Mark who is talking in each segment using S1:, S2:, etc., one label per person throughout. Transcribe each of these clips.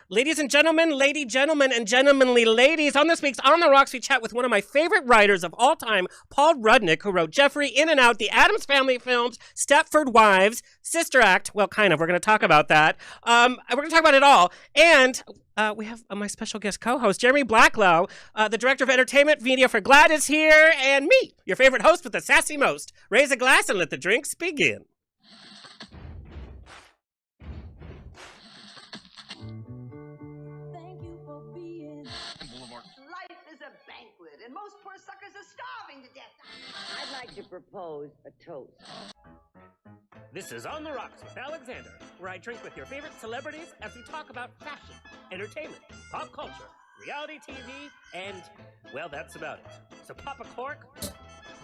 S1: Ladies and gentlemen, gentlemen, and gentlemanly ladies, on this week's On the Rocks, we chat with one of my favorite writers of all time, Paul Rudnick, who wrote Jeffrey, In and Out, the Addams Family films, Stepford Wives, Sister Act. Well, kind of. We're going to talk about that. We're going to talk about it all. And we have my special guest co-host, Jeremy Blacklow, the director of entertainment media for GLAAD, is here, and me, your favorite host with the sassy most. Raise a glass and let the drinks begin.
S2: And most poor suckers are starving to death.
S3: I'd like to propose a toast.
S1: This is On the Rocks with Alexander, where I drink with your favorite celebrities as we talk about fashion, entertainment, pop culture, reality TV, and, well, that's about it. So pop a cork,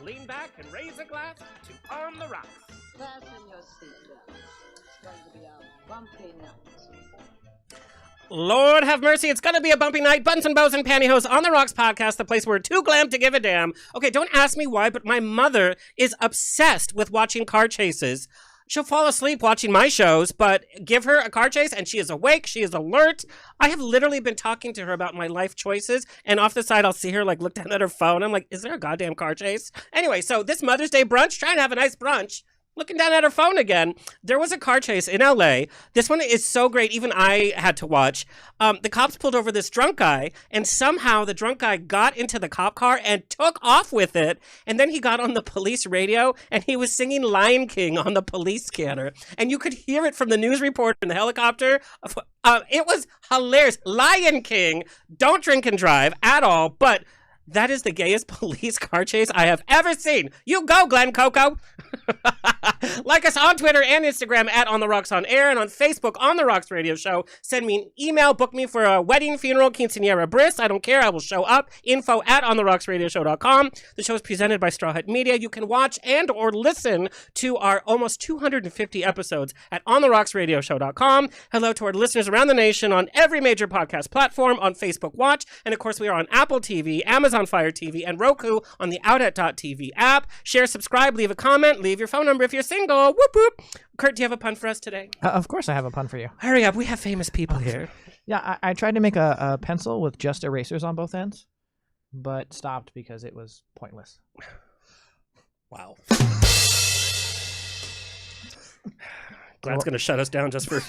S1: lean back, and raise a glass to On the Rocks.
S3: Fasten your seatbelts. It's going to be a bumpy night.
S1: Lord have mercy, it's gonna be a bumpy night. Buttons and bows and pantyhose On the Rocks podcast, the place where we're too glam to give a damn. Okay, don't ask me why, but my mother is obsessed with watching car chases. She'll fall asleep watching my shows, but give her a car chase and she is awake, she is alert. I have literally been talking to her about my life choices, and off the side I'll see her like look down at her phone. I'm like, is there a goddamn car chase? Anyway, so this Mother's Day brunch, trying to have a nice brunch. Looking down at her phone again, there was a car chase in LA. This one is so great, even I had to watch. The cops pulled over this drunk guy, and somehow the drunk guy got into the cop car and took off with it. And then he got on the police radio, and he was singing Lion King on the police scanner. And you could hear it from the news reporter in the helicopter. It was hilarious. Lion King, don't drink and drive at all, but that is the gayest police car chase I have ever seen. You go, Glenn Coco. Like us on Twitter and Instagram at On The Rocks On Air, and on Facebook, On The Rocks Radio Show. Send me an email, book me for a wedding, funeral, quinceañera, bris. I don't care, I will show up. Info at ontherocksradioshow.com. The show is presented by Straw Hat Media. You can watch and or listen to our almost 250 episodes at ontherocksradioshow.com. Hello to our listeners around the nation on every major podcast platform, on Facebook Watch, and of course we are on Apple TV, Amazon Fire TV, and Roku on the Outlet.tv app. Share, subscribe, leave a comment, leave your phone number if you're single. Whoop whoop. Kurt, do you have a pun for us today?
S4: Of course I have a pun for you.
S1: Hurry up, we have famous people here.
S4: Yeah, I tried to make a pencil with just erasers on both ends, but stopped because it was pointless.
S1: Wow. Glad's going to shut us down just for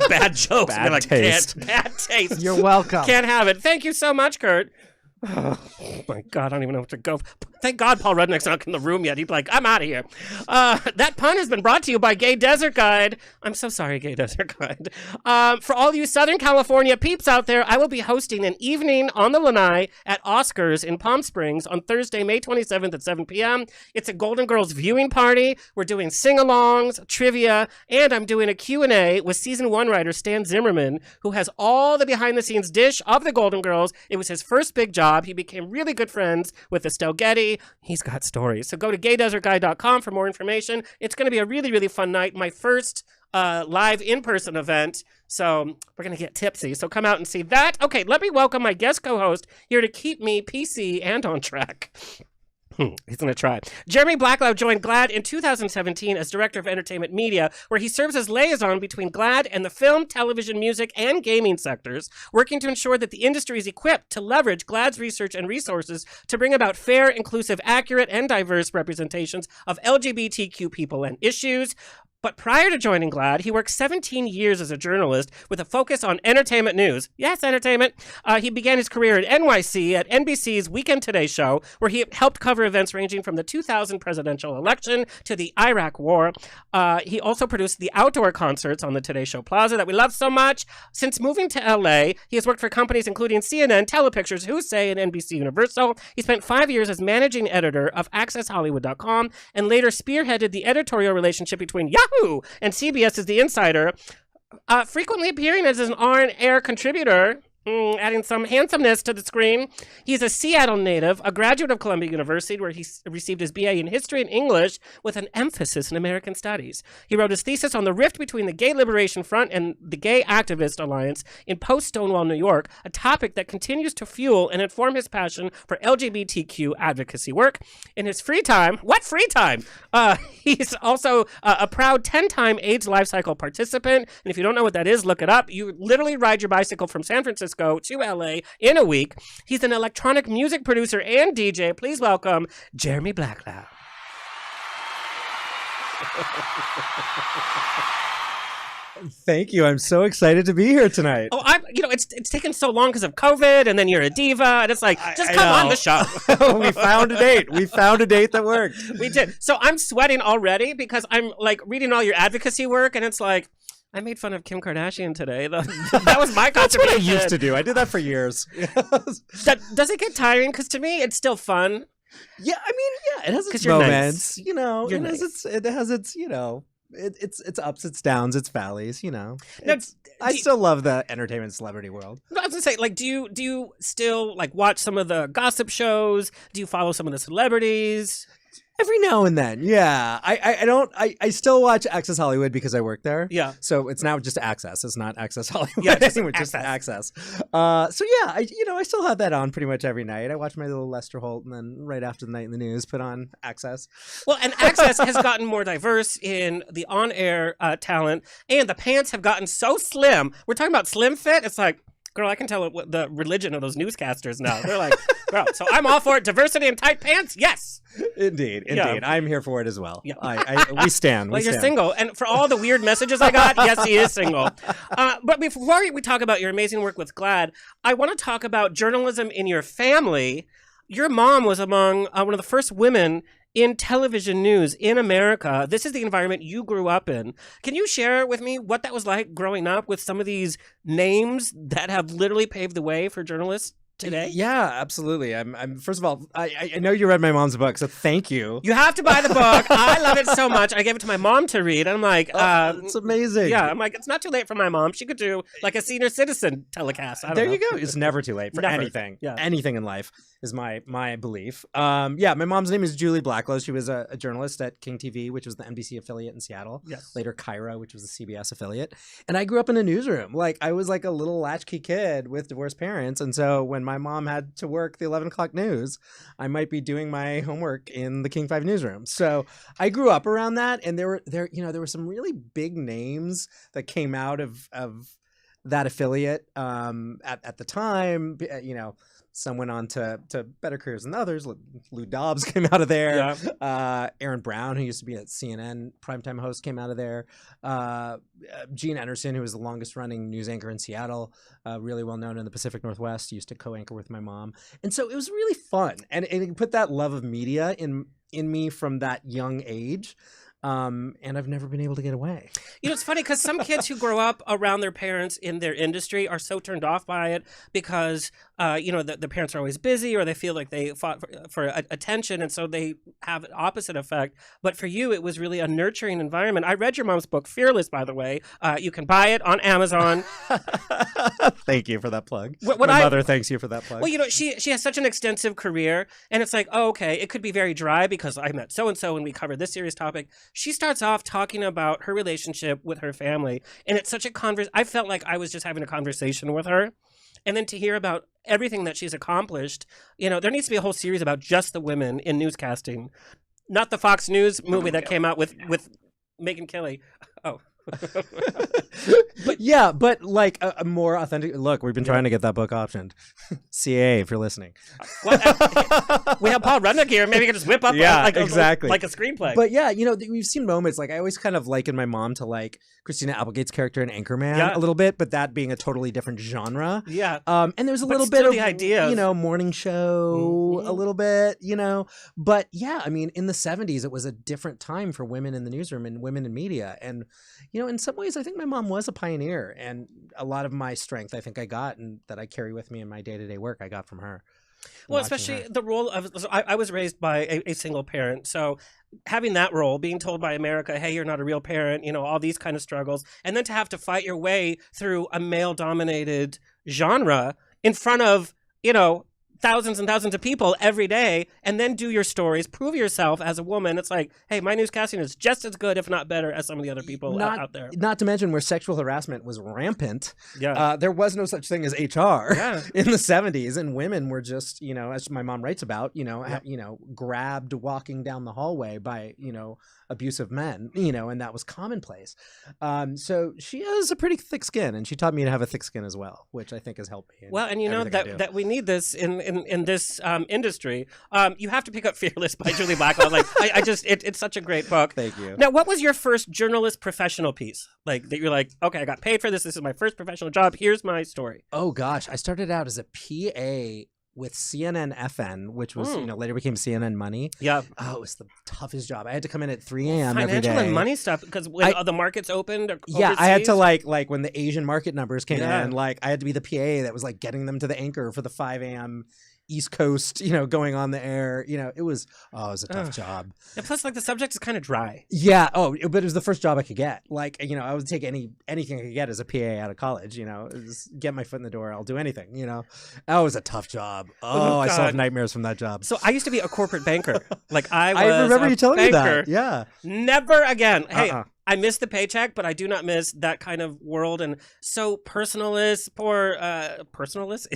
S1: bad jokes.
S5: Bad taste.
S1: Bad taste.
S4: You're welcome.
S1: Can't have it. Thank you so much, Kurt. Oh my God, I don't even know what to go. Thank God Paul Rudnick's not in the room yet. He'd be like, I'm out of here. That pun has been brought to you by Gay Desert Guide. I'm so sorry, Gay Desert Guide. For all you Southern California peeps out there, I will be hosting an evening on the Lanai at Oscars in Palm Springs on Thursday, May 27th at 7 p.m. It's a Golden Girls viewing party. We're doing sing-alongs, trivia, and I'm doing a Q&A with season 1 writer Stan Zimmerman, who has all the behind-the-scenes dish of the Golden Girls. It was his first big job. He became really good friends with Estelle Getty. He's got stories. So go to gaydesertguy.com for more information. It's going to be a really, really fun night. My first live in-person event. So we're going to get tipsy. So come out and see that. Okay, let me welcome my guest co-host here to keep me PC and on track. He's going to try. Jeremy Blacklow joined GLAAD in 2017 as Director of Entertainment Media, where he serves as liaison between GLAAD and the film, television, music, and gaming sectors, working to ensure that the industry is equipped to leverage GLAAD's research and resources to bring about fair, inclusive, accurate, and diverse representations of LGBTQ people and issues. But prior to joining GLAAD, he worked 17 years as a journalist with a focus on entertainment news. Yes, entertainment. He began his career at NYC at NBC's Weekend Today show, where he helped cover events ranging from the 2000 presidential election to the Iraq War. He also produced the outdoor concerts on the Today Show Plaza that we love so much. Since moving to LA, he has worked for companies including CNN, Telepictures, Who Say, and NBC Universal. He spent 5 years as managing editor of AccessHollywood.com and later spearheaded the editorial relationship between Yahoo and CBS as The Insider, frequently appearing as an on-air contributor Adding some handsomeness to the screen. He's a Seattle native, a graduate of Columbia University, where he received his BA in History and English with an emphasis in American Studies. He wrote his thesis on the rift between the Gay Liberation Front and the Gay Activist Alliance in post-Stonewall New York, a topic that continues to fuel and inform his passion for LGBTQ advocacy work. In his free time, what free time? He's also a proud 10-time AIDS life cycle participant, and if you don't know what that is, look it up. You literally ride your bicycle from San Francisco to LA in a week. He's an electronic music producer and DJ. Please welcome Jeremy Blacklow.
S5: Thank you. I'm so excited to be here tonight.
S1: Oh, it's taken so long because of COVID, and then you're a diva, and it's like, just come on the show.
S5: We found a date. We found a date that worked.
S1: We did. So I'm sweating already because I'm like reading all your advocacy work, and it's like, I made fun of Kim Kardashian today. That was my contribution.
S5: That's what I used to do. I did that for years.
S1: Does it get tiring? Because to me, it's still fun.
S5: Yeah, I mean, yeah, it has its
S1: you're
S5: moments.
S1: nice.
S5: You know,
S1: You're
S5: it has
S1: nice.
S5: its you know, it's ups, it's downs, it's valleys. You know,
S1: Now,
S5: I still love the entertainment celebrity world.
S1: I was gonna say, like, do you still like watch some of the gossip shows? Do you follow some of the celebrities?
S5: Every now and then, yeah. I still watch Access Hollywood because I work there.
S1: Yeah.
S5: So it's now just Access. It's not Access Hollywood
S1: Yeah, just
S5: anymore, just Access. So yeah, I still have that on pretty much every night. I watch my little Lester Holt, and then right after the Night in the News, put on Access.
S1: Well, and Access has gotten more diverse in the on-air talent, and the pants have gotten so slim. We're talking about slim fit. It's like, girl, I can tell what the religion of those newscasters now. They're like, girl, so I'm all for it. Diversity in tight pants? Yes.
S5: Indeed.
S1: Yeah.
S5: I'm here for it as well.
S1: Yeah.
S5: We stand.
S1: Well,
S5: We
S1: you're
S5: stand.
S1: single. And for all the weird messages I got, yes, he is single. But before we talk about your amazing work with GLAAD, I want to talk about journalism in your family. Your mom was among one of the first women in television news in America. This is the environment you grew up in. Can you share with me what that was like growing up with some of these names that have literally paved the way for journalists today?
S5: Yeah, absolutely. I'm first of all, I know you read my mom's book, so thank you.
S1: You have to buy the book. I love it so much. I gave it to my mom to read. And I'm like,
S5: It's amazing.
S1: yeah, I'm like, it's not too late for my mom. She could do like a senior citizen telecast. I don't
S5: There
S1: know.
S5: you go. It's never too late for
S1: Never.
S5: anything.
S1: Yeah.
S5: Anything in life is my belief. Yeah, my mom's name is Julie Blacklow. She was a journalist at King TV, which was the NBC affiliate in Seattle.
S1: Yes.
S5: Later Kyra, which was the CBS affiliate. And I grew up in a newsroom. Like, I was like a little latchkey kid with divorced parents. And so when my mom had to work the 11 o'clock news, I might be doing my homework in the King 5 newsroom. So I grew up around that, and there were some really big names that came out of that affiliate at the time. You know, some went on to better careers than others. Lou Dobbs came out of there.
S1: Yeah.
S5: Aaron Brown, who used to be a CNN primetime host, came out of there. Gene Anderson, who was the longest running news anchor in Seattle, really well known in the Pacific Northwest, used to co-anchor with my mom. And so it was really fun. And it put that love of media in me from that young age. And I've never been able to get away.
S1: You know, it's funny because some kids who grow up around their parents in their industry are so turned off by it because, the parents are always busy, or they feel like they fought for attention, and so they have an opposite effect. But for you, it was really a nurturing environment. I read your mom's book, Fearless, by the way. You can buy it on Amazon.
S5: Thank you for that plug.
S1: What
S5: my mother thanks you for that plug.
S1: Well, she has such an extensive career, and it's like, oh, okay, it could be very dry because I met so-and-so and we covered this serious topic. She starts off talking about her relationship with her family, and it's such a I felt like I was just having a conversation with her. And then to hear about everything that she's accomplished, there needs to be a whole series about just the women in newscasting, not the Fox News movie that came out with Megyn Kelly. Oh.
S5: but like a more authentic look. We've been trying to get that book optioned. CA, if you're listening.
S1: Well, we have Paul Rudnick here. Maybe we can just whip up
S5: exactly
S1: like a screenplay.
S5: But yeah, we've seen moments like I always kind of liken my mom to like Christina Applegate's character in Anchorman a little bit, but that being a totally different genre.
S1: Yeah.
S5: And there was a little bit of
S1: the idea of,
S5: morning show a little bit, But yeah, I mean, in the 70s, it was a different time for women in the newsroom and women in media, and in some ways, I think my mom was a pioneer, and a lot of my strength, I think I got, and that I carry with me in my day-to-day work, I got from her.
S1: Well, especially the role of, I was raised by a single parent, so having that role, being told by America, hey, you're not a real parent, all these kind of struggles, and then to have to fight your way through a male-dominated genre in front of, you know, thousands and thousands of people every day, and then do your stories, prove yourself as a woman. It's like, hey, my newscasting is just as good, if not better, as some of the other people out there.
S5: Not to mention where sexual harassment was rampant.
S1: Yeah.
S5: There was no such thing as HR in the 70s, and women were just, you know, as my mom writes about, you know, grabbed walking down the hallway by, you know, abusive men, you know, and that was commonplace. So she has a pretty thick skin, and she taught me to have a thick skin as well, which I think has helped me.
S1: Well, and you know that we need this in this industry. You have to pick up Fearless by Julie Blacklow. Like, it's such a great book.
S5: Thank you.
S1: Now, what was your first journalist professional piece? Like, that you're like, okay, I got paid for this. This is my first professional job. Here's my story.
S5: Oh gosh, I started out as a PA with CNN FN, which was, you know, later became CNN Money.
S1: Yeah.
S5: Oh, it was the toughest job. I had to come in at 3 a.m. every day.
S1: Financial and money stuff, because when the markets opened
S5: yeah, I had to like when the Asian market numbers came in, like I had to be the PA that was like getting them to the anchor for the 5 a.m. East Coast, you know, going on the air. You know, it was a tough job.
S1: And plus, like, the subject is kind of dry.
S5: Yeah. Oh, but it was the first job I could get. Like, you know, I would take anything I could get as a PA out of college. You know, just get my foot in the door. I'll do anything. You know, that was a tough job. Oh, I still have nightmares from that job.
S1: So I used to be a corporate banker. Like, I
S5: remember you telling me
S1: banker.
S5: that. Yeah.
S1: Never again. Hey. I miss the paycheck, but I do not miss that kind of world. And so personalist, personalist?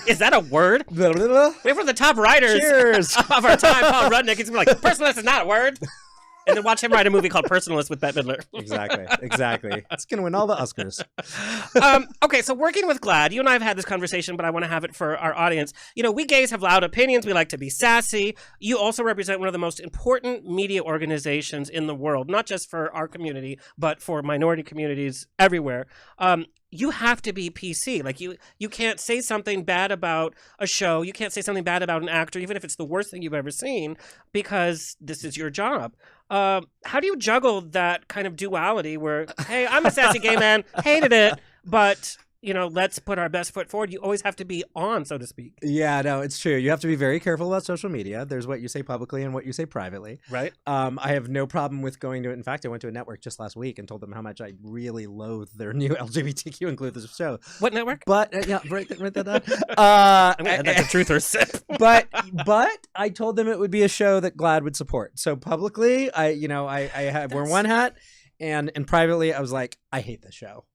S1: Is that a word? Wait for the top writers of our time, Paul Rudnick. He's like, personalist is not a word. And then watch him write a movie called Personalist with Bette Midler.
S5: Exactly. It's going to win all the Oscars.
S1: Okay, so working with GLAAD, you and I have had this conversation, but I want to have it for our audience. You know, we gays have loud opinions. We like to be sassy. You also represent one of the most important media organizations in the world, not just for our community, but for minority communities everywhere. You have to be PC. Like, you can't say something bad about a show. You can't say something bad about an actor, even if it's the worst thing you've ever seen, because this is your job. How do you juggle that kind of duality where, hey, I'm a sassy gay man, hated it, but, you know, let's put our best foot forward. You always have to be on, so to speak.
S5: Yeah, no, it's true. You have to be very careful about social media. There's what you say publicly and what you say privately.
S1: Right.
S5: I have no problem with going to it. In fact, I went to a network just last week and told them how much I really loathe their new LGBTQ inclusive show.
S1: What network?
S5: But, yeah, write that down.
S1: I'm going to add that to Truth or Sip.
S5: But I told them it would be a show that GLAAD would support. So publicly, I wear one hat. And privately, I was like, I hate this show,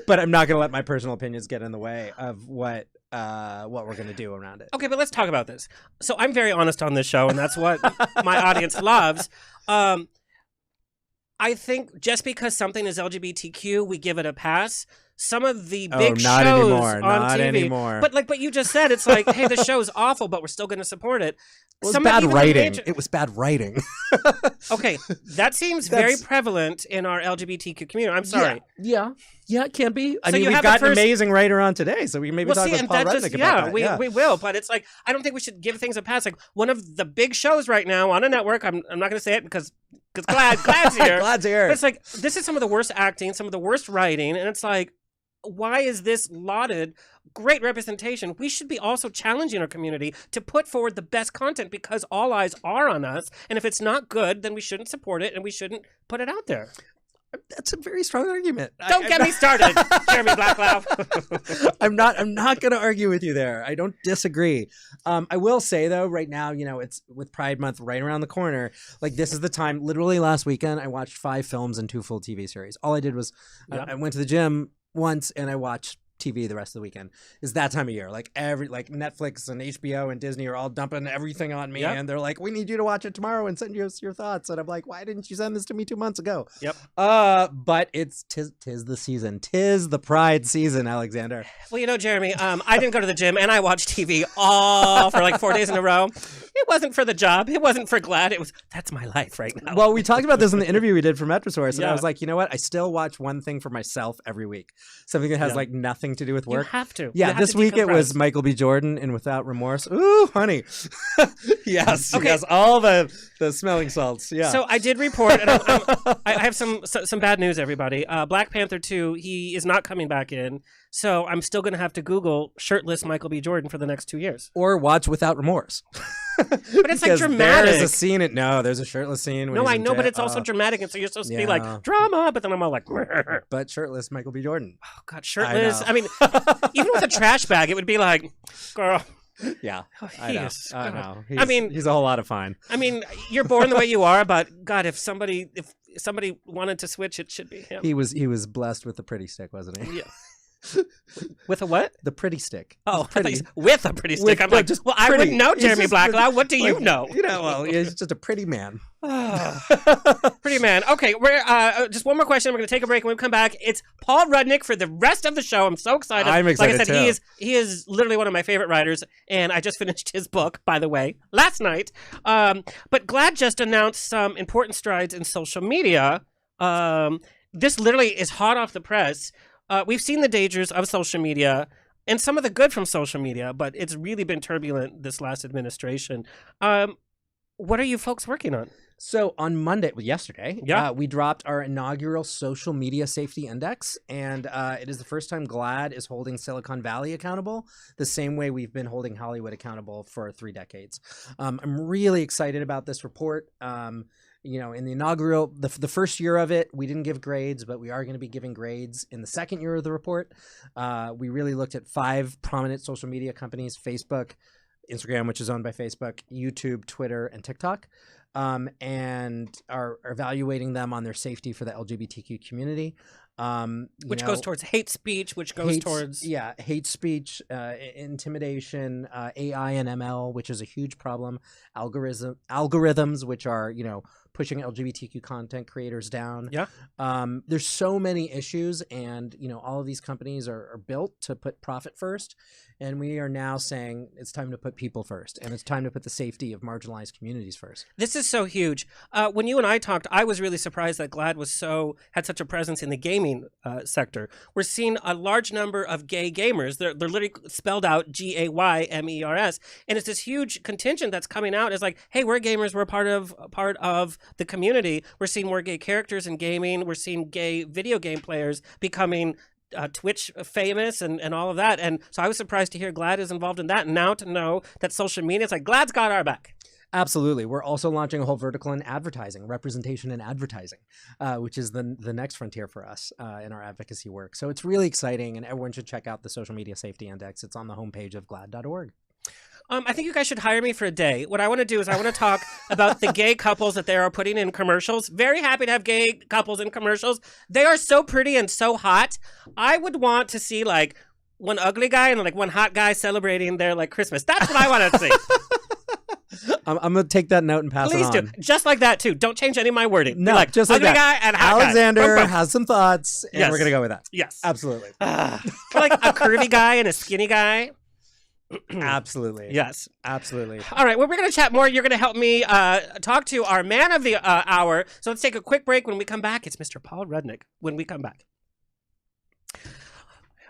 S5: but I'm not going to let my personal opinions get in the way of what we're going to do around it.
S1: Okay, but let's talk about this. So I'm very honest on this show, and that's what my audience loves. I think just because something is LGBTQ, we give it a pass. Some of the big shows on TV, but you just said, it's like, hey, the show's awful, but we're still going to support it.
S5: It was bad writing. It was bad writing.
S1: Okay, that seems very prevalent in our LGBTQ community. I'm sorry.
S5: Yeah, it can be. I mean, we've got an amazing writer on today, so we can maybe talk with Paul Rudnick about that.
S1: We will, but it's like, I don't think we should give things a pass. Like, one of the big shows right now on a network, I'm not going to say it because GLAAD's here.
S5: GLAAD's here.
S1: But it's like, this is some of the worst acting, some of the worst writing, and it's like, why is this lauded? Great representation. We should be also challenging our community to put forward the best content, because all eyes are on us. And if it's not good, then we shouldn't support it and we shouldn't put it out there.
S5: That's a very strong argument.
S1: Don't get me started, Jeremy Blacklow.
S5: I'm not going to argue with you there. I don't disagree. I will say, though, right now, you know, it's with Pride Month right around the corner. Like, this is the time. Literally last weekend, I watched 5 films and 2 full TV series. All I did was I went to the gym once and I watched TV the rest of the weekend. Is that time of year. Like Netflix and HBO and Disney are all dumping everything on me, and they're like, we need you to watch it tomorrow and send us your thoughts. And I'm like, why didn't you send this to me 2 months ago?
S1: Yep.
S5: But tis the season. Tis the Pride season, Alexander.
S1: Well, you know, Jeremy, I didn't go to the gym and I watched TV all for like 4 days in a row. It wasn't for the job. It wasn't for GLAAD. That's my life right now.
S5: Well, we talked about this in the interview we did for Metrosource, and I was like, you know what? I still watch one thing for myself every week. Something that has like nothing to do with work.
S1: You have to.
S5: Yeah, this week it was Michael B. Jordan in Without Remorse. Ooh, honey. Yes. Okay. Yes, all the smelling salts. Yeah.
S1: So I did report, and I have some bad news, everybody. Black Panther 2, he is not coming back in. So I'm still going to have to Google shirtless Michael B. Jordan for the next 2 years.
S5: Or watch Without Remorse.
S1: But it's like dramatic.
S5: There's a scene. There's a shirtless scene. When
S1: No,
S5: he's
S1: I
S5: in
S1: know, but
S5: jail.
S1: it's also dramatic, and so you're supposed to be
S5: Yeah.
S1: like drama. But then I'm all like, oh
S5: But shirtless Michael B. Jordan.
S1: God, shirtless.
S5: know.
S1: I mean, even with a trash bag, it would be like, girl.
S5: Yeah,
S1: he is-
S5: I
S1: God.
S5: know.
S1: I mean-
S5: he's a whole lot of fun.
S1: I mean, you're born the way you are, but God, if somebody wanted to switch, it should be him.
S5: He was blessed with the pretty stick, wasn't he?
S1: Yeah. With a what?
S5: The pretty stick.
S1: Oh,
S5: He's pretty.
S1: with a pretty stick.
S5: With-
S1: I'm like,
S5: just
S1: well, I
S5: pretty.
S1: wouldn't know
S5: He's
S1: Jeremy
S5: just-
S1: Blackloud. What do you
S5: like,
S1: know?
S5: Well, he's just a pretty man.
S1: Pretty man. Okay, we're just one more question. We're going to take a break. When we come back, it's Paul Rudnick for the rest of the show. I'm so excited.
S5: I'm excited
S1: Like I said,
S5: too.
S1: he is literally one of my favorite writers, and I just finished his book, by the way, last night. But GLAAD just announced some important strides in social media. This literally is hot off the press. We've seen the dangers of social media and some of the good from social media, but it's really been turbulent this last administration. What are you folks working on?
S5: So on Monday, yesterday,
S1: Yeah.
S5: we dropped our inaugural social media safety index, and it is the first time GLAAD is holding Silicon Valley accountable the same way we've been holding Hollywood accountable for 3 decades. I'm really excited about this report. In the inaugural, the first year of it, we didn't give grades, but we are going to be giving grades in the second year of the report. We really looked at 5 prominent social media companies: Facebook, Instagram, which is owned by Facebook, YouTube, Twitter, and TikTok, and are evaluating them on their safety for the LGBTQ community.
S1: Which goes towards hate speech, which goes towards...
S5: Yeah, hate speech, intimidation, AI and ML, which is a huge problem, algorithms, which are, pushing LGBTQ content creators down.
S1: Yeah.
S5: There's so many issues, and, all of these companies are built to put profit first, and we are now saying it's time to put people first, and it's time to put the safety of marginalized communities first.
S1: This is so huge. When you and I talked, I was really surprised that GLAAD had such a presence in the gaming sector. We're seeing a large number of gay gamers. They're literally spelled out GAYMERS, and it's this huge contingent that's coming out. It's like, hey, we're gamers. We're part of the community. We're seeing more gay characters in gaming. We're seeing gay video game players becoming Twitch famous and all of that. And so I was surprised to hear GLAAD is involved in that. And now to know that social media, it's like GLAAD's got our back.
S5: Absolutely. We're also launching a whole vertical in advertising, representation in advertising, which is the next frontier for us in our advocacy work. So it's really exciting, and everyone should check out the Social Media Safety Index. It's on the homepage of GLAAD.org.
S1: I think you guys should hire me for a day. What I want to do is I want to talk about the gay couples that they are putting in commercials. Very happy to have gay couples in commercials. They are so pretty and so hot. I would want to see like one ugly guy and like one hot guy celebrating their like Christmas. That's what I want to see.
S5: I'm going to take that note and pass
S1: Please
S5: it on.
S1: do. Just like that too. Don't change any of my wording.
S5: No,
S1: Be like
S5: just like
S1: ugly
S5: that.
S1: guy and hot
S5: Alexander
S1: guy. Boom, boom.
S5: has some thoughts, and
S1: Yes.
S5: we're going to go with that.
S1: Yes.
S5: Absolutely.
S1: Or like a curvy guy and a skinny guy.
S5: Absolutely.
S1: Yes.
S5: Absolutely.
S1: All right, well, we're going to chat more. You're going to help me talk to our man of the hour. So let's take a quick break. When we come back, it's Mr. Paul Rudnick. When we come back.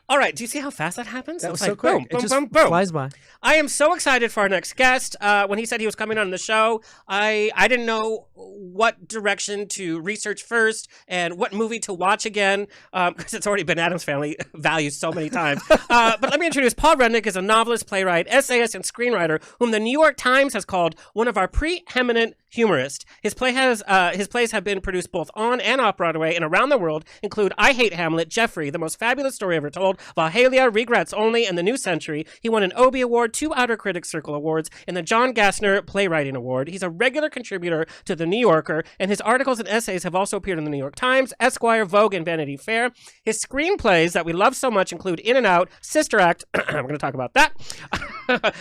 S1: All right, do you see how fast that happens?
S5: That
S1: It's
S5: was so
S1: like,
S5: quick.
S1: boom,
S5: It
S1: boom,
S5: just
S1: boom, boom.
S5: flies by.
S1: I am so excited for our next guest. When he said he was coming on the show, I didn't know what direction to research first and what movie to watch again, because it's already been Addams Family Values so many times. But let me introduce Paul Rudnick is a novelist, playwright, essayist, and screenwriter whom the New York Times has called one of our preeminent humorists. His plays have been produced both on and off Broadway and around the world, include I Hate Hamlet, Jeffrey, The Most Fabulous Story Ever Told, Valhalia, Regrets Only, and The New Century. He won an Obie Award, 2 Outer Critics Circle Awards, and the John Gassner Playwriting Award. He's a regular contributor to The New Yorker, and his articles and essays have also appeared in The New York Times, Esquire, Vogue, and Vanity Fair. His screenplays that we love so much include In and Out, Sister Act, we're going to talk about that,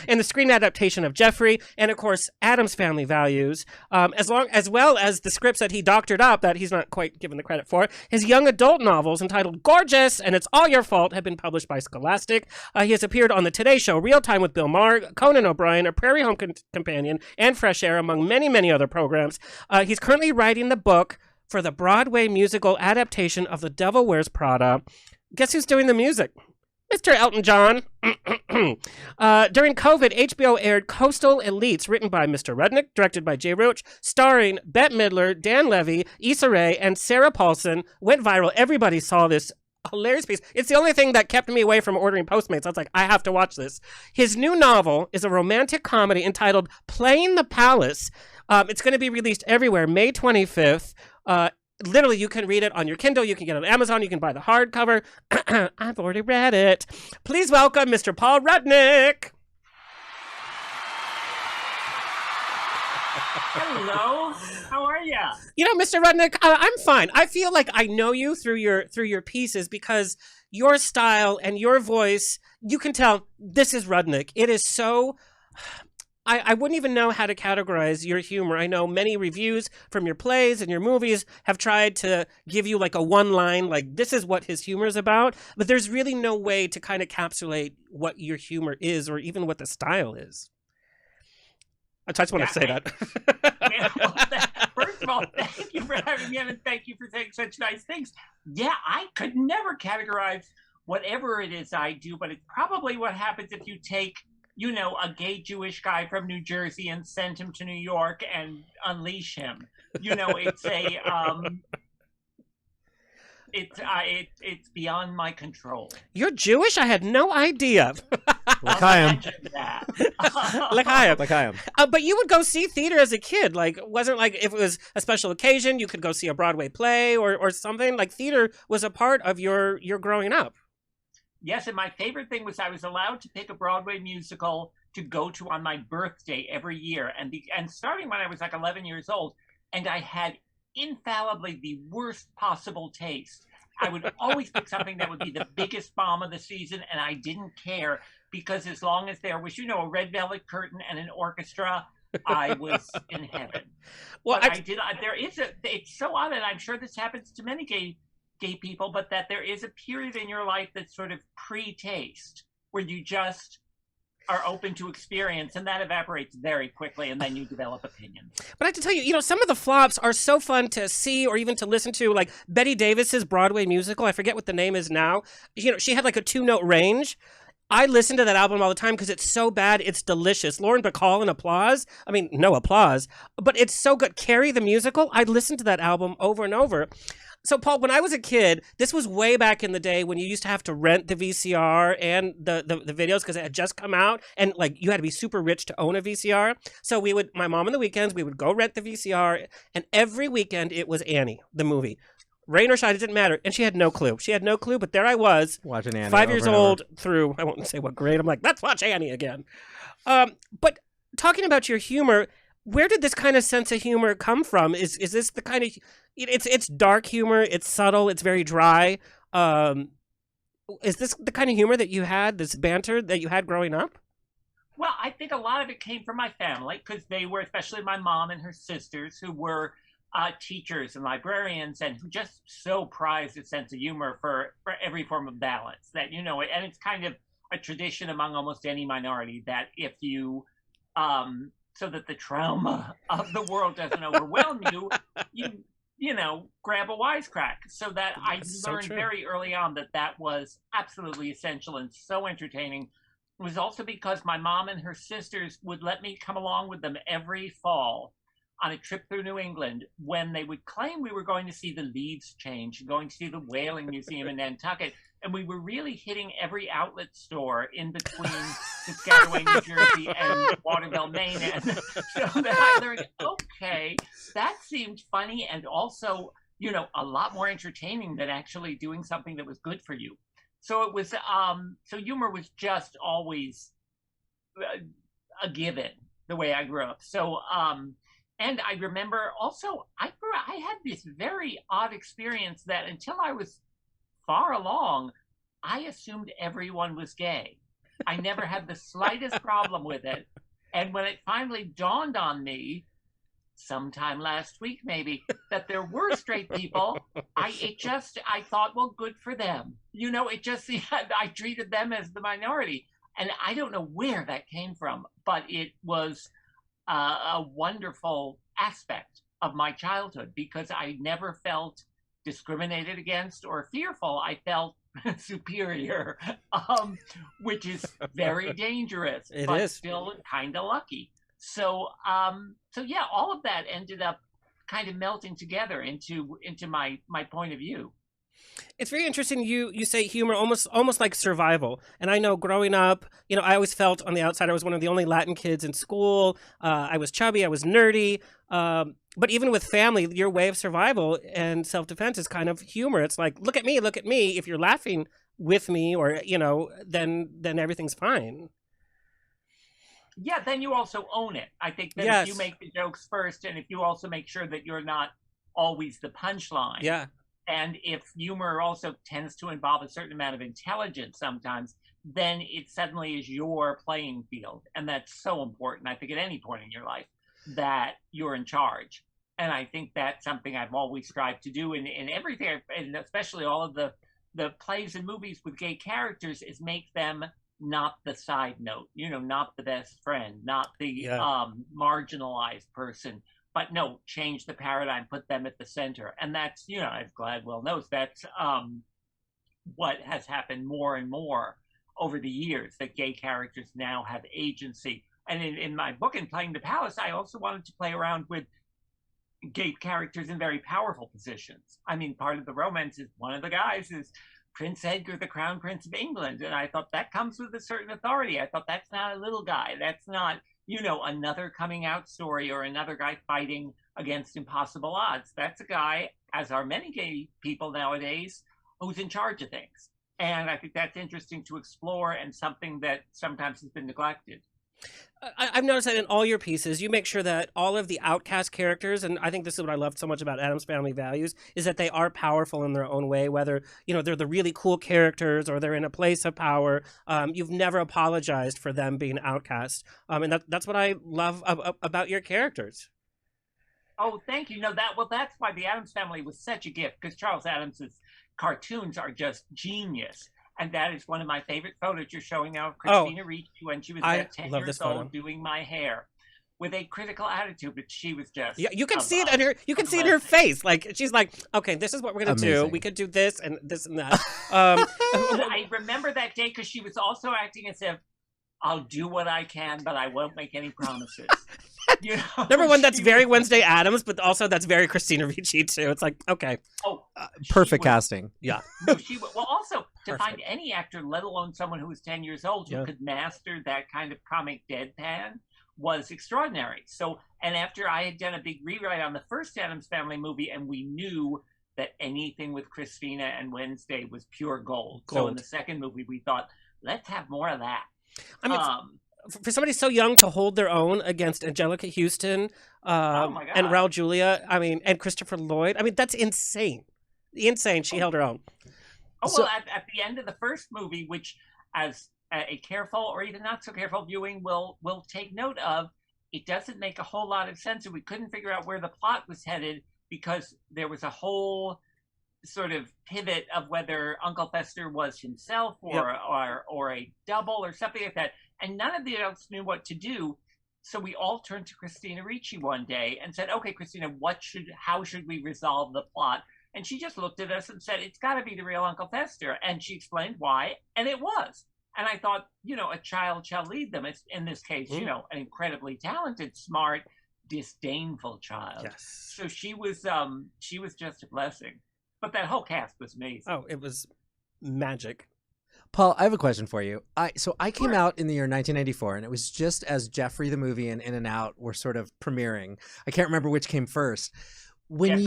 S1: and the screen adaptation of Jeffrey, and of course, Addams Family Values, as well as the scripts that he doctored up that he's not quite given the credit for. His young adult novels entitled Gorgeous and It's All Your Fault have been published by Scholastic. He has appeared on The Today Show, Real Time with Bill Maher, Conan O'Brien, A Prairie Home Companion, and Fresh Air, among many, many other programs. He's currently writing the book for the Broadway musical adaptation of The Devil Wears Prada. Guess who's doing the music? Mr. Elton John. During COVID, HBO aired Coastal Elites, written by Mr. Rednick, directed by Jay Roach, starring Bette Midler, Dan Levy, Issa Rae, and Sarah Paulson. Went viral. Everybody saw this hilarious piece. It's the only thing that kept me away from ordering Postmates. I was like, I have to watch this. His new novel is a romantic comedy entitled Playing the Palace. It's going to be released everywhere May 25th. Literally, you can read it on your Kindle. You can get it on Amazon. You can buy the hardcover. I've already read it. Please welcome Mr. Paul Rudnick.
S6: Hello, how are you?
S1: You know, Mr. Rednick, I'm fine. I feel like I know you through your pieces because your style and your voice, you can tell this is Rudnick. It is so... I wouldn't even know how to categorize your humor. I know many reviews from your plays and your movies have tried to give you like a one line, like this is what his humor is about, but there's really no way to kind of encapsulate what your humor is or even what the style is. I just want to say that.
S6: First of all, thank you for having me on, and thank you for saying such nice things. Yeah, I could never categorize whatever it is I do, but it's probably what happens if you take, you know, a gay Jewish guy from New Jersey and send him to New York and unleash him. You know, it's a it's beyond my control.
S1: You're Jewish? I had no idea.
S5: L'chaim.
S1: L'chaim. But you would go see theater as a kid. Like, wasn't like if it was a special occasion, you could go see a Broadway play or something. Like theater was a part of your growing up.
S6: Yes, and my favorite thing was I was allowed to pick a Broadway musical to go to on my birthday every year, and starting when I was like 11 years old, and I had infallibly the worst possible taste. I would always pick something that would be the biggest bomb of the season, and I didn't care because as long as there was, you know, a red velvet curtain and an orchestra, I was in heaven. Well, it's so odd, and I'm sure this happens to many gay people, but that there is a period in your life that's sort of pre-taste where you just are open to experience, and that evaporates very quickly, and then you develop opinions.
S1: But I have to tell you, you know, some of the flops are so fun to see or even to listen to, like Betty Davis's Broadway musical. I forget what the name is now. You know, she had like a 2-note range. I listen to that album all the time because it's so bad, it's delicious. Lauren Bacall and Applause. I mean, no applause, but it's so good. Carrie the musical. I listened to that album over and over. So, Paul, when I was a kid, this was way back in the day when you used to have to rent the VCR and the videos because it had just come out, and like you had to be super rich to own a VCR. So my mom on the weekends, we would go rent the VCR, and every weekend it was Annie, the movie. Rain or shine, it didn't matter. And she had no clue. But there I was,
S5: watching Annie
S1: 5 years old through, I won't say what grade. I'm like, let's watch Annie again. But talking about your humor, where did this kind of sense of humor come from? Is this the kind of... It's dark humor. It's subtle. It's very dry. Is this the kind of humor that you had, this banter that you had growing up?
S6: Well, I think a lot of it came from my family because they were, especially my mom and her sisters, who were teachers and librarians and who just so prized a sense of humor for every form of balance. That, you know, and it's kind of a tradition among almost any minority that if you... so that the trauma of the world doesn't overwhelm you, you know, grab a wisecrack. So that I learned very early on that was absolutely essential and so entertaining. It was also because my mom and her sisters would let me come along with them every fall on a trip through New England when they would claim we were going to see the leaves change, going to see the Whaling Museum in Nantucket. And we were really hitting every outlet store in between Piscataway, New Jersey, and Waterville, Maine. And so that I learned, okay, that seemed funny and also, you know, a lot more entertaining than actually doing something that was good for you. So it was, so humor was just always a given the way I grew up. So, and I remember also, I had this very odd experience that until I was far along, I assumed everyone was gay. I never had the slightest problem with it. And when it finally dawned on me, sometime last week maybe, that there were straight people, I thought, well, good for them. You know, I treated them as the minority. And I don't know where that came from, but it was a wonderful aspect of my childhood because I never felt discriminated against or fearful. I felt superior, which is very dangerous, but still kind of lucky. So yeah, all of that ended up kind of melting together into my point of view.
S1: It's very interesting. You say humor almost like survival. And I know growing up, I always felt on the outside I was one of the only Latin kids in school. I was chubby. I was nerdy. But even with family, your way of survival and self-defense is kind of humor. It's like, look at me, look at me. If you're laughing with me, or then everything's fine.
S6: Yeah, then you also own it. I think that
S1: Yes.
S6: if you make the jokes first, and if you also make sure that you're not always the punchline.
S1: Yeah.
S6: And if humor also tends to involve a certain amount of intelligence sometimes, then it suddenly is your playing field. And that's so important, I think, at any point in your life, that you're in charge. And I think that's something I've always strived to do in everything, and especially all of the plays and movies with gay characters, is make them not the side note, not the best friend, not the marginalized person, but no, change the paradigm, put them at the center. And that's, as GLAAD knows, that's what has happened more and more over the years, that gay characters now have agency. And in my book, in Playing the Palace, I also wanted to play around with gay characters in very powerful positions. I mean, part of the romance is one of the guys is Prince Edgar, the Crown Prince of England. And I thought that comes with a certain authority. I thought that's not a little guy. That's not, another coming out story or another guy fighting against impossible odds. That's a guy, as are many gay people nowadays, who's in charge of things. And I think that's interesting to explore, and something that sometimes has been neglected.
S1: I've noticed that in all your pieces, you make sure that all of the outcast characters, and I think this is what I loved so much about Addams Family Values, is that they are powerful in their own way, whether, they're the really cool characters or they're in a place of power. You've never apologized for them being outcast. And that's what I love about your characters.
S6: Oh, thank you. That's why the Addams Family was such a gift, because Charles Addams's cartoons are just genius. And that is one of my favorite photos you're showing now of Christina Ricci when she was about 10 years old doing my hair with a critical attitude, but she was just...
S1: Yeah, you can see it in her. You can see it in her face. Like, she's like, okay, this is what we're gonna do. We could do this and this and that.
S6: I remember that day because she was also acting as if, I'll do what I can, but I won't make any promises.
S1: Number one, that's very Wednesday Addams, but also that's very Christina Ricci too. It's like, okay.
S6: Oh,
S5: perfect casting.
S1: Yeah.
S6: No, well, also to find any actor, let alone someone who was 10 years old, who could master that kind of comic deadpan was extraordinary. So, and after I had done a big rewrite on the first Addams Family movie, and we knew that anything with Christina and Wednesday was pure gold. So in the second movie, we thought, let's have more of that.
S1: I mean, for somebody so young to hold their own against Angelica Houston and Raul Julia, and Christopher Lloyd, that's insane. Insane. She held her own.
S6: Oh, well, at the end of the first movie, which as a careful or even not so careful viewing will take note of, it doesn't make a whole lot of sense. And we couldn't figure out where the plot was headed because there was a whole sort of pivot of whether Uncle Fester was himself or a double or something like that. And none of the adults knew what to do. So we all turned to Christina Ricci one day and said, okay, Christina, how should we resolve the plot? And she just looked at us and said, it's got to be the real Uncle Fester. And she explained why, and it was. And I thought, a child shall lead them. It's, in this case, an incredibly talented, smart, disdainful child.
S1: Yes.
S6: So she was just a blessing. But that whole cast was amazing.
S1: Oh, it was magic.
S5: Paul, I have a question for you. I came out in the year 1994, and it was just as Jeffrey the movie and In and Out were sort of premiering. I can't remember which came first. When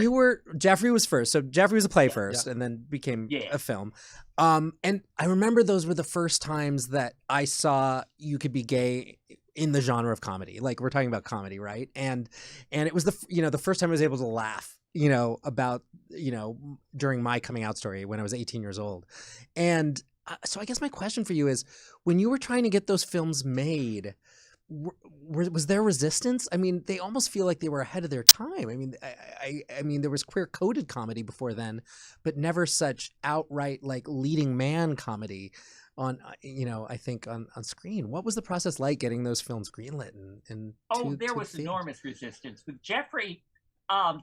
S5: Jeffrey was first. So Jeffrey was a play first, and then became a film. And I remember those were the first times that I saw you could be gay in the genre of comedy. Like, we're talking about comedy, right? And it was the first time I was able to laugh, about, during my coming out story when I was 18 years old. And so I guess my question for you is, when you were trying to get those films made, was there resistance? They almost feel like they were ahead of their time. I mean, there was queer coded comedy before then, but never such outright like leading man comedy on, I think on screen. What was the process like getting those films greenlit?
S6: There was enormous resistance with Jeffrey.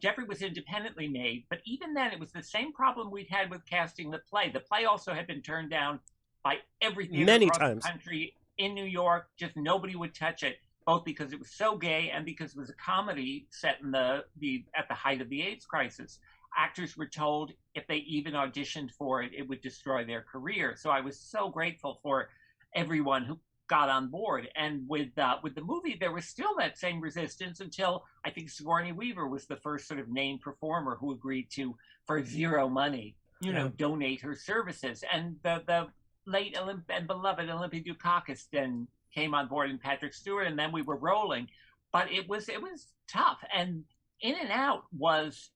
S6: Jeffrey was independently made, but even then it was the same problem we'd had with casting the play. The play also had been turned down by every theater
S1: many
S6: across
S1: times.
S6: The country. In New York, just nobody would touch it, both because it was so gay and because it was a comedy set in at the height of the AIDS crisis. actors were told if they even auditioned for it, it would destroy their career. So I was so grateful for everyone who got on board. And with the movie, there was still that same resistance until I think Sigourney Weaver was the first sort of named performer who agreed to, for zero money, donate her services. And the late and beloved Olympia Dukakis then came on board, and Patrick Stewart, and then we were rolling. But it was tough. And In and Out was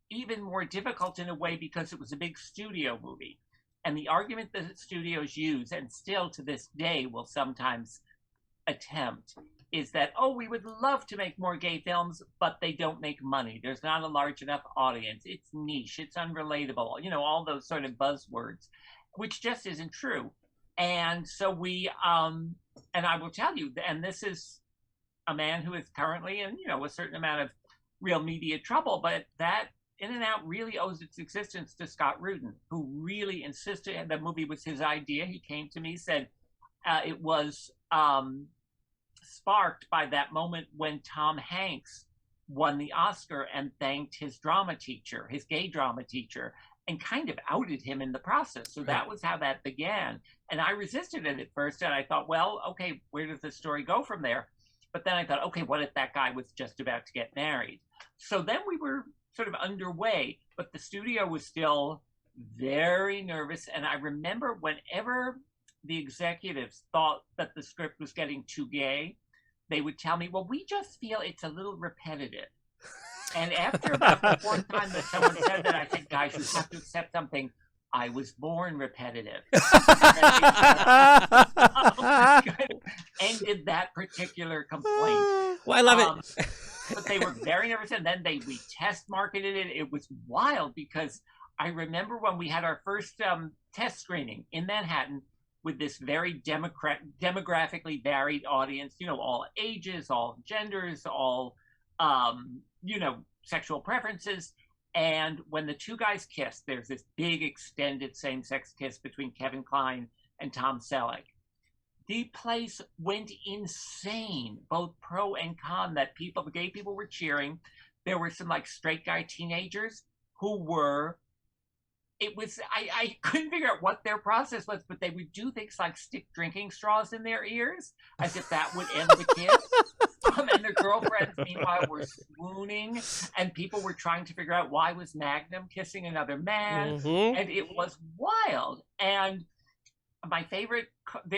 S6: even more difficult in a way because it was a big studio movie. And the argument that studios use, and still to this day will sometimes attempt, is that, oh, we would love to make more gay films, but they don't make money. There's not a large enough audience. It's niche. It's unrelatable. All those sort of buzzwords, which just isn't true. And so we, and I will tell you, and this is a man who is currently in, a certain amount of real media trouble, but that In and Out really owes its existence to Scott Rudin, who really insisted, and the movie was his idea. He came to me, said it was sparked by that moment when Tom Hanks won the Oscar and thanked his drama teacher, his gay drama teacher, and kind of outed him in the process. So that was how that began. And I resisted it at first, and I thought, well, okay, where does the story go from there? But then I thought, okay, what if that guy was just about to get married? So then we were sort of underway, but the studio was still very nervous. And I remember whenever the executives thought that the script was getting too gay, they would tell me, well, we just feel it's a little repetitive. And after about the fourth time that someone said that, I said, guys, you have to accept something. I was born repetitive. Ended that particular complaint.
S1: Well, I love it.
S6: But they were very nervous, and then we test marketed it. It was wild because I remember when we had our first test screening in Manhattan with this very demographically varied audience, all ages, all genders, all, sexual preferences. And when the two guys kissed, there's this big extended same-sex kiss between Kevin Kline and Tom Selleck. The place went insane, both pro and con, that the gay people were cheering. There were some straight guy teenagers who were, I couldn't figure out what their process was, but they would do things like stick drinking straws in their ears as if that would end the kiss. And their girlfriends, meanwhile, were swooning, and people were trying to figure out why was Magnum kissing another man, and it was wild. And my favorite,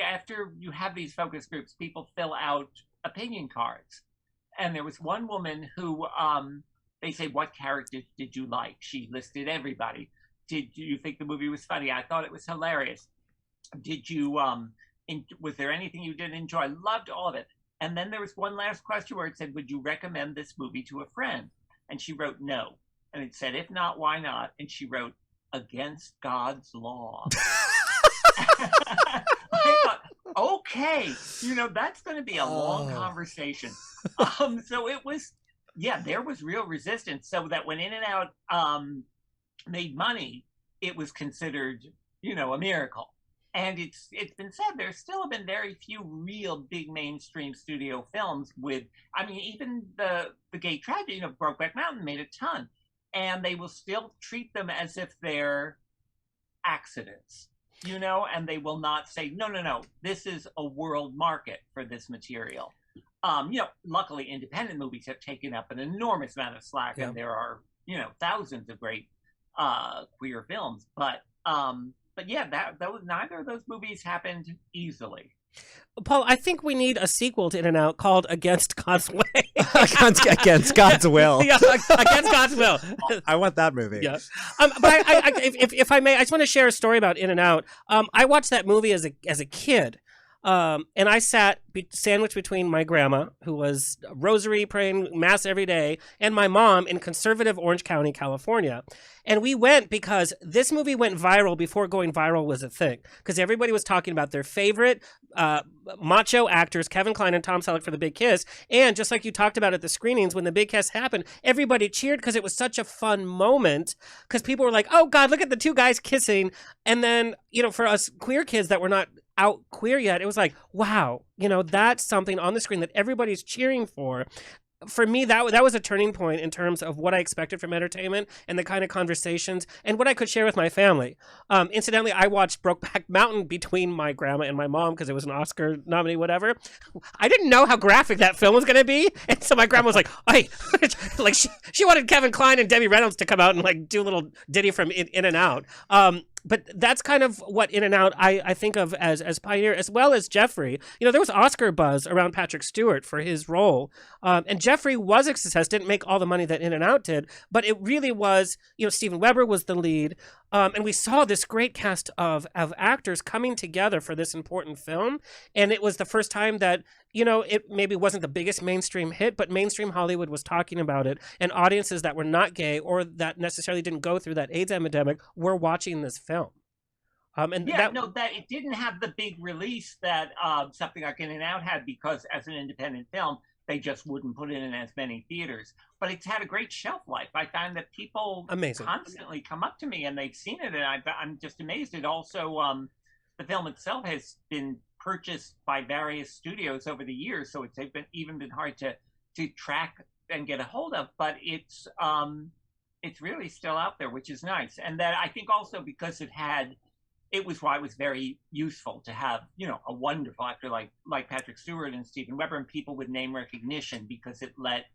S6: after you have these focus groups, people fill out opinion cards. And there was one woman who, they say, what character did you like? She listed everybody. Did you think the movie was funny? I thought it was hilarious. Did you, was there anything you didn't enjoy? I loved all of it. And then there was one last question where it said, would you recommend this movie to a friend? And she wrote no. And it said, if not, why not? And she wrote, against God's law. I thought, okay, that's going to be a long conversation. So it was, there was real resistance. So that when In and Out made money, it was considered, a miracle. And it's been said there still have been very few real big mainstream studio films with, even the gay tragedy, Brokeback Mountain made a ton, and they will still treat them as if they're accidents, and they will not say, no, this is a world market for this material. Luckily independent movies have taken up an enormous amount of slack, and there are, thousands of great queer films, but neither of those movies happened easily.
S1: Paul, I think we need a sequel to In and Out called Against God's Way.
S5: Against God's will.
S1: Yeah, Against God's Will.
S5: I want that movie.
S1: Yeah. But if I may, I just want to share a story about In and Out. I watched that movie as a kid. And I sat sandwiched between my grandma, who was rosary praying mass every day, and my mom in conservative Orange County, California. And we went because this movie went viral before going viral was a thing. Because everybody was talking about their favorite macho actors, Kevin Kline and Tom Selleck, for the big kiss. And just like you talked about at the screenings, when the big kiss happened, everybody cheered because it was such a fun moment. Because people were like, oh, God, look at the two guys kissing. And then, for us queer kids that were not out queer yet, it was like, wow, that's something on the screen that everybody's cheering for. for me, that was a turning point in terms of what I expected from entertainment and the kind of conversations and what I could share with my family. Incidentally, I watched Brokeback Mountain between my grandma and my mom because it was an Oscar nominee, whatever. I didn't know how graphic that film was going to be, and so my grandma was like, "Hey," like she wanted Kevin Kline and Debbie Reynolds to come out and like do a little ditty from In and Out. But that's kind of what In and Out I think of as pioneer, as well as Jeffrey. You know, there was Oscar buzz around Patrick Stewart for his role, and Jeffrey was a success. Didn't make all the money that In and Out did, but it really was. You know, Steven Weber was the lead, and we saw this great cast of actors coming together for this important film. And it was the first time that, you know, it maybe wasn't the biggest mainstream hit, but mainstream Hollywood was talking about it, and audiences that were not gay or that necessarily didn't go through that AIDS epidemic were watching this film. And
S6: that it didn't have the big release that something like In and Out had, because as an independent film, they just wouldn't put it in as many theaters. But it's had a great shelf life. I find that people constantly come up to me and they've seen it, and I'm just amazed. It also, the film itself has been purchased by various studios over the years, so it's been hard to track and get a hold of. But it's really still out there, which is nice. And that I think also because it was why it was very useful to have, you know, a wonderful actor like Patrick Stewart and Steven Weber and people with name recognition, because it let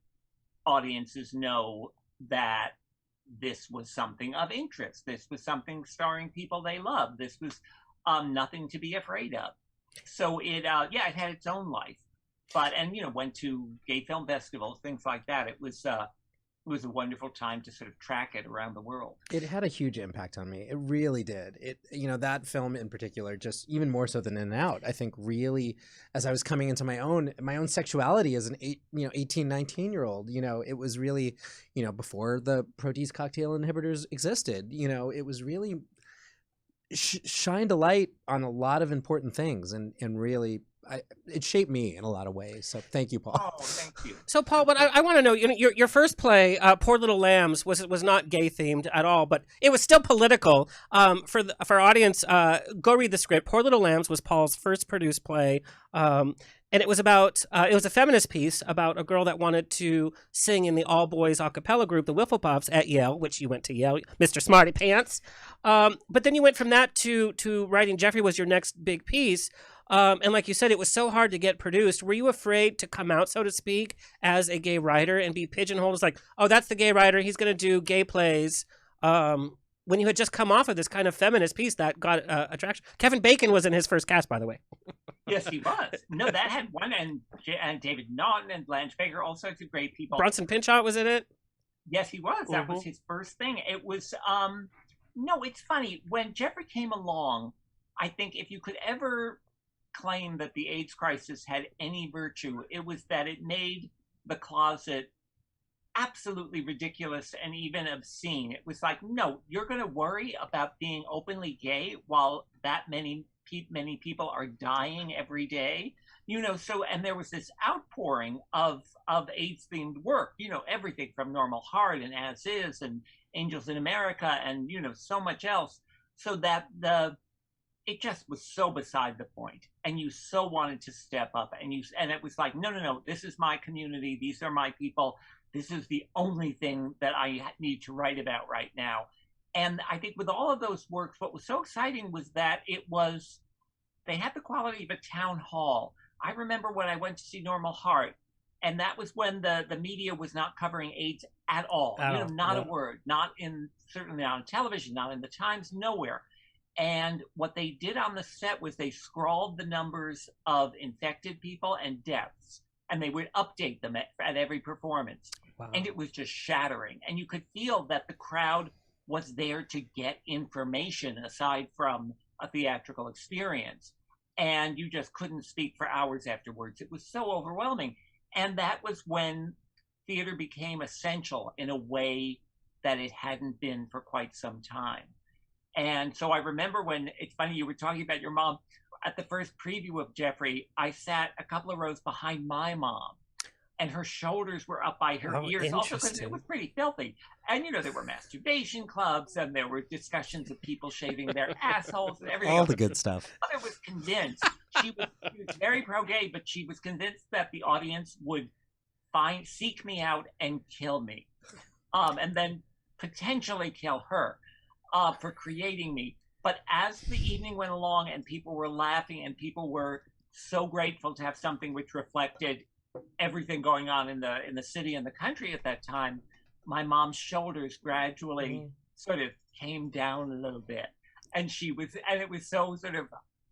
S6: audiences know that this was something of interest. This was something starring people they love. This was nothing to be afraid of. So it had its own life, and you know, went to gay film festivals, things like that. It was a wonderful time to sort of track it around the world. It
S5: had a huge impact on me. It really did. You know, that film in particular, just even more so than In and Out, I think really, as I was coming into my own sexuality as an 18, 19-year-old, you know, it was really, you know, before the protease cocktail inhibitors existed, you know, it was really shined a light on a lot of important things, and really, it shaped me in a lot of ways. So thank you, Paul.
S6: Oh, thank you.
S1: So Paul, what I want to know, you know, your first play, Poor Little Lambs, was not gay themed at all, but it was still political. For our audience, go read the script. Poor Little Lambs was Paul's first produced play, and it was a feminist piece about a girl that wanted to sing in the all boys a cappella group, the Wiffle Puffs, at Yale, which you went to Yale, Mr. Smarty Pants. But then you went from that to writing Jeffrey was your next big piece. And like you said, it was so hard to get produced. Were you afraid to come out, so to speak, as a gay writer and be pigeonholed as like, oh, that's the gay writer, he's going to do gay plays, when you had just come off of this kind of feminist piece that got attraction? Kevin Bacon was in his first cast, by the way.
S6: Yes, he was. No, that had one, and David Naughton and Blanche Baker, all sorts of great people.
S1: Bronson Pinchot was in it?
S6: Yes, he was. That was his first thing. It was, no, it's funny. When Jeffrey came along, I think if you could ever claim that the AIDS crisis had any virtue, it was that it made the closet absolutely ridiculous and even obscene. It was like, no, you're going to worry about being openly gay while that many people are dying every day, you know. So, and there was this outpouring of AIDS themed work, you know, everything from Normal Heart and As Is and Angels in America and, you know, so much else. So that it just was so beside the point, and you so wanted to step up, and it was like, no, this is my community, these are my people, this is the only thing that I need to write about right now. And I think with all of those works, what was so exciting was that they had the quality of a town hall. I remember when I went to see Normal Heart, and that was when the media was not covering AIDS at all. Not a word, certainly not on television, not in the Times, nowhere. And what they did on the set was they scrawled the numbers of infected people and deaths, and they would update them at every performance. Wow. And it was just shattering. And you could feel that the crowd was there to get information aside from a theatrical experience. And you just couldn't speak for hours afterwards. It was so overwhelming. And that was when theater became essential in a way that it hadn't been for quite some time. And so I remember when, it's funny, you were talking about your mom. At the first preview of Jeffrey, I sat a couple of rows behind my mom, and her shoulders were up by her ears, also because it was pretty filthy. And, you know, there were masturbation clubs, and there were discussions of people shaving their assholes and everything.
S5: All the good stuff.
S6: Mother was convinced. She was very pro-gay, but she was convinced that the audience would seek me out and kill me, and then potentially kill her for creating me. But as the evening went along and people were laughing and people were so grateful to have something which reflected everything going on in the city and the country at that time, my mom's shoulders gradually sort of came down a little bit. And it was so sort of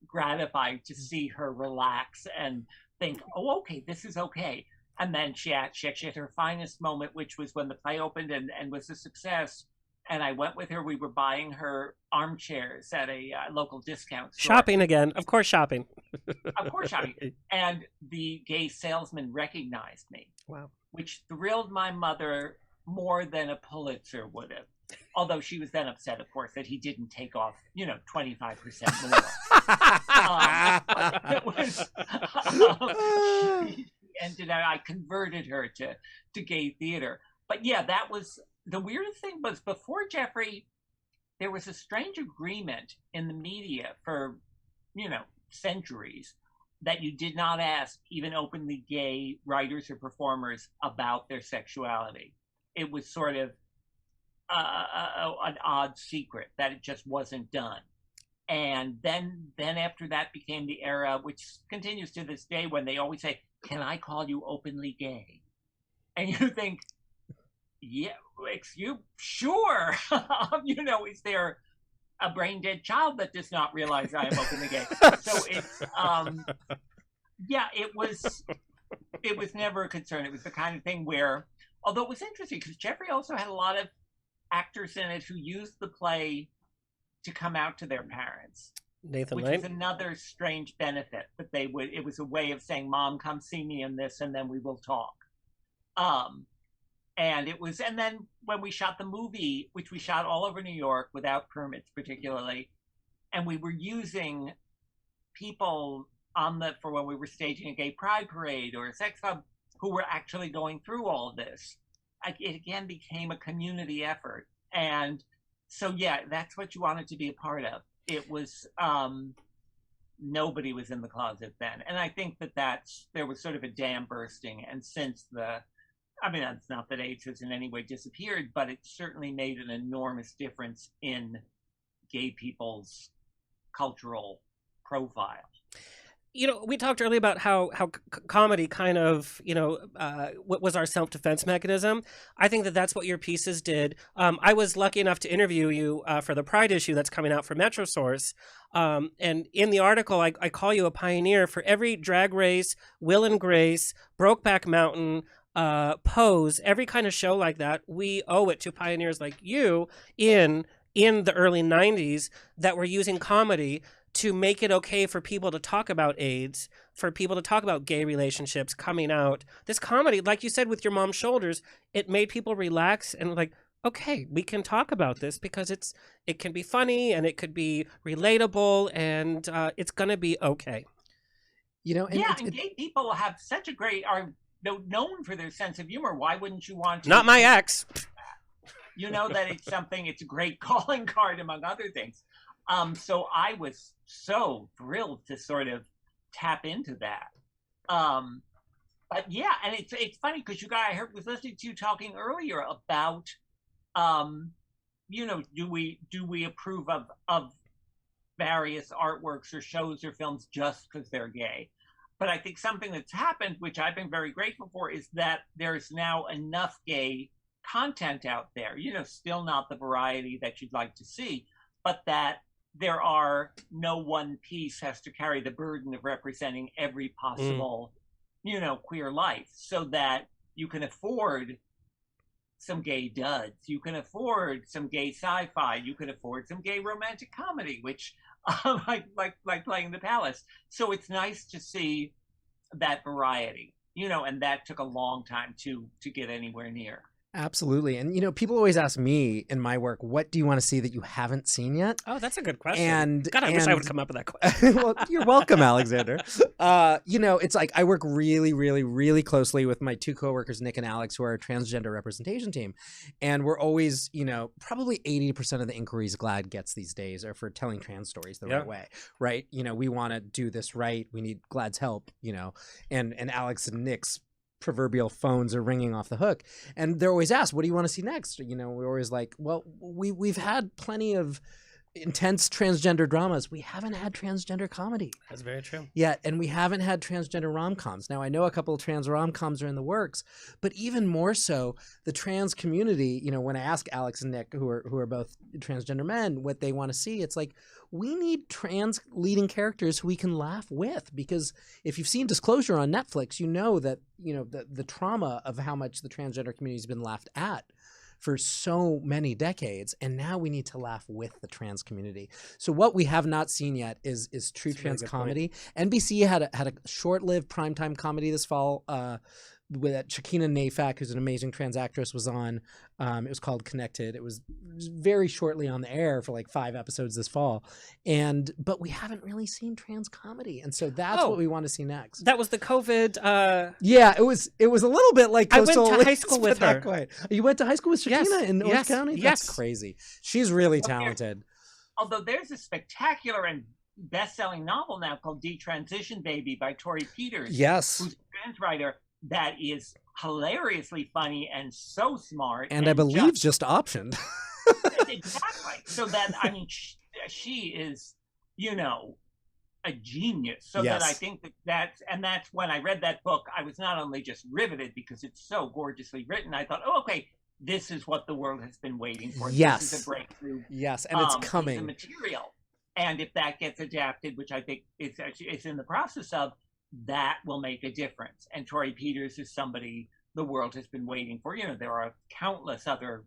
S6: gratifying to see her relax and think, oh, okay, this is okay. And then she actually had her finest moment, which was when the play opened and was a success. And I went with her. We were buying her armchairs at a local discount store.
S1: Shopping again. Of course, shopping.
S6: Of course, shopping. And the gay salesman recognized me.
S1: Wow. Which
S6: thrilled my mother more than a Pulitzer would have. Although she was then upset, of course, that he didn't take off, 25% more. It was, and I converted her to gay theater. But yeah, that was the weirdest thing. Was before Jeffrey, there was a strange agreement in the media for centuries that you did not ask even openly gay writers or performers about their sexuality. It was sort of an odd secret that it just wasn't done. And then after that became the era, which continues to this day, when they always say, "Can I call you openly gay?" And you think, yeah, sure. Is there a brain dead child that does not realize I am openly gay? So it's it was never a concern. It was the kind of thing where, although it was interesting because Jeffrey also had a lot of actors in it who used the play to come out to their parents.
S1: Nathan
S6: which
S1: Lane.
S6: was another strange benefit that it was a way of saying, "Mom, come see me in this and then we will talk." And then when we shot the movie, which we shot all over New York without permits particularly, and we were using people for when we were staging a gay pride parade or a sex club who were actually going through all of this, it again became a community effort. And so, yeah, that's what you wanted to be a part of. It was, nobody was in the closet then. And I think there was sort of a dam bursting. And since that's not that AIDS has in any way disappeared, but it certainly made an enormous difference in gay people's cultural profile.
S1: We talked earlier about how comedy kind of, what was our self-defense mechanism. I think that's what your pieces did. I was lucky enough to interview you for the Pride issue that's coming out for MetroSource. And in the article, I call you a pioneer for every Drag Race, Will and Grace, Brokeback Mountain, Pose, every kind of show like that. We owe it to pioneers like you in the early 90s that were using comedy to make it okay for people to talk about AIDS, for people to talk about gay relationships coming out. This comedy, like you said, with your mom's shoulders, it made people relax and like, okay, we can talk about this because it can be funny and it could be relatable and it's gonna be okay.
S6: And gay people have such a great are known for their sense of humor. Why wouldn't you want to?
S1: Not my ex.
S6: That it's a great calling card among other things. So I was so thrilled to sort of tap into that. But yeah, and it's funny because I was listening to you talking earlier about, do we approve of various artworks or shows or films just because they're gay? But I think something that's happened, which I've been very grateful for, is that there's now enough gay content out there, still not the variety that you'd like to see, but that no one piece has to carry the burden of representing every possible, queer life, so that you can afford some gay duds, you can afford some gay sci-fi, you can afford some gay romantic comedy, which like Playing the Palace. So it's nice to see that variety, and that took a long time to get anywhere near.
S5: Absolutely. And, people always ask me in my work, what do you want to see that you haven't seen yet?
S1: Oh, that's a good question.
S5: And
S1: God, I wish I would come up with that question.
S5: Well, you're welcome, Alexander. It's like I work really, really, really closely with my two coworkers, Nick and Alex, who are a transgender representation team. And we're always, probably 80% of the inquiries GLAAD gets these days are for telling trans stories the right way, right? We want to do this right. We need GLAAD's help, and Alex and Nick's proverbial phones are ringing off the hook. And they're always asked, what do you want to see next? You know, we're always like, well, we've had plenty of intense transgender dramas. We haven't had transgender comedy.
S1: That's very true.
S5: Yeah, and we haven't had transgender rom-coms. Now, I know a couple of trans rom-coms are in the works, but even more so, the trans community, you know, when I ask Alex and Nick, who are both transgender men, what they want to see, it's like, we need trans leading characters who we can laugh with, because if you've seen Disclosure on Netflix, you know that, you know, the trauma of how much the transgender community has been laughed at for so many decades, and now we need to laugh with the trans community. So what we have not seen yet is true trans comedy. NBC had a short-lived primetime comedy this fall with Shakina Nafak, who's an amazing trans actress, was on. It was called Connected. It was very shortly on the air for like 5 episodes this fall, but we haven't really seen trans comedy, and so that's what we want to see next.
S1: That was the COVID.
S5: Yeah, it was a little bit like Coastal
S1: I went to high school with her.
S5: Quite. You went to high school with Shakina in Orange County?
S1: Yes.
S5: That's crazy. She's really talented.
S6: Although there's a spectacular and best-selling novel now called Detransition Baby by Tori Peters.
S5: Yes.
S6: Who's a trans writer that is hilariously funny and so smart.
S5: And I believe just optioned.
S6: Exactly. So that, I mean, she is, you know, a genius. So that I think that's when I read that book, I was not only just riveted because it's so gorgeously written, I thought, oh, okay, this is what the world has been waiting for.
S5: Yes.
S6: This is a breakthrough.
S5: Yes, and it's coming.
S6: The material. And if that gets adapted, which I think it's in the process of, that will make a difference. And Tori Peters is somebody the world has been waiting for. You know, there are countless other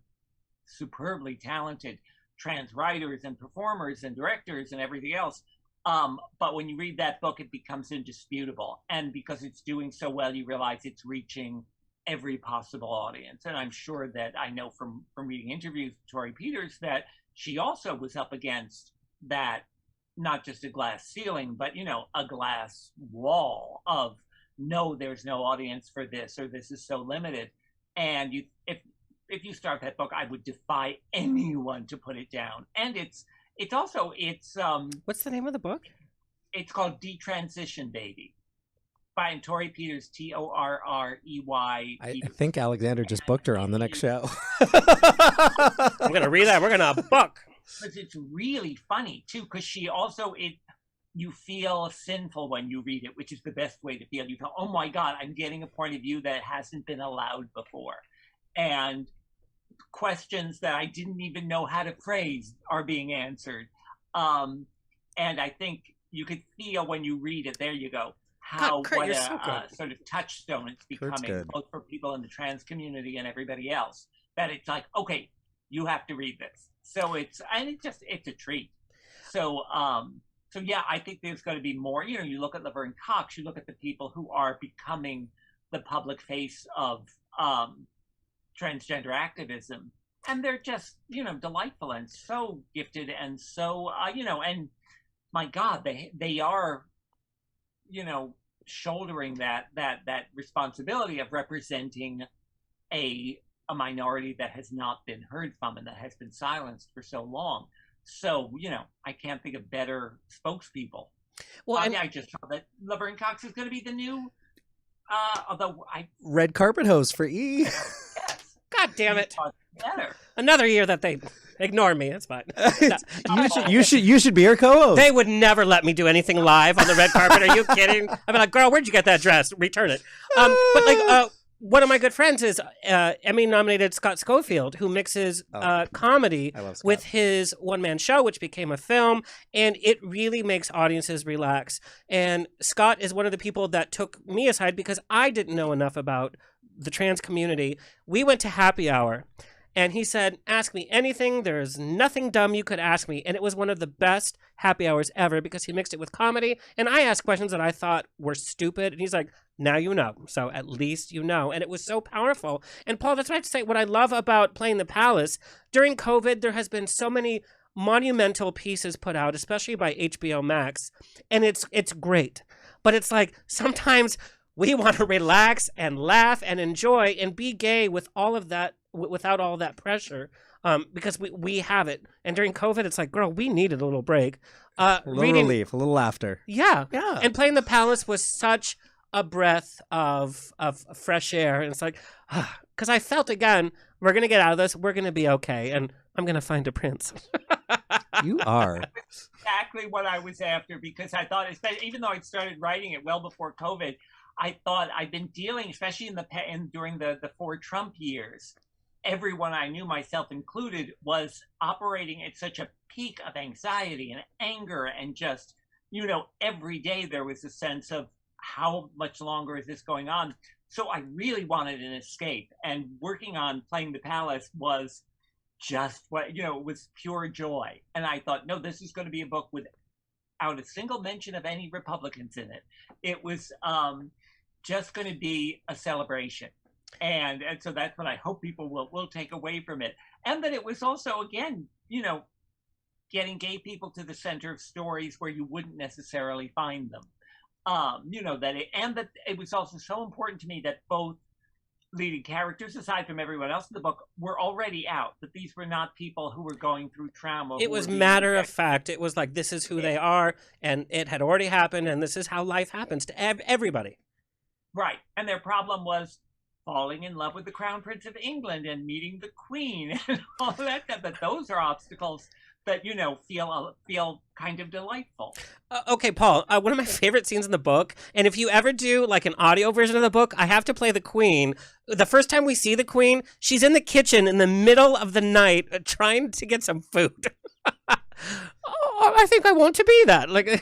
S6: superbly talented trans writers and performers and directors and everything else. But when you read that book, it becomes indisputable. And because it's doing so well, you realize it's reaching every possible audience. And I'm sure that I know from reading interviews with Tori Peters that she also was up against that, not just a glass ceiling, but, you know, a glass wall of, no, there's no audience for this, or this is so limited. And if you start that book, I would defy anyone to put it down. And it's also
S1: what's the name of the book?
S6: It's called Detransition Baby by Tori Peters, Torrey.
S5: I think Alexander just booked her on the next show.
S1: I'm gonna read that. We're gonna book.
S6: Because it's really funny too, because she also you feel sinful when you read it, which is the best way to feel. You feel, oh my God, I'm getting a point of view that hasn't been allowed before. And questions that I didn't even know how to phrase are being answered. And I think you could feel when you read it, there you go, how
S1: Kurt,
S6: what
S1: you're
S6: a
S1: so good.
S6: sort of touchstone it's becoming, both for people in the trans community and everybody else, that it's like, okay, you have to read this. So it's a treat. So yeah, I think there's going to be more. You know, you look at Laverne Cox, you look at the people who are becoming the public face of transgender activism, and they're just, you know, delightful and so gifted and so, you know, and my God, they are, you know, shouldering that responsibility of representing a minority that has not been heard from and that has been silenced for so long. So, you know, I can't think of better spokespeople. Well, I just saw that Laverne Cox is going to be the new,
S5: red carpet host for E.
S6: Yes.
S1: God damn it!
S6: Better.
S1: Another year that they ignore me. It's fine.
S5: You should be her co-host.
S1: They would never let me do anything live on the red carpet. Are you kidding? I'd be like, girl, where'd you get that dress? Return it. But like, one of my good friends is Emmy-nominated Scott Schofield, who mixes comedy with his one-man show, which became a film, and it really makes audiences relax. And Scott is one of the people that took me aside because I didn't know enough about the trans community. We went to happy hour, and he said, ask me anything. There's nothing dumb you could ask me. And it was one of the best happy hours ever because he mixed it with comedy. And I asked questions that I thought were stupid. And he's like, now you know. So at least you know. And it was so powerful. And Paul, that's what I have to say. What I love about Playing the Palace, during COVID, there has been so many monumental pieces put out, especially by HBO Max. And it's great. But it's like sometimes we want to relax and laugh and enjoy and be gay with all of that, without all that pressure, because we have it. And during COVID, it's like, girl, we needed a little break.
S5: A little relief, a little laughter.
S1: Yeah. And Playing the Palace was such a breath of fresh air. And it's like, because I felt, again, we're going to get out of this. We're going to be okay. And I'm going to find a prince.
S5: You are.
S6: Exactly what I was after, because I thought, especially, even though I'd started writing it well before COVID, I thought I'd been dealing, especially during the 4 Trump years, everyone I knew, myself included, was operating at such a peak of anxiety and anger, and just, every day there was a sense of how much longer is this going on. So I really wanted an escape, and working on Playing the Palace was just what, it was pure joy. And I thought, no, this is going to be a book without a single mention of any Republicans in it. It was just going to be a celebration. And so that's what I hope people will take away from it. And that it was also, again, getting gay people to the center of stories where you wouldn't necessarily find them. That it was also so important to me that both leading characters, aside from everyone else in the book, were already out, that these were not people who were going through trauma.
S1: It was matter of fact. It was like, this is who they are, and it had already happened, and this is how life happens to everybody. Right. And their problem was falling in love with the Crown Prince of England and meeting the Queen and all that stuff. But those are obstacles that, feel kind of delightful. Okay, Paul, one of my favorite scenes in the book, and if you ever do like an audio version of the book, I have to play the Queen. The first time we see the Queen, she's in the kitchen in the middle of the night trying to get some food. Oh, I think I want to be that. Like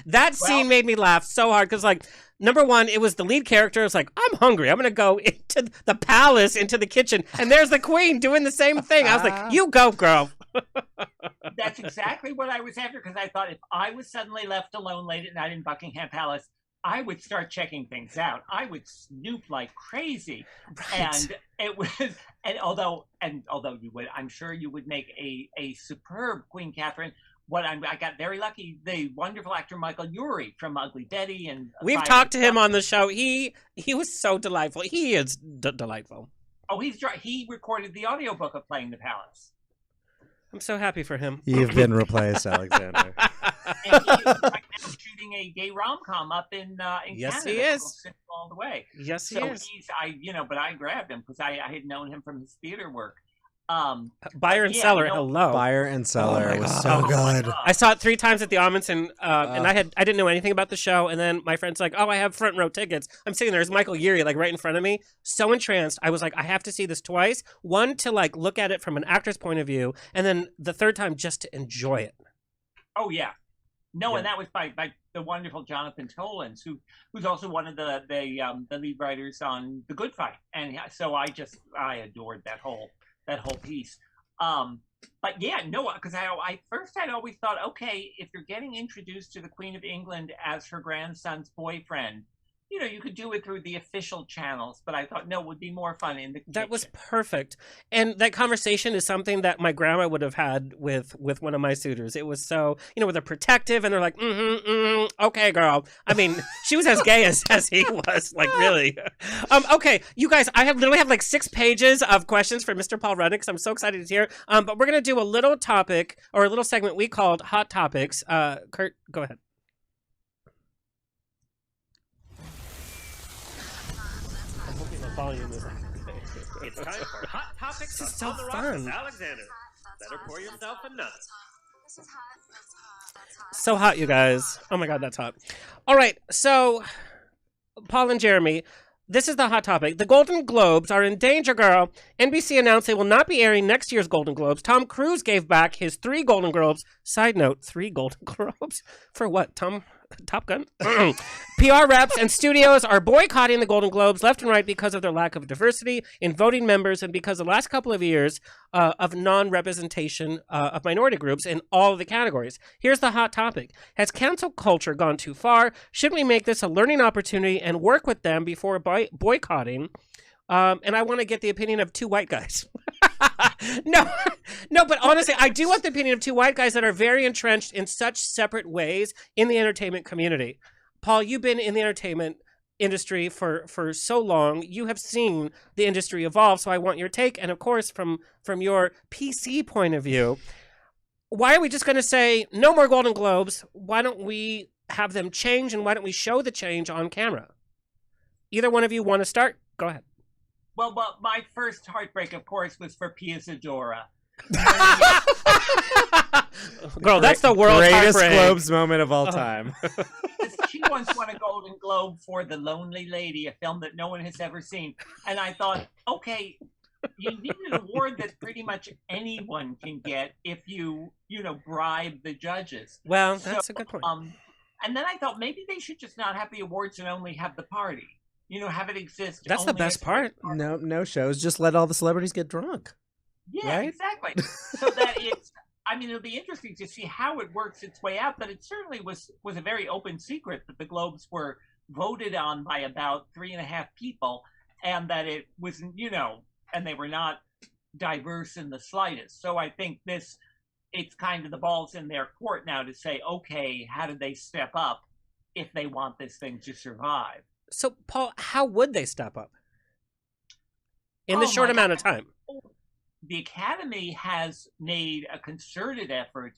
S1: that scene made me laugh so hard because, like, number one, it was the lead character. It was like, I'm hungry. I'm going to go into the palace, into the kitchen. And there's the Queen doing the same thing. I was like, you go, girl. That's exactly what I was after, because I thought if I was suddenly left alone late at night in Buckingham Palace, I would start checking things out. I would snoop like crazy. Right. And it was, and although you would, I'm sure you would make a superb Queen Catherine. I got very lucky. The wonderful actor Michael Urie from Ugly Betty, and we've talked to him on the show. He was so delightful. He is delightful. Oh, he recorded the audiobook of Playing the Palace. I'm so happy for him.
S5: You've been replaced, Alexander.
S6: And he is right now shooting a gay rom-com up in
S1: yes,
S6: Canada.
S1: He is.
S6: All the way.
S1: Yes, he is.
S6: But I grabbed him because I had known him from his theater work.
S1: Buyer and Seller, hello.
S5: Buyer and Seller was so good.
S1: I saw it 3 times at the Amundsen, and I didn't know anything about the show. And then my friend's like, "Oh, I have front row tickets." I'm sitting there, there's Michael Urie like right in front of me, so entranced. I was like, I have to see this twice. One to like look at it from an actor's point of view, and then the third time just to enjoy it. Oh yeah, no, and that was by the wonderful Jonathan Tolins, who's also one of the lead writers on The Good Fight, and so I adored that whole piece. But yeah, no, because I first had always thought, okay, if you're getting introduced to the Queen of England as her grandson's boyfriend, you could do it through the official channels, but I thought, no, it would be more fun in the kitchen. That was perfect. And that conversation is something that my grandma would have had with one of my suitors. It was so, where they're protective and they're like, okay, girl. I mean, she was as gay as he was, like, really. Okay, you guys, I literally have like 6 pages of questions for Mr. Paul Rudnick, so I'm so excited to hear. But we're going to do a little topic, or a little segment we called Hot Topics. Kurt, go ahead. Volume is it's time for Hot Topics. This is so fun. Alexander, better pour yourself another. This is hot. That's hot. That's hot. So hot, you guys. Oh my God, that's hot. All right, so Paul and Jeremy, this is the hot topic. The Golden Globes are in danger, girl. NBC announced they will not be airing next year's Golden Globes. Tom Cruise gave back his 3 Golden Globes. Side note, 3 Golden Globes? For what, Top Gun? PR reps and studios are boycotting the Golden Globes left and right because of their lack of diversity in voting members and because the last couple of years of non-representation of minority groups in all of the categories. Here's the hot topic. Has cancel culture gone too far? Should we make this a learning opportunity and work with them before boycotting? And I want to get the opinion of 2 white guys. No, but honestly, I do want the opinion of 2 white guys that are very entrenched in such separate ways in the entertainment community. Paul, you've been in the entertainment industry for so long. You have seen the industry evolve, so I want your take. And of course, from your PC point of view, why are we just going to say no more Golden Globes? Why don't we have them change, and why don't we show the change on camera? Either one of you want to start? Go ahead.
S6: Well, my first heartbreak, of course, was for Pia Zadora.
S1: Girl, that's the world's
S5: greatest
S1: heartbreak.
S5: Globes moment of all time.
S6: She once won a Golden Globe for The Lonely Lady, a film that no one has ever seen. And I thought, okay, you need an award that pretty much anyone can get if you bribe the judges.
S1: Well, that's a good point.
S6: And then I thought maybe they should just not have the awards and only have the party. Have it exist.
S1: That's the
S6: only
S1: best
S6: as a
S1: part.
S6: party.
S5: No shows. Just let all the celebrities get drunk.
S6: Yeah,
S5: Right?
S6: exactly. So that it'll be interesting to see how it works its way out, but it certainly was a very open secret that the Globes were voted on by about 3.5 people, and that it was, and they were not diverse in the slightest. So I think it's kind of the ball's in their court now to say, okay, how did they step up if they want this thing to survive?
S1: So, Paul, how would they step up in the short amount of time?
S6: The Academy has made a concerted effort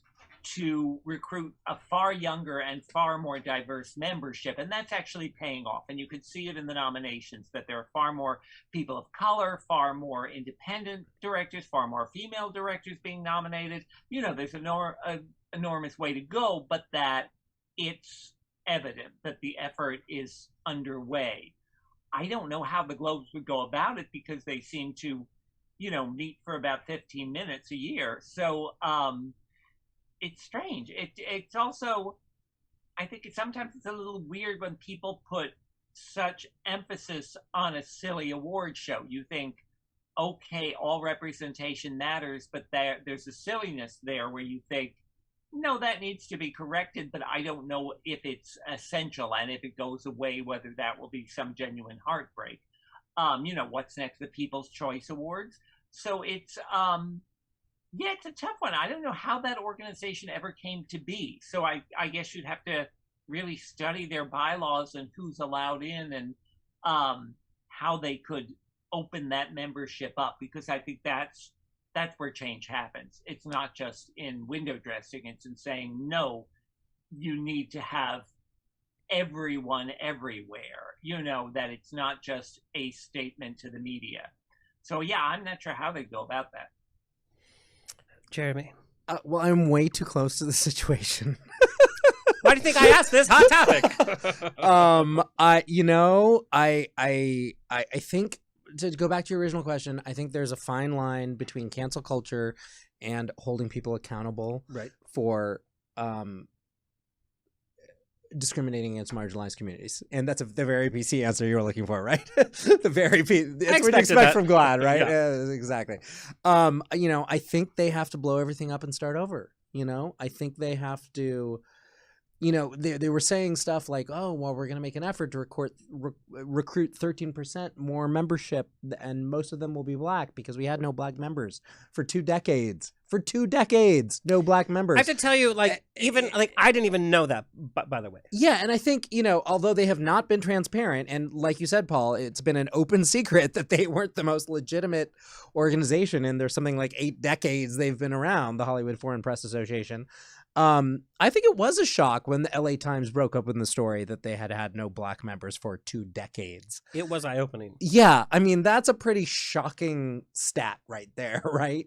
S6: to recruit a far younger and far more diverse membership, and that's actually paying off. And you could see it in the nominations, that there are far more people of color, far more independent directors, far more female directors being nominated. There's an enormous way to go, but that it's evident that the effort is underway. I don't know how the Globes would go about it, because they seem to meet for about 15 minutes a year. So it's strange. It's also, I think sometimes it's a little weird when people put such emphasis on a silly award show. You think, okay, all representation matters, but there's a silliness there where you think, no, that needs to be corrected, but I don't know if it's essential, and if it goes away, whether that will be some genuine heartbreak. What's next? The People's Choice Awards. So it's it's a tough one. I don't know how that organization ever came to be. So I guess you'd have to really study their bylaws and who's allowed in, and how they could open that membership up, because I think that's where change happens. It's not just in window dressing. It's in saying, no, you need to have everyone everywhere, that it's not just a statement to the media. So, yeah, I'm not sure how they go about that.
S1: Jeremy.
S5: Well, I'm way too close to the situation.
S1: Why do you think I asked this hot topic?
S5: I think, to go back to your original question, I think there's a fine line between cancel culture and holding people accountable for discriminating against marginalized communities. And that's the very PC answer you were looking for, right? It's what you expect from GLAAD, right? Yeah, exactly. I think they have to blow everything up and start over. I think they have to, they were saying stuff like, oh, well, we're going to make an effort to recruit 13% more membership, and most of them will be Black, because we had no Black members for 2 decades. For 2 decades, no Black members.
S1: I have to tell you, I didn't even know that, by the way.
S5: Yeah, and I think, although they have not been transparent, and like you said, Paul, it's been an open secret that they weren't the most legitimate organization, and there's something like 8 decades they've been around, the Hollywood Foreign Press Association. I think it was a shock when the LA Times broke up with the story that they had no Black members for 2 decades.
S1: It was eye-opening.
S5: Yeah, I mean, that's a pretty shocking stat right there, right?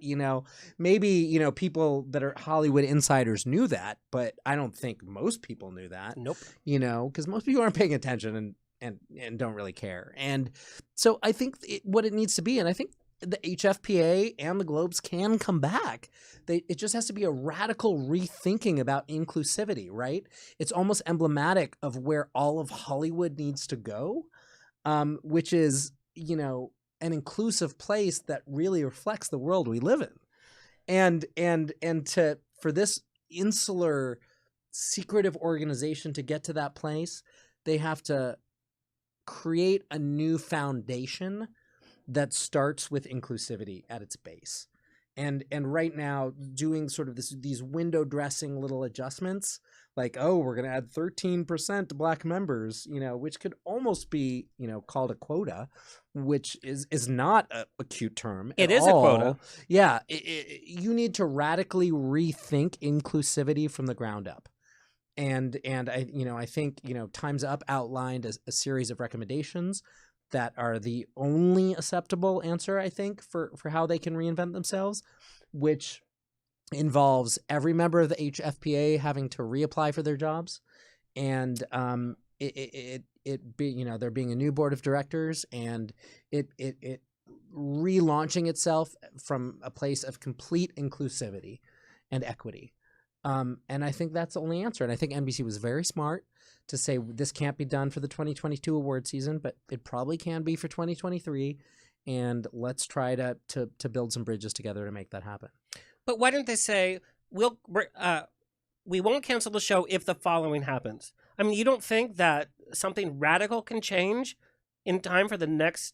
S5: Maybe, people that are Hollywood insiders knew that, but I don't think most people knew that.
S1: Nope.
S5: Because most people aren't paying attention and don't really care. And so I think what it needs to be, and I think the HFPA and the Globes can come back. It just has to be a radical rethinking about inclusivity, right? It's almost emblematic of where all of Hollywood needs to go, which is, an inclusive place that really reflects the world we live in. And for this insular, secretive organization to get to that place, they have to create a new foundation that starts with inclusivity at its base. And right now, doing sort of these window dressing little adjustments, like, oh, we're going to add 13% Black members, which could almost be, called a quota, which is not a cute term.
S1: It is a quota.
S5: Yeah. You need to radically rethink inclusivity from the ground up. And I think Time's Up outlined a series of recommendations that are the only acceptable answer, I think, for how they can reinvent themselves, which involves every member of the HFPA having to reapply for their jobs, and there being a new board of directors, and it relaunching itself from a place of complete inclusivity and equity. And I think that's the only answer. And I think NBC was very smart to say this can't be done for the 2022 award season, but it probably can be for 2023. And let's try to build some bridges together to make that happen.
S1: But why don't they say we won't cancel the show if the following happens? I mean, you don't think that something radical can change in time for the next?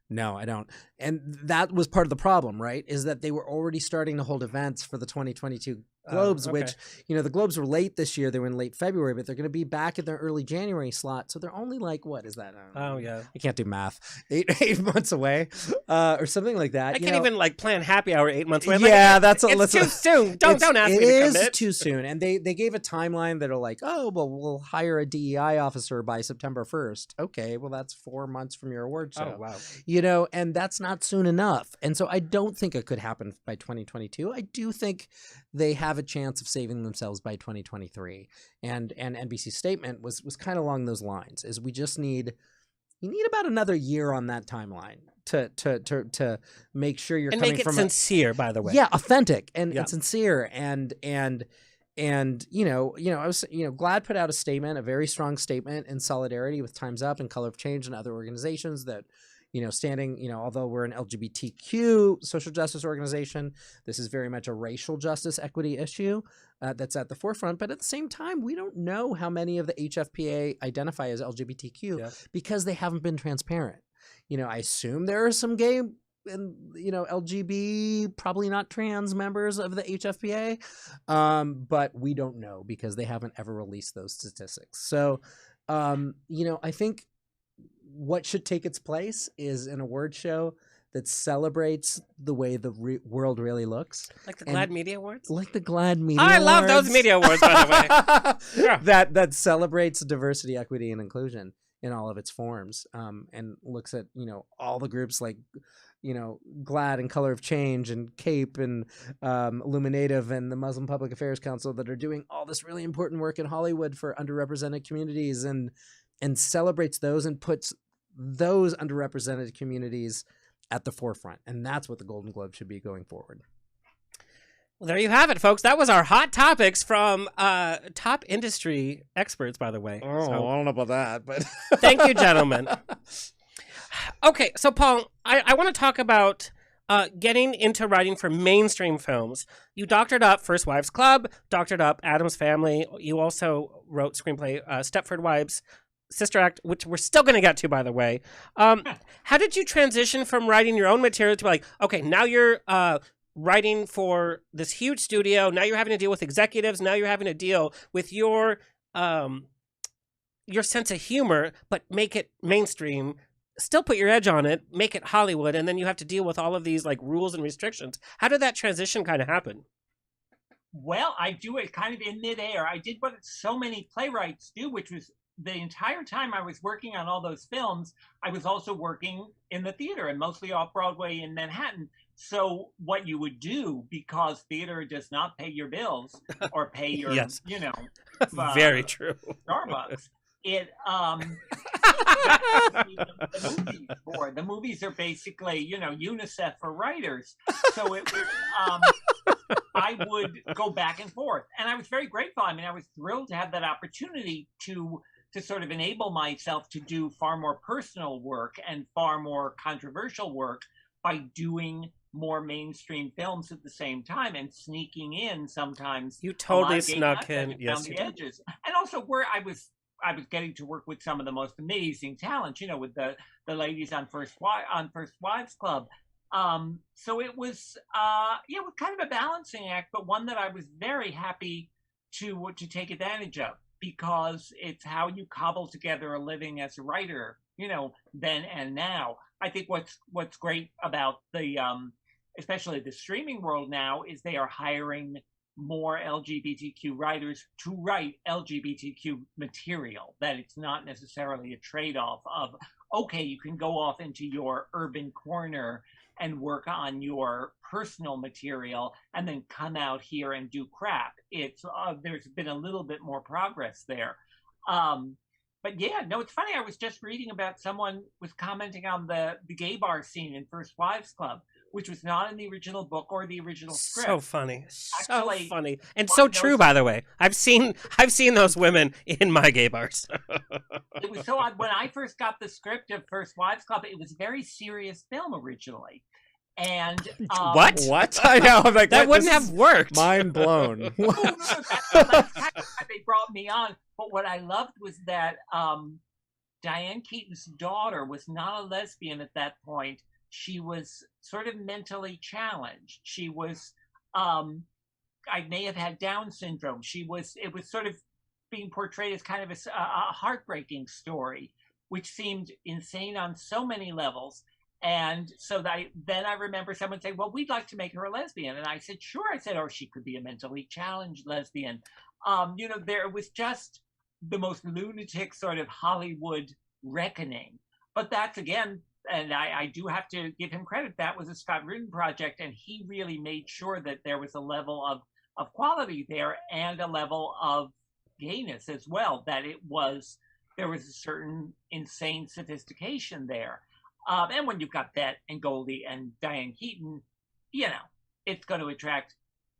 S5: No, I don't. And that was part of the problem, right? Is that they were already starting to hold events for the 2022 Globes,
S1: okay.
S5: which, the Globes were late this year. They were in late February, but they're going to be back in their early January slot. So they're only like, what is that?
S1: Yeah.
S5: I can't do math. Eight months away or something like that.
S1: I can't even plan happy hour 8 months away.
S5: Yeah, it's
S1: too soon. Don't ask me to commit.
S5: It is too soon. And they gave a timeline that are like, oh, well, we'll hire a DEI officer by September 1st. Okay, well, that's 4 months from your award show.
S1: Oh, wow.
S5: And that's not soon enough. And so I don't think it could happen by 2022. I do think they have a chance of saving themselves by 2023. And NBC's statement was kind of along those lines, is we just need about another year on that timeline to make sure you're
S1: and
S5: coming
S1: make it
S5: from
S1: sincere, by the way.
S5: Yeah, authentic and
S1: Yeah.
S5: sincere and I was GLAAD put out a statement, a very strong statement in solidarity with Time's Up and Color of Change and other organizations that standing, although we're an LGBTQ social justice organization, this is very much a racial justice equity issue that's at the forefront. But at the same time, we don't know how many of the HFPA identify as LGBTQ because they haven't been transparent. I assume there are some gay and, LGB, probably not trans members of the HFPA, but we don't know because they haven't ever released those statistics. So, I think what should take its place is an award show that celebrates the way the world really looks.
S1: Like the GLAAD Media Awards?
S5: Like the GLAAD Media
S1: I
S5: Awards.
S1: love those media awards, by the way. Yeah.
S5: That celebrates diversity, equity, and inclusion in all of its forms, and looks at, all the groups like, GLAAD and Color of Change and CAPE and Illuminative and the Muslim Public Affairs Council that are doing all this really important work in Hollywood for underrepresented communities and celebrates those and puts those underrepresented communities at the forefront. And that's what the Golden Globe should be going forward.
S1: Well, there you have it, folks. That was our hot topics from top industry experts, by the way.
S5: Oh, I don't know about that, but
S1: thank you, gentlemen. Okay, so Paul, I want to talk about getting into writing for mainstream films. You doctored up First Wives Club, doctored up Addams Family. You also wrote screenplay Stepford Wives, Sister Act, which we're still going to get to, by the way. How did you transition from writing your own material to like, okay, now you're writing for this huge studio. Now you're having to deal with executives. Now you're having to deal with your sense of humor, but make it mainstream. Still put your edge on it, make it Hollywood, and then you have to deal with all of these like rules and restrictions. How did that transition kind of happen?
S6: Well, I do it kind of in midair. I did what so many playwrights do, which was the entire time I was working on all those films, I was also working in the theater and mostly off Broadway in Manhattan. So what you would do, because theater does not pay your bills or pay your,
S1: yes.
S6: Very
S1: true.
S6: Starbucks. The movies are basically, UNICEF for writers. So it was, I would go back and forth, and I was very grateful. I mean, I was thrilled to have that opportunity to sort of enable myself to do far more personal work and far more controversial work by doing more mainstream films at the same time and sneaking in sometimes.
S1: You totally snuck in, yes,
S6: the edges, and also where I was getting to work with some of the most amazing talent, with the ladies on First Wives Club. So it was, it was kind of a balancing act, but one that I was very happy to take advantage of, because it's how you cobble together a living as a writer, then and now. I think what's great about the, especially the streaming world now, is they are hiring more LGBTQ writers to write LGBTQ material, that it's not necessarily a trade-off of, okay, you can go off into your urban corner and work on your personal material and then come out here and do crap. It's there's been a little bit more progress there. But yeah, no, it's funny. I was just reading about someone was commenting on the gay bar scene in First Wives Club, which was not in the original book or the original script.
S1: So funny.
S6: Actually,
S1: So funny. And so true, by the way. I've seen those women in my gay bars.
S6: It was so odd. When I first got the script of First Wives Club, it was a very serious film originally. And
S1: What?
S5: I know. I'm like,
S1: That
S5: what?
S1: wouldn't
S5: This
S1: have
S5: is
S1: worked.
S5: mind blown.
S6: that's kind of why they brought me on. But what I loved was that Diane Keaton's daughter was not a lesbian at that point. She was sort of mentally challenged. She was, I may have had Down syndrome. It was sort of being portrayed as kind of a heartbreaking story, which seemed insane on so many levels. And so then I remember someone saying, well, we'd like to make her a lesbian. And I said, sure. I said, or she could be a mentally challenged lesbian. There was just the most lunatic sort of Hollywood reckoning. But that's, again, and I do have to give him credit, that was a Scott Rudin project, and he really made sure that there was a level of quality there and a level of gayness as well, that there was a certain insane sophistication there. And when you've got Bette and Goldie and Diane Keaton, it's going to attract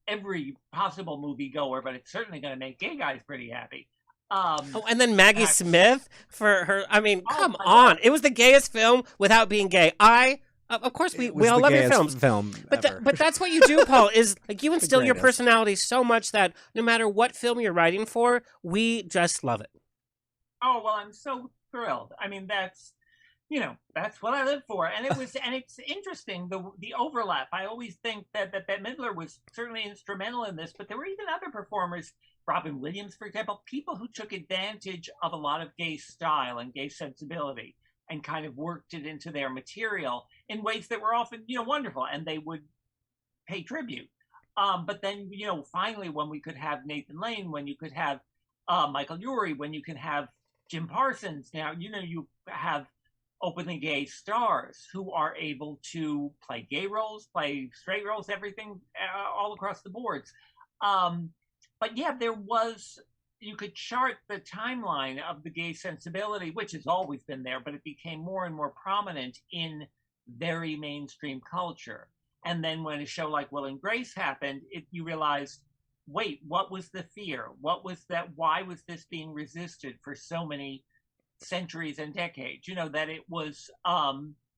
S6: every possible moviegoer, but it's certainly going to make gay guys pretty happy.
S1: And then Maggie Smith for her. I mean, come
S6: my
S1: on.
S6: God.
S1: It was the gayest film without being gay. Of course, we all love your films. But that's what you do, Paul, is like you instill your personality so much that no matter what film you're writing for, we just love it.
S6: Oh, well, I'm so thrilled. I mean, that's what I live for. And it's interesting, the overlap. I always think that Bette Midler was certainly instrumental in this, but there were even other performers, Robin Williams, for example, people who took advantage of a lot of gay style and gay sensibility and kind of worked it into their material in ways that were often, wonderful, and they would pay tribute. But then, finally, when we could have Nathan Lane, when you could have Michael Urie, when you can have Jim Parsons, now, you have openly gay stars who are able to play gay roles, play straight roles, everything, all across the boards. But yeah, you could chart the timeline of the gay sensibility, which has always been there, but it became more and more prominent in very mainstream culture. And then when a show like Will and Grace happened, you realized, wait, what was the fear? What was that? Why was this being resisted for so many centuries and decades? That it was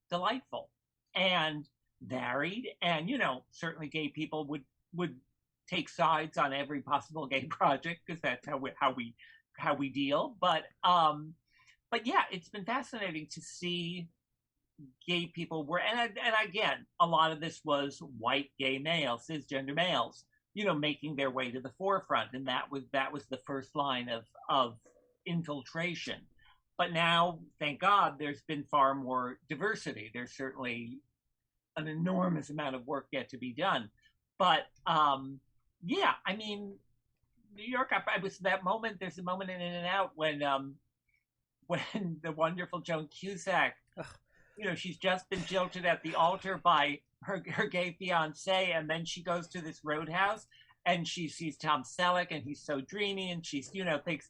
S6: delightful and varied, and certainly gay people would take sides on every possible gay project because that's how we deal. But yeah, it's been fascinating to see gay people and again, a lot of this was white gay males, cisgender males, making their way to the forefront, and that was the first line of infiltration. But now, thank God, there's been far more diversity. There's certainly an enormous amount of work yet to be done. But yeah, I mean, New York, there's a moment in In-N-Out when the wonderful Joan Cusack, she's just been jilted at the altar by her gay fiancé, and then she goes to this roadhouse and she sees Tom Selleck, and he's so dreamy, and she's, thinks,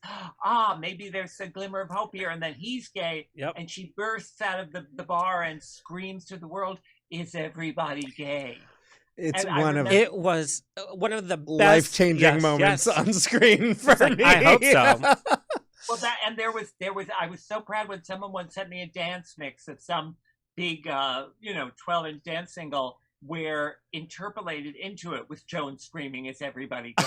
S6: maybe there's a glimmer of hope here, and then he's gay,
S1: Yep.
S6: And she bursts out of the bar and screams to the world, is everybody gay?
S5: It
S1: was one of the best
S5: life-changing moments on scrend for me.
S1: I hope so.
S6: Well, I was so proud when someone once sent me a dance mix of some big, 12-inch dance single where interpolated into it was Joan screaming, is everybody gay?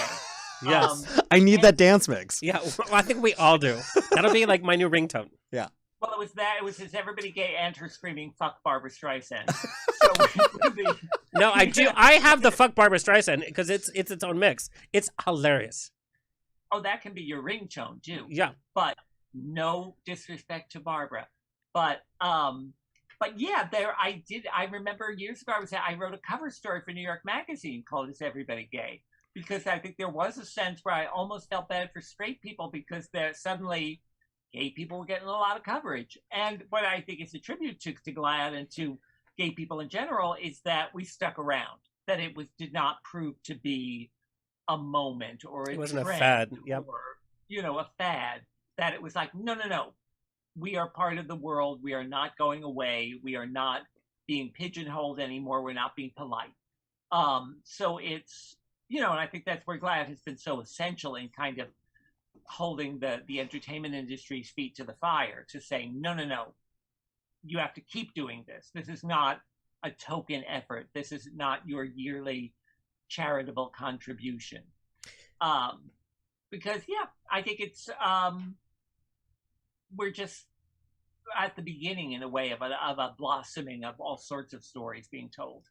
S1: Yes.
S5: I need that dance mix.
S1: Yeah, well, I think we all do. That'll be like my new ringtone.
S5: Yeah.
S6: Well, it was Is Everybody Gay and her screaming, fuck Barbara Streisand.
S1: No, I do. I have the fuck Barbara Streisand because it's its own mix. It's hilarious.
S6: Oh, that can be your ringtone too.
S1: Yeah.
S6: But no disrespect to Barbara. But yeah, I remember years ago I wrote a cover story for New York Magazine called Is Everybody Gay? because I think there was a sense where I almost felt bad for straight people because they're suddenly gay people were getting a lot of coverage. And what I think is a tribute to GLAAD and to gay people in general is that we stuck around, that it did not prove to be a moment or
S1: It wasn't a
S6: trend
S1: fad. Yep.
S6: or, a fad, that it was like, no, we are part of the world. We are not going away. We are not being pigeonholed anymore. We're not being polite. So it's, and I think that's where GLAAD has been so essential in kind of holding the entertainment industry's feet to the fire, to say, no, you have to keep doing this. This is not a token effort. This is not your yearly charitable contribution. Because, I think it's, we're just at the beginning, in a way, of a blossoming of all sorts of stories being told.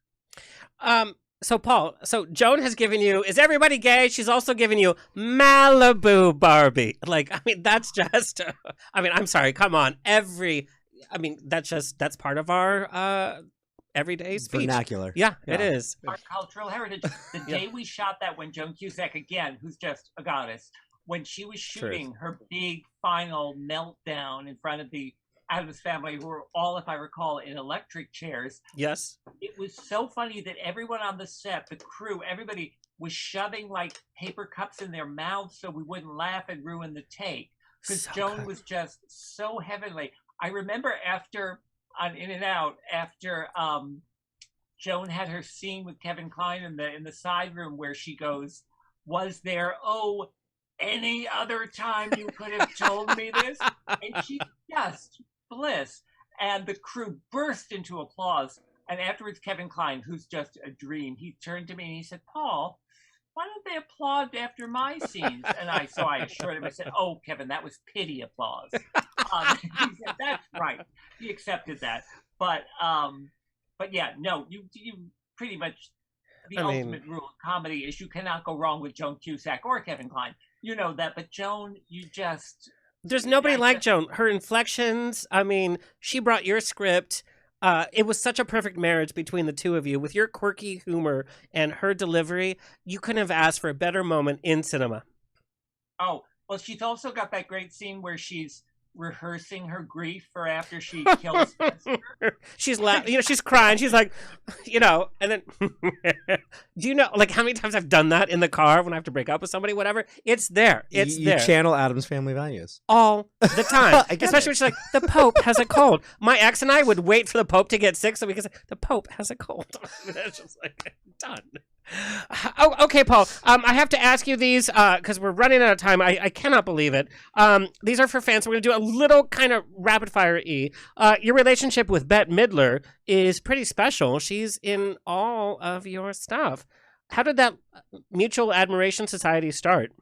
S1: So Paul, Joan has given you, is everybody gay? She's also given you Malibu Barbie. Like, I mean, that's just, I'm sorry, come on. That's part of our everyday speech.
S5: Vernacular.
S1: Yeah, it is.
S6: Our cultural heritage. The day we shot that, when Joan Cusack, again, who's just a goddess, when she was shooting her big final meltdown in front of the Addams family, who were all, if I recall, in electric chairs.
S1: Yes.
S6: It was so funny that everyone on the set, the crew, everybody was shoving like paper cups in their mouths so we wouldn't laugh and ruin the take. Because Joan was just so heavenly. I remember on In and Out, after Joan had her scene with Kevin Kline in the side room where she goes, "Was there any other time you could have told me this?" And she just bliss, and the crew burst into applause. And afterwards, Kevin Kline, who's just a dream, he turned to me and he said, "Paul, why don't they applaud after my scenes?" And I assured him, I said, "Oh, Kevin, that was pity applause." He said, "That's right." He accepted that. But yeah, no, you pretty much, ultimate rule of comedy is you cannot go wrong with Joan Cusack or Kevin Kline. You know that, but Joan,
S1: there's nobody like Joan. Her inflections, she brought your script. It was such a perfect marriage between the two of you. With your quirky humor and her delivery, you couldn't have asked for a better moment in cinema.
S6: Oh, well, she's also got that great scene where she's rehearsing her grief for after she kills Spencer.
S1: She's laughing, she's crying. She's like, and then, do you know, like, how many times I've done that in the car when I have to break up with somebody, whatever? It's there. It's
S5: you
S1: there.
S5: Channel Addams Family Values.
S1: All the time. Especially when she's like, "The Pope has a cold." My ex and I would wait for the Pope to get sick so we could say, "The Pope has a cold." That's just like, done. Oh, okay, Paul. I have to ask you these because we're running out of time. I cannot believe it. These are for fans. So we're going to do a little kind of rapid fire Your relationship with Bette Midler is pretty special. She's in all of your stuff. How did that Mutual Admiration Society start?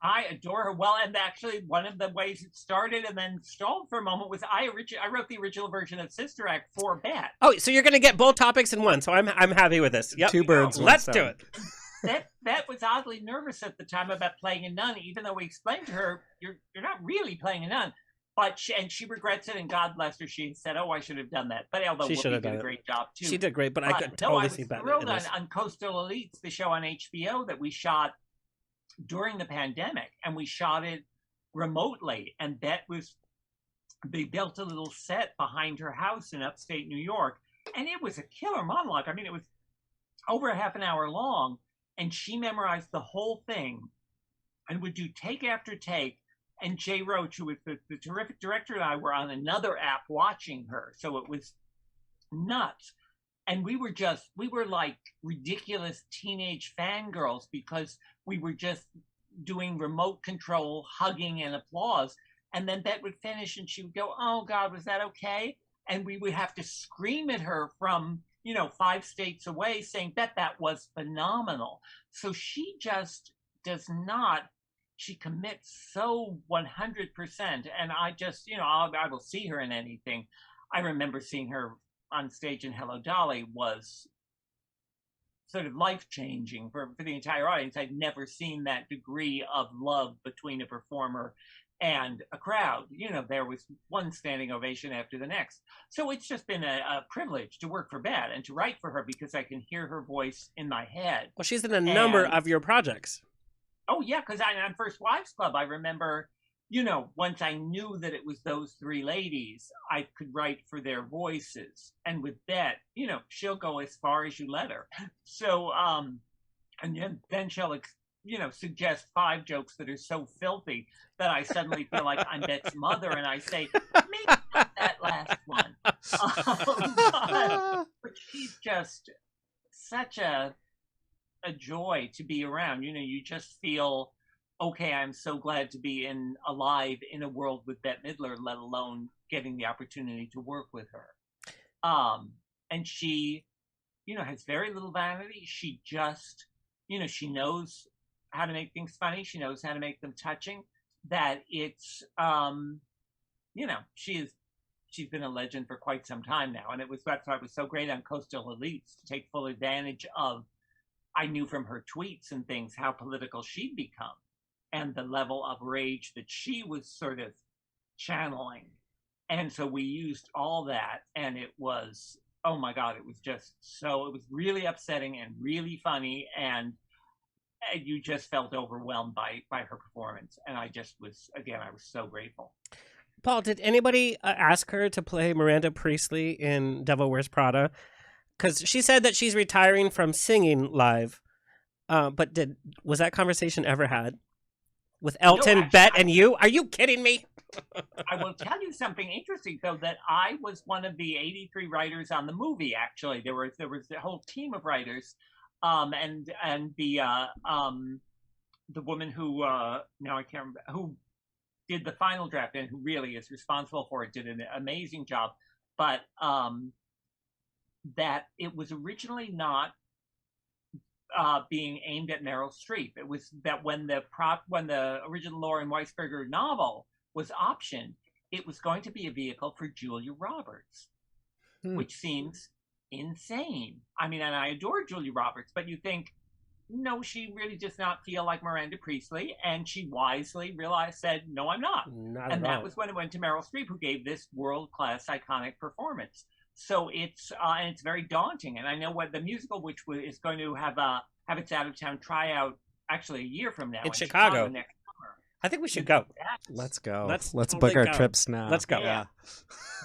S6: I adore her. Well, and actually, one of the ways it started and then stalled for a moment was I wrote the original version of Sister Act for Bette.
S1: Oh, so you're going to get both topics in one. So I'm happy with this. Yep.
S5: Two birds.
S1: Let's do it.
S6: Bette was oddly nervous at the time about playing a nun, even though we explained to her, you're not really playing a nun. But she regrets it, and God bless her, she said, "Oh, I should have done that." But although Whoopi did a great job too.
S1: She did great, but I could totally see Bette.
S6: I was thrilled on Coastal Elites, the show on HBO that we shot during the pandemic, and we shot it remotely. And they built a little set behind her house in upstate New York, and it was a killer monologue. It was over a half an hour long, and she memorized the whole thing and would do take after take. And Jay Roach, who was the terrific director, and I were on another app watching her, so it was nuts. And we were like ridiculous teenage fangirls because we were just doing remote control, hugging and applause. And then Bette would finish and she would go, "Oh God, was that okay?" And we would have to scream at her from, 5 states away saying, "Bette, that was phenomenal." So she just she commits so 100%. And I just, I will see her in anything. I remember seeing her on stage in Hello Dolly was sort of life-changing for the entire audience. I'd never seen that degree of love between a performer and a crowd. There was one standing ovation after the next. So it's just been a privilege to work for Bet and to write for her because I can hear her voice in my head.
S1: Well, she's in a number of your projects.
S6: Oh, yeah, because on First Wives Club, I remember, once I knew that it was those three ladies, I could write for their voices. And with Bet, she'll go as far as you let her. So, and then she'll suggest 5 jokes that are so filthy that I suddenly feel like I'm Bet's mother, and I say, maybe not that last one. But she's just such a joy to be around. You just feel, okay, I'm so glad to be alive in a world with Bette Midler, let alone getting the opportunity to work with her. And she, has very little vanity. She just, she knows how to make things funny. She knows how to make them touching. That it's, she's been a legend for quite some time now. And that's why it was so great on Coastal Elites to take full advantage of, I knew from her tweets and things how political she'd become and the level of rage that she was sort of channeling. And so we used all that, and it was, oh my God, it was really upsetting and really funny, and you just felt overwhelmed by her performance. And I was so grateful.
S1: Paul, did anybody ask her to play Miranda Priestley in Devil Wears Prada? Because she said that she's retiring from singing live. But was that conversation ever had with Elton,
S6: No, actually,
S1: Bet, and you? Are you kidding me?
S6: I will tell you something interesting, though, that I was one of the 83 writers on the movie. Actually, there was a whole team of writers, and the woman who now I can't remember who did the final draft and who really is responsible for it did an amazing job. But that it was originally not being aimed at Meryl Streep. It was that when the original Lauren Weisberger novel was optioned, it was going to be a vehicle for Julia Roberts, which seems insane. I mean, and I adore Julia Roberts, but you think, no, she really does not feel like Miranda Priestley, and she wisely said, no, I'm not. And that was when it went to Meryl Streep, who gave this world-class, iconic performance. So it's very daunting. And I know what the musical, which is going to have its out-of-town tryout actually a year from now
S1: in Chicago
S6: next summer.
S1: I think we should go.
S5: Let's go.
S1: Let's
S5: book
S1: totally
S5: our
S1: go.
S5: trips now.
S1: Let's go.
S6: Yeah.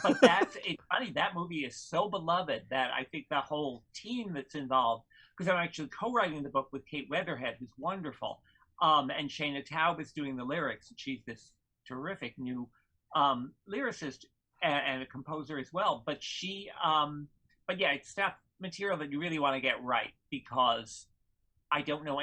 S6: But it's funny. That movie is so beloved that I think the whole team that's involved, because I'm actually co-writing the book with Kate Weatherhead, who's wonderful, and Shayna Taub is doing the lyrics. She's this terrific new lyricist and a composer as well. But it's stuff material that you really want to get right, because I don't know.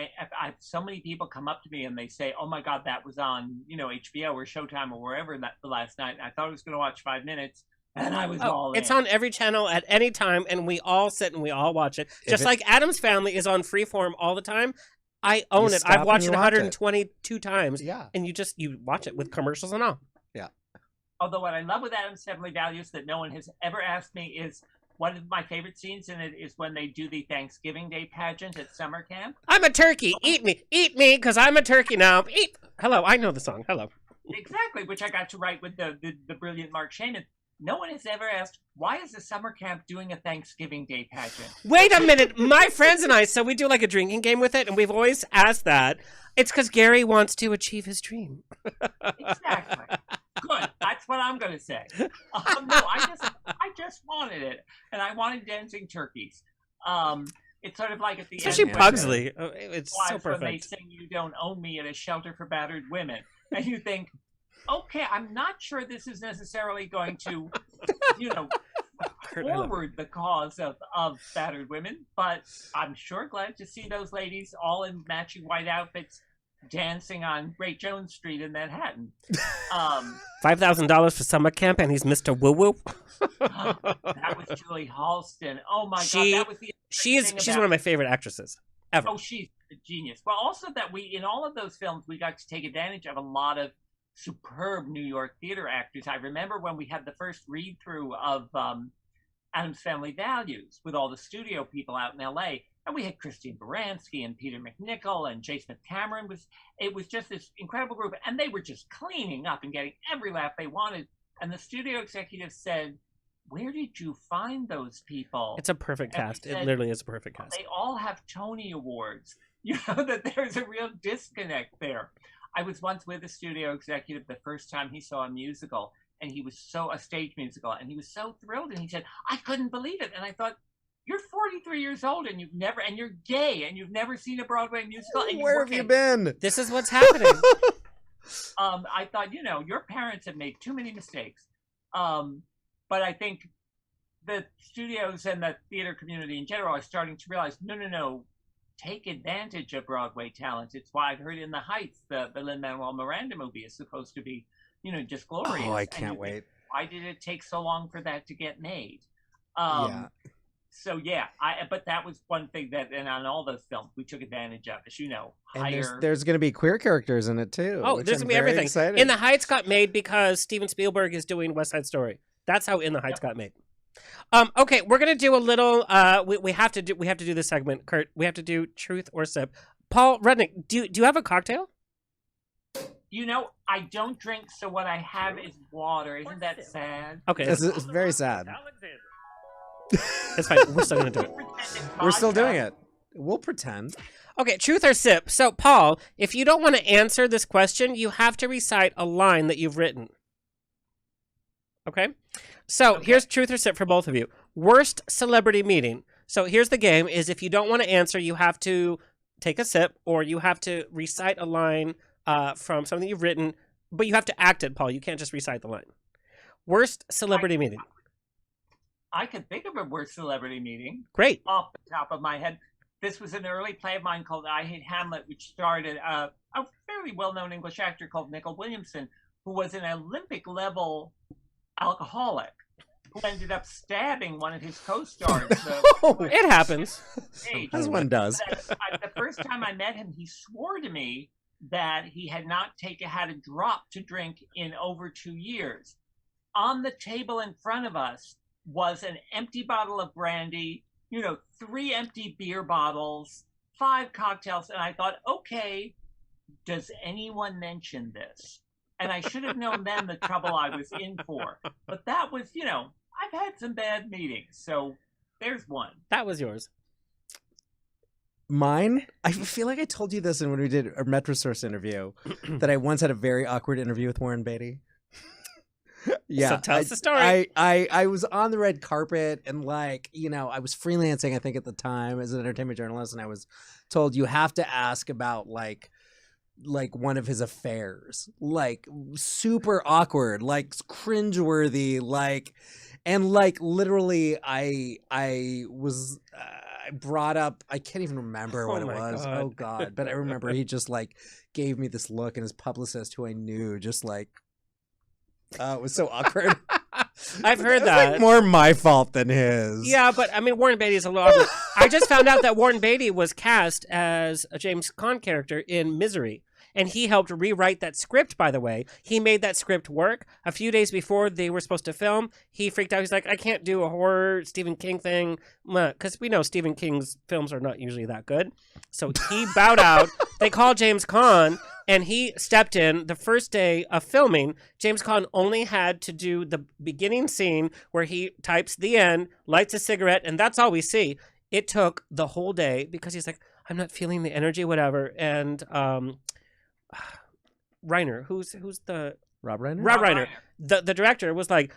S6: So many people come up to me and they say, "Oh my God, that was on HBO or Showtime or wherever the last night. And I thought I was going to watch 5 minutes, and I was all in."
S1: It's on every channel at any time, and we all sit and we all watch it. Just like Addams Family is on Freeform all the time. I own it. I've watched it 122 times.
S5: Yeah,
S1: and you watch it with commercials and all.
S5: Yeah.
S6: Although what I love with Addams Family Values that no one has ever asked me is, one of my favorite scenes in it is when they do the Thanksgiving Day pageant at summer camp.
S1: I'm a turkey. Eat me, because I'm a turkey now. Eat. Hello, I know the song. Hello.
S6: Exactly, which I got to write with the brilliant Mark Shaman. No one has ever asked, why is the summer camp doing a Thanksgiving Day pageant?
S1: Wait a minute. My friends and I, so we do like a drinking game with it, and we've always asked that. It's because Gary wants to achieve his dream.
S6: Exactly. Good. That's what I'm going to say. No, I just wanted it, and I wanted dancing turkeys. It's sort of like at the
S1: Especially
S6: end.
S1: Pugsley. It's so perfect.
S6: When they sing "You Don't Own Me" at a shelter for battered women, and you think, okay, I'm not sure this is necessarily going to, forward the cause of battered women, but I'm sure glad to see those ladies all in matching white outfits dancing on Great Jones Street in Manhattan.
S1: $5,000 for summer camp, and he's Mr. Woo Woo.
S6: That was Julie Halston. Oh my God, that was the
S1: she's one of my favorite actresses ever.
S6: Oh, she's a genius. But also that in all of those films, we got to take advantage of a lot of superb New York theater actors. I remember when we had the first read-through of Addams Family Values with all the studio people out in LA, And we had Christine Baranski and Peter McNichol and J. Smith Cameron. It was just this incredible group. And they were just cleaning up and getting every laugh they wanted. And the studio executive said, "Where did you find those people?"
S1: It's a perfect
S6: And we
S1: cast.
S6: said,
S1: It literally is a perfect cast.
S6: "They all have Tony Awards." You know, that there's a real disconnect there. I was once with a studio executive the first time he saw a musical, and he was a stage musical, and he was so thrilled, and he said, "I couldn't believe it." And I thought, you're 43 years old, and you're gay, and you've never seen a Broadway musical. And
S5: Where have you been?
S1: This is what's happening.
S6: I thought, your parents have made too many mistakes. But I think the studios and the theater community in general are starting to realize, no, take advantage of Broadway talent. It's why I've heard In the Heights, the Lin-Manuel Miranda movie, is supposed to be, just glorious.
S5: Oh, I can't wait.
S6: Why did it take so long for that to get made?
S5: Yeah.
S6: So yeah, but that was one thing and on all those films we took advantage of, as you know.
S5: And there's going to be queer characters in it too.
S1: Oh,
S5: which
S1: there's
S5: I'm
S1: going to be
S5: very
S1: everything.
S5: excited.
S1: In the Heights got made because Steven Spielberg is doing West Side Story. That's how In the Heights got made. Okay, we're going to do a little we have to do this segment, Kurt. We have to do Truth or Sip. Paul Rudnick, do you have a cocktail?
S6: I don't drink, so what I have is water. Isn't that sad?
S1: Okay.
S5: It's very sad.
S1: It's fine. We're still going to do it.
S5: We're still doing it. We'll pretend.
S1: Okay, truth or sip. So, Paul, if you don't want to answer this question, you have to recite a line that you've written. Okay? So, here's truth or sip for both of you. Worst celebrity meeting. So, here's the game is if you don't want to answer, you have to take a sip or you have to recite a line from something you've written, but you have to act it, Paul. You can't just recite the line. Worst celebrity meeting.
S6: I could think of a worst celebrity meeting.
S1: Great.
S6: Off the top of my head. This was an early play of mine called I Hate Hamlet, which starred a fairly well-known English actor called Nicol Williamson, who was an Olympic-level alcoholic who ended up stabbing one of his co-stars.
S1: It happens.
S5: As one does.
S6: The first time I met him, he swore to me that he had not had a drop to drink in over 2 years. On the table in front of us was an empty bottle of brandy, 3 empty beer bottles, 5 cocktails. And I thought, okay, does anyone mention this? And I should have known then the trouble I was in for. But that was, I've had some bad meetings. So there's one.
S1: That was yours.
S5: Mine? I feel like I told you this when we did a MetroSource interview, that I once had a very awkward interview with Warren Beatty. Yeah,
S1: so tell us the story.
S5: I was on the red carpet and I was freelancing, I think at the time as an entertainment journalist, and I was told you have to ask about like one of his affairs, super awkward, cringeworthy, and literally I was I brought up, I can't even remember what it was.
S1: God.
S5: Oh God. But I remember he just gave me this look, and his publicist, who I knew, just it was so awkward.
S1: I've heard
S5: It was,
S1: that.
S5: more my fault than his.
S1: Yeah, but I mean, Warren Beatty is a little awkward. I just found out that Warren Beatty was cast as a James Caan character in Misery. And he helped rewrite that script, by the way. He made that script work. A few days before they were supposed to film, he freaked out. He's like, I can't do a horror Stephen King thing. Because we know Stephen King's films are not usually that good. So he bowed out. They called James Caan, and he stepped in the first day of filming. James Caan only had to do the beginning scene where he types the end, lights a cigarette, and that's all we see. It took the whole day because he's like, I'm not feeling the energy, whatever. And Reiner, who's the
S5: Rob Reiner?
S1: Rob Reiner, the director, was like,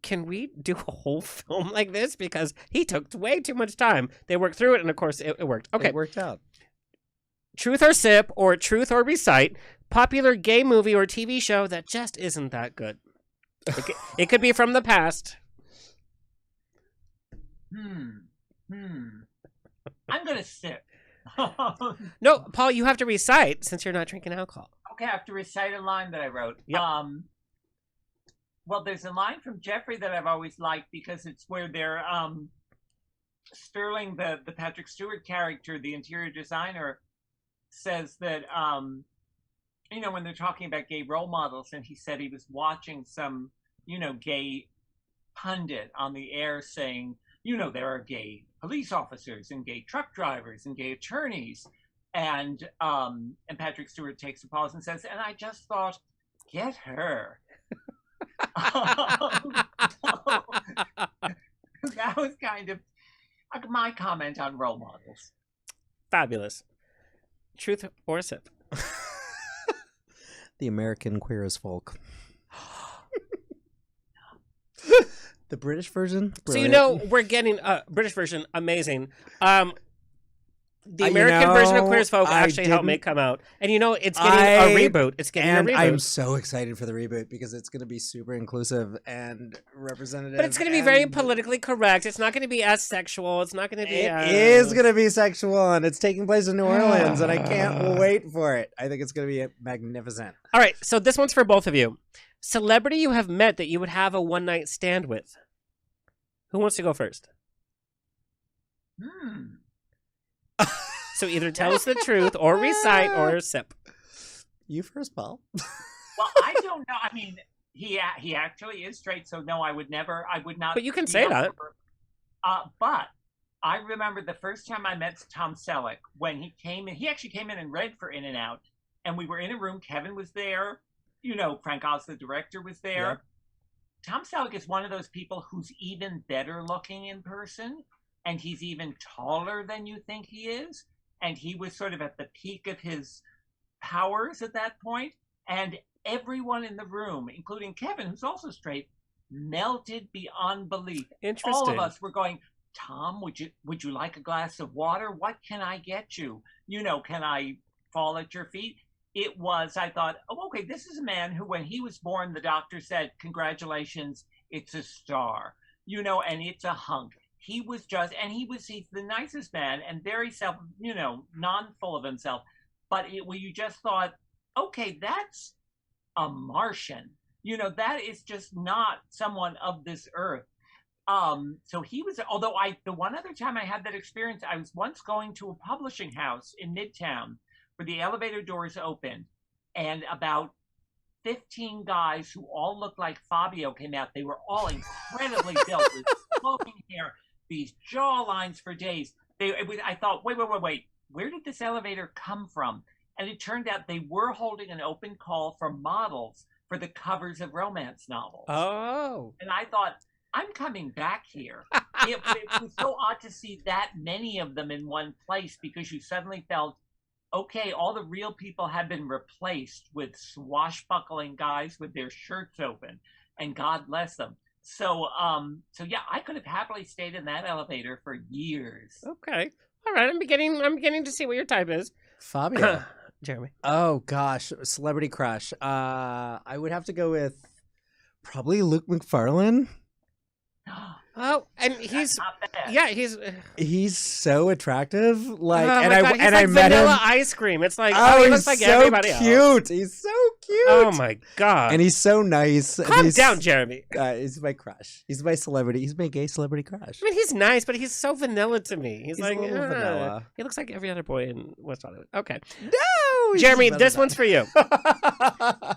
S1: can we do a whole film like this? Because he took way too much time. They worked through it, and of course it worked. Okay.
S5: It worked out.
S1: Truth or sip, or truth or recite, popular gay movie or TV show that just isn't that good. It could be from the past.
S6: I'm going to sip.
S1: No, Paul, you have to recite since you're not drinking alcohol.
S6: Okay, I have to recite a line that I wrote.
S1: Yep.
S6: Well, there's a line from Jeffrey that I've always liked because it's where they're Sterling, the Patrick Stewart character, the interior designer, says that when they're talking about gay role models, and he said he was watching some gay pundit on the air saying, there are gay police officers and gay truck drivers and gay attorneys. And Patrick Stewart takes a pause and says, and I just thought, get her. That was kind of my comment on role models.
S1: Fabulous. Truth or sip?
S5: The American Queer as Folk. The British version? Brilliant.
S1: So we're getting a British version, amazing. The American version of Queer as Folk actually helped me come out. And it's getting a reboot. It's getting a reboot.
S5: I'm so excited for the reboot because it's going to be super inclusive and representative.
S1: But it's going to be very politically correct. It's not going to be as sexual. It's not going to be
S5: It is going to be sexual, and it's taking place in New Orleans, and I can't wait for it. I think it's going to be magnificent.
S1: All right, so this one's for both of you. Celebrity you have met that you would have a one-night stand with. Who wants to go first? So either tell us the truth or recite or sip.
S5: You first, Paul.
S6: Well, I don't know. I mean, he actually is straight, so no, I would not.
S1: But you can say that.
S6: But I remember the first time I met Tom Selleck when he came in. He actually came in and read for In and Out, and we were in a room. Kevin was there. Frank Oz, the director, was there.
S5: Yep.
S6: Tom Selleck is one of those people who's even better looking in person, and he's even taller than you think he is. And he was sort of at the peak of his powers at that point. And everyone in the room, including Kevin, who's also straight, melted beyond belief.
S1: Interesting.
S6: All of us were going, Tom, would you like a glass of water? What can I get you? Can I fall at your feet? I thought, okay, this is a man who, when he was born, the doctor said, congratulations, it's a star, and it's a hunk. He's the nicest man and very non-full of himself. But you just thought, okay, that's a Martian. That is just not someone of this earth. So he was, although the one other time I had that experience, I was once going to a publishing house in Midtown where the elevator doors opened and about 15 guys who all looked like Fabio came out. They were all incredibly built with smoking hair, these jaw lines for days. I thought, wait, where did this elevator come from? And it turned out they were holding an open call for models for the covers of romance novels.
S1: Oh.
S6: And I thought, I'm coming back here. It was so odd to see that many of them in one place because you suddenly felt, okay, all the real people have been replaced with swashbuckling guys with their shirts open, and God bless them. So yeah, I could have happily stayed in that elevator for years.
S1: Okay. All right. I'm beginning to see what your type is.
S5: Fabio.
S1: Jeremy.
S5: Oh gosh, celebrity crush. I would have to go with probably Luke McFarlane.
S1: Oh, and
S5: he's so attractive. Like,
S1: oh
S5: and
S1: my God,
S5: I met
S1: vanilla
S5: him.
S1: ice cream. It's like
S5: He
S1: looks like
S5: so
S1: everybody
S5: cute.
S1: else.
S5: He's so cute.
S1: Oh my God.
S5: And he's so nice.
S1: Calm down, Jeremy.
S5: He's my crush. He's my celebrity. He's my gay celebrity crush.
S1: I mean, he's nice, but he's so vanilla to me. He's like
S5: a little vanilla.
S1: He looks like every other boy in West Hollywood. Okay.
S5: No,
S1: Jeremy, this one's for you.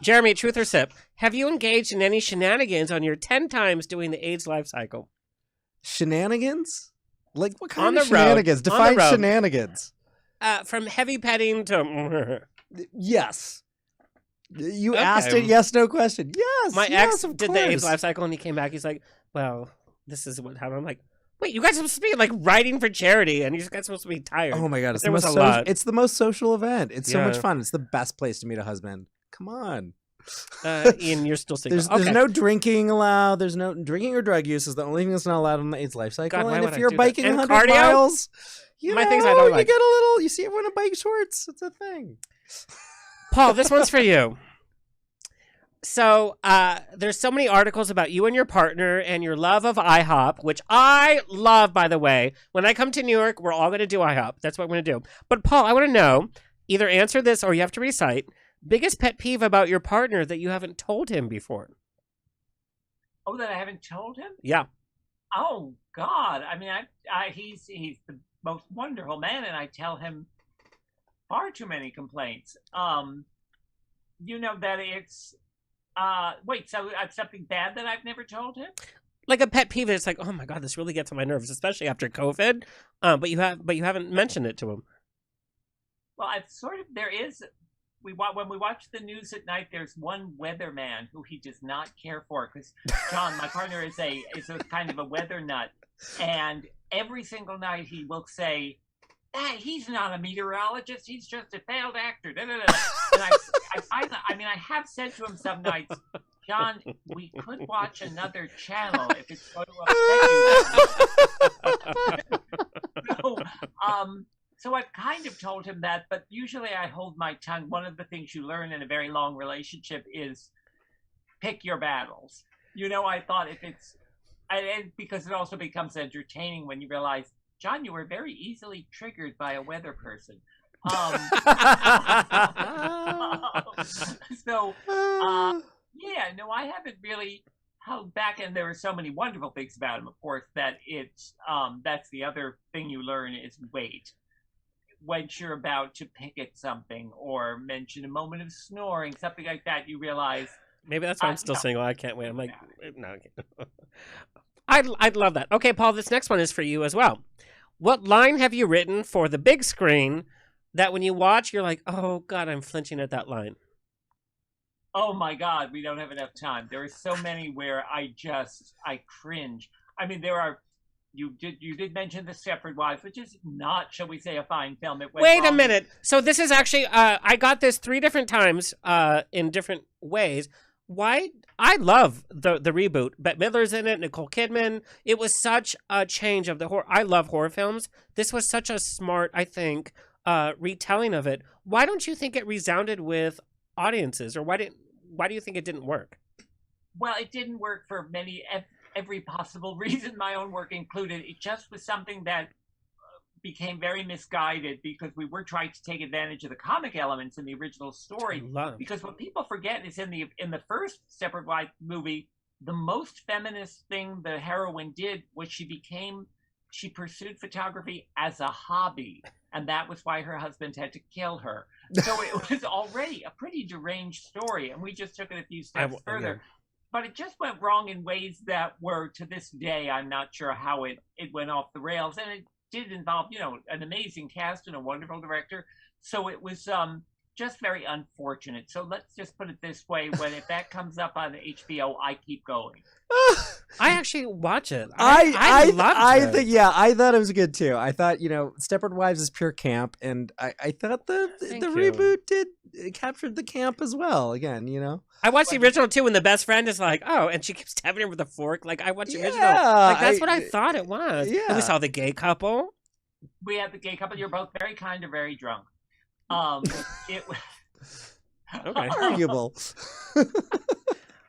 S1: Jeremy, truth or sip? Have you engaged in any shenanigans on your 10 times doing the AIDS life cycle?
S5: Shenanigans? Like what kind
S1: On
S5: of
S1: the road.
S5: shenanigans? Define shenanigans.
S1: From heavy petting to
S5: Yes. You
S1: Okay.
S5: asked it, yes, no question. Yes.
S1: my
S5: yes,
S1: ex
S5: of
S1: did the AIDS
S5: course.
S1: life cycle, and he came back. He's like, "Well, this is what happened." I'm like, "Wait, you guys are supposed to be like writing for charity, and you guys are supposed to be tired."
S5: Oh my God, it's
S1: There
S5: the
S1: was
S5: most
S1: a lot.
S5: it's the most social event. It's so much
S1: Yeah.
S5: fun. It's the best place to meet a husband. Come on.
S1: Ian, you're still single.
S5: There's no drinking allowed. There's no drinking or drug use is the only thing that's not allowed on the AIDS life cycle.
S1: God, why
S5: and
S1: would
S5: if
S1: I
S5: you're
S1: do that?
S5: biking
S1: And
S5: 100
S1: cardio?
S5: miles,
S1: My things I don't like.
S5: You get a little. You see everyone in bike shorts. It's a thing.
S1: Paul, this one's for you. So there's so many articles about you and your partner and your love of IHOP, which I love, by the way. When I come to New York, we're all going to do IHOP. That's what we're going to do. But Paul, I want to know, either answer this or you have to recite, biggest pet peeve about your partner that you haven't told him before.
S6: Oh, that I haven't told him?
S1: Yeah.
S6: Oh God! I mean, he's the most wonderful man, and I tell him far too many complaints. That it's wait, so something bad that I've never told him?
S1: like a pet peeve. It's like, oh my god, this really gets on my nerves, especially after COVID. But you haven't mentioned it to him.
S6: Well, I've sort of when we watch the news at night, there's one weatherman who he does not care for because John, my partner, is a kind of a weather nut, and every single night he will say, he's not a meteorologist, he's just a failed actor. Da, da, da. And I have said to him some nights, John, we could watch another channel if it's going to upset you. So I've kind of told him that, but usually I hold my tongue. One of the things you learn in a very long relationship is pick your battles. I thought and because it also becomes entertaining when you realize, John, you were very easily triggered by a weather person. I haven't really held back, and there are so many wonderful things about him, of course, that that's the other thing you learn is wait. When you're about to pick at something or mention a moment of snoring, something like that, you realize
S1: maybe that's why I'm still single. I can't wait. I'm like, no. I'd love that. Okay, Paul, this next one is for you as well. What line have you written for the big screen that when you watch, you're like, oh God, I'm flinching at that line?
S6: Oh my God, we don't have enough time. There are so many where I cringe. I mean, there are. You did mention The Stepford Wives, which is not, shall we say, a fine film.
S1: Wait a minute. So this is actually, I got this 3 different times in different ways. Why? I love the reboot. Bette Midler's in it, Nicole Kidman. It was such a change of the horror. I love horror films. This was such a smart, I think, retelling of it. Why don't you think it resounded with audiences, or why do you think it didn't work?
S6: Well, it didn't work for every possible reason, my own work included. It just was something that became very misguided because we were trying to take advantage of the comic elements in the original story. Because what people forget is in the first Stepford Wives movie, the most feminist thing the heroine did was she pursued photography as a hobby, and that was why her husband had to kill her. So it was already a pretty deranged story, and we just took it a few steps further. Yeah. But it just went wrong in ways that were, to this day, I'm not sure how it went off the rails. And it did involve, an amazing cast and a wonderful director. So it was just very unfortunate. So let's just put it this way. If that comes up on HBO, I keep going.
S1: I actually watch it.
S5: I thought it was good too. I thought, Stepford Wives is pure camp, and I thought the reboot captured the camp as well. Again,
S1: I watched the original too, when the best friend is like, oh, and she keeps stabbing her with a fork. Like, I watched the original. Like, that's what I thought it was. Yeah. And we saw the gay couple.
S6: We had the gay couple. You're both very kind or very drunk. It
S1: okay.
S5: Arguable.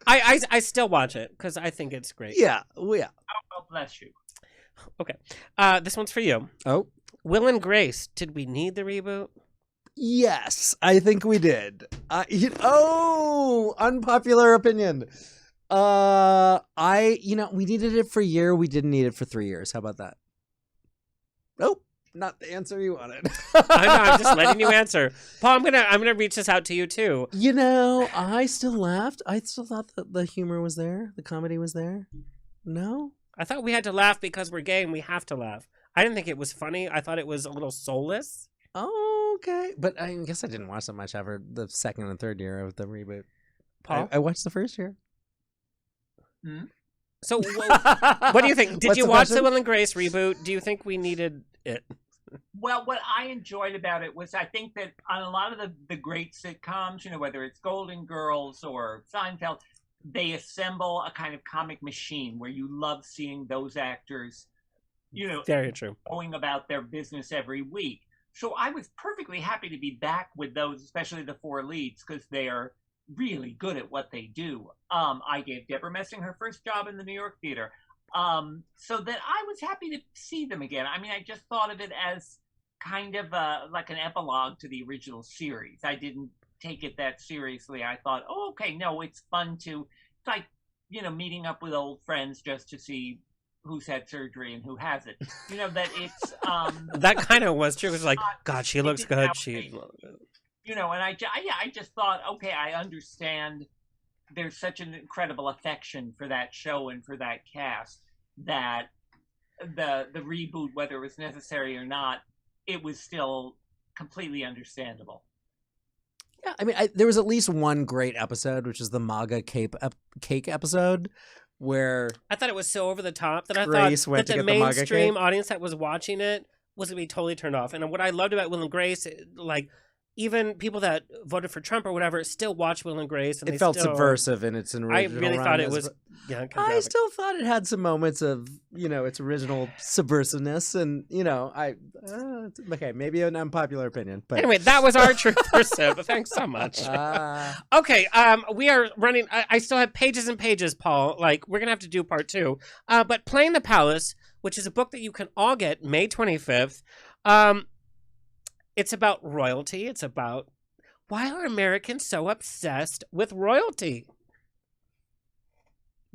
S1: I still watch it because I think it's great.
S5: Yeah. Well, yeah.
S6: Oh, bless you.
S1: Okay. This one's for you.
S5: Oh.
S1: Will and Grace, did we need the reboot?
S5: Yes, I think we did. Unpopular opinion. We needed it for a year. We didn't need it for 3 years. How about that? Nope. Not the answer you wanted.
S1: I'm just letting you answer. Paul, I'm gonna reach this out to you too.
S5: I still laughed. I still thought that the humor was there. The comedy was there. No?
S1: I thought we had to laugh because we're gay and we have to laugh. I didn't think it was funny. I thought it was a little soulless.
S5: Oh, okay. But I guess I didn't watch that much after the second and third year of the reboot.
S1: Paul?
S5: I watched the first year.
S6: Hmm?
S1: So what do you think? Did you watch the Will and Grace reboot? Do you think we needed it?
S6: Well, what I enjoyed about it was I think that on a lot of the great sitcoms, whether it's Golden Girls or Seinfeld, they assemble a kind of comic machine where you love seeing those actors,
S1: very true,
S6: going about their business every week. So I was perfectly happy to be back with those, especially the 4 leads, because they are really good at what they do. I gave Deborah Messing her first job in the New York theater. So that I was happy to see them again. I mean, I just thought of it as kind of like an epilogue to the original series. I didn't take it that seriously. I thought, it's fun it's like, meeting up with old friends just to see who's had surgery and who hasn't. That it's...
S1: that kind of was true. It was like, God, she looks good. And I just thought, okay, I understand
S6: there's such an incredible affection for that show and for that cast that the reboot, whether it was necessary or not, it was still completely understandable.
S5: Yeah, I mean, there was at least one great episode, which is the MAGA cake episode, where
S1: I thought it was so over the top that
S5: Grace
S1: I thought
S5: went
S1: that
S5: to
S1: the
S5: get the MAGA
S1: mainstream
S5: cake.
S1: audience that was watching it was going to be totally turned off. And what I loved about Will and Grace, like, even people that voted for Trump or whatever still watch Will and Grace. And
S5: it
S1: they
S5: felt
S1: still,
S5: subversive in its original
S1: I really thought it
S5: runness,
S1: was.
S5: but
S1: Yeah,
S5: I still thought it had some moments of, its original subversiveness, and okay, maybe an unpopular opinion, but
S1: Anyway, that was our truth for Sib. Thanks so much. Okay, we are running. I still have pages and pages, Paul. Like, we're gonna have to do part 2. But Playing the Palace, which is a book that you can all get May 25th. It's about royalty. It's about why are Americans so obsessed with royalty?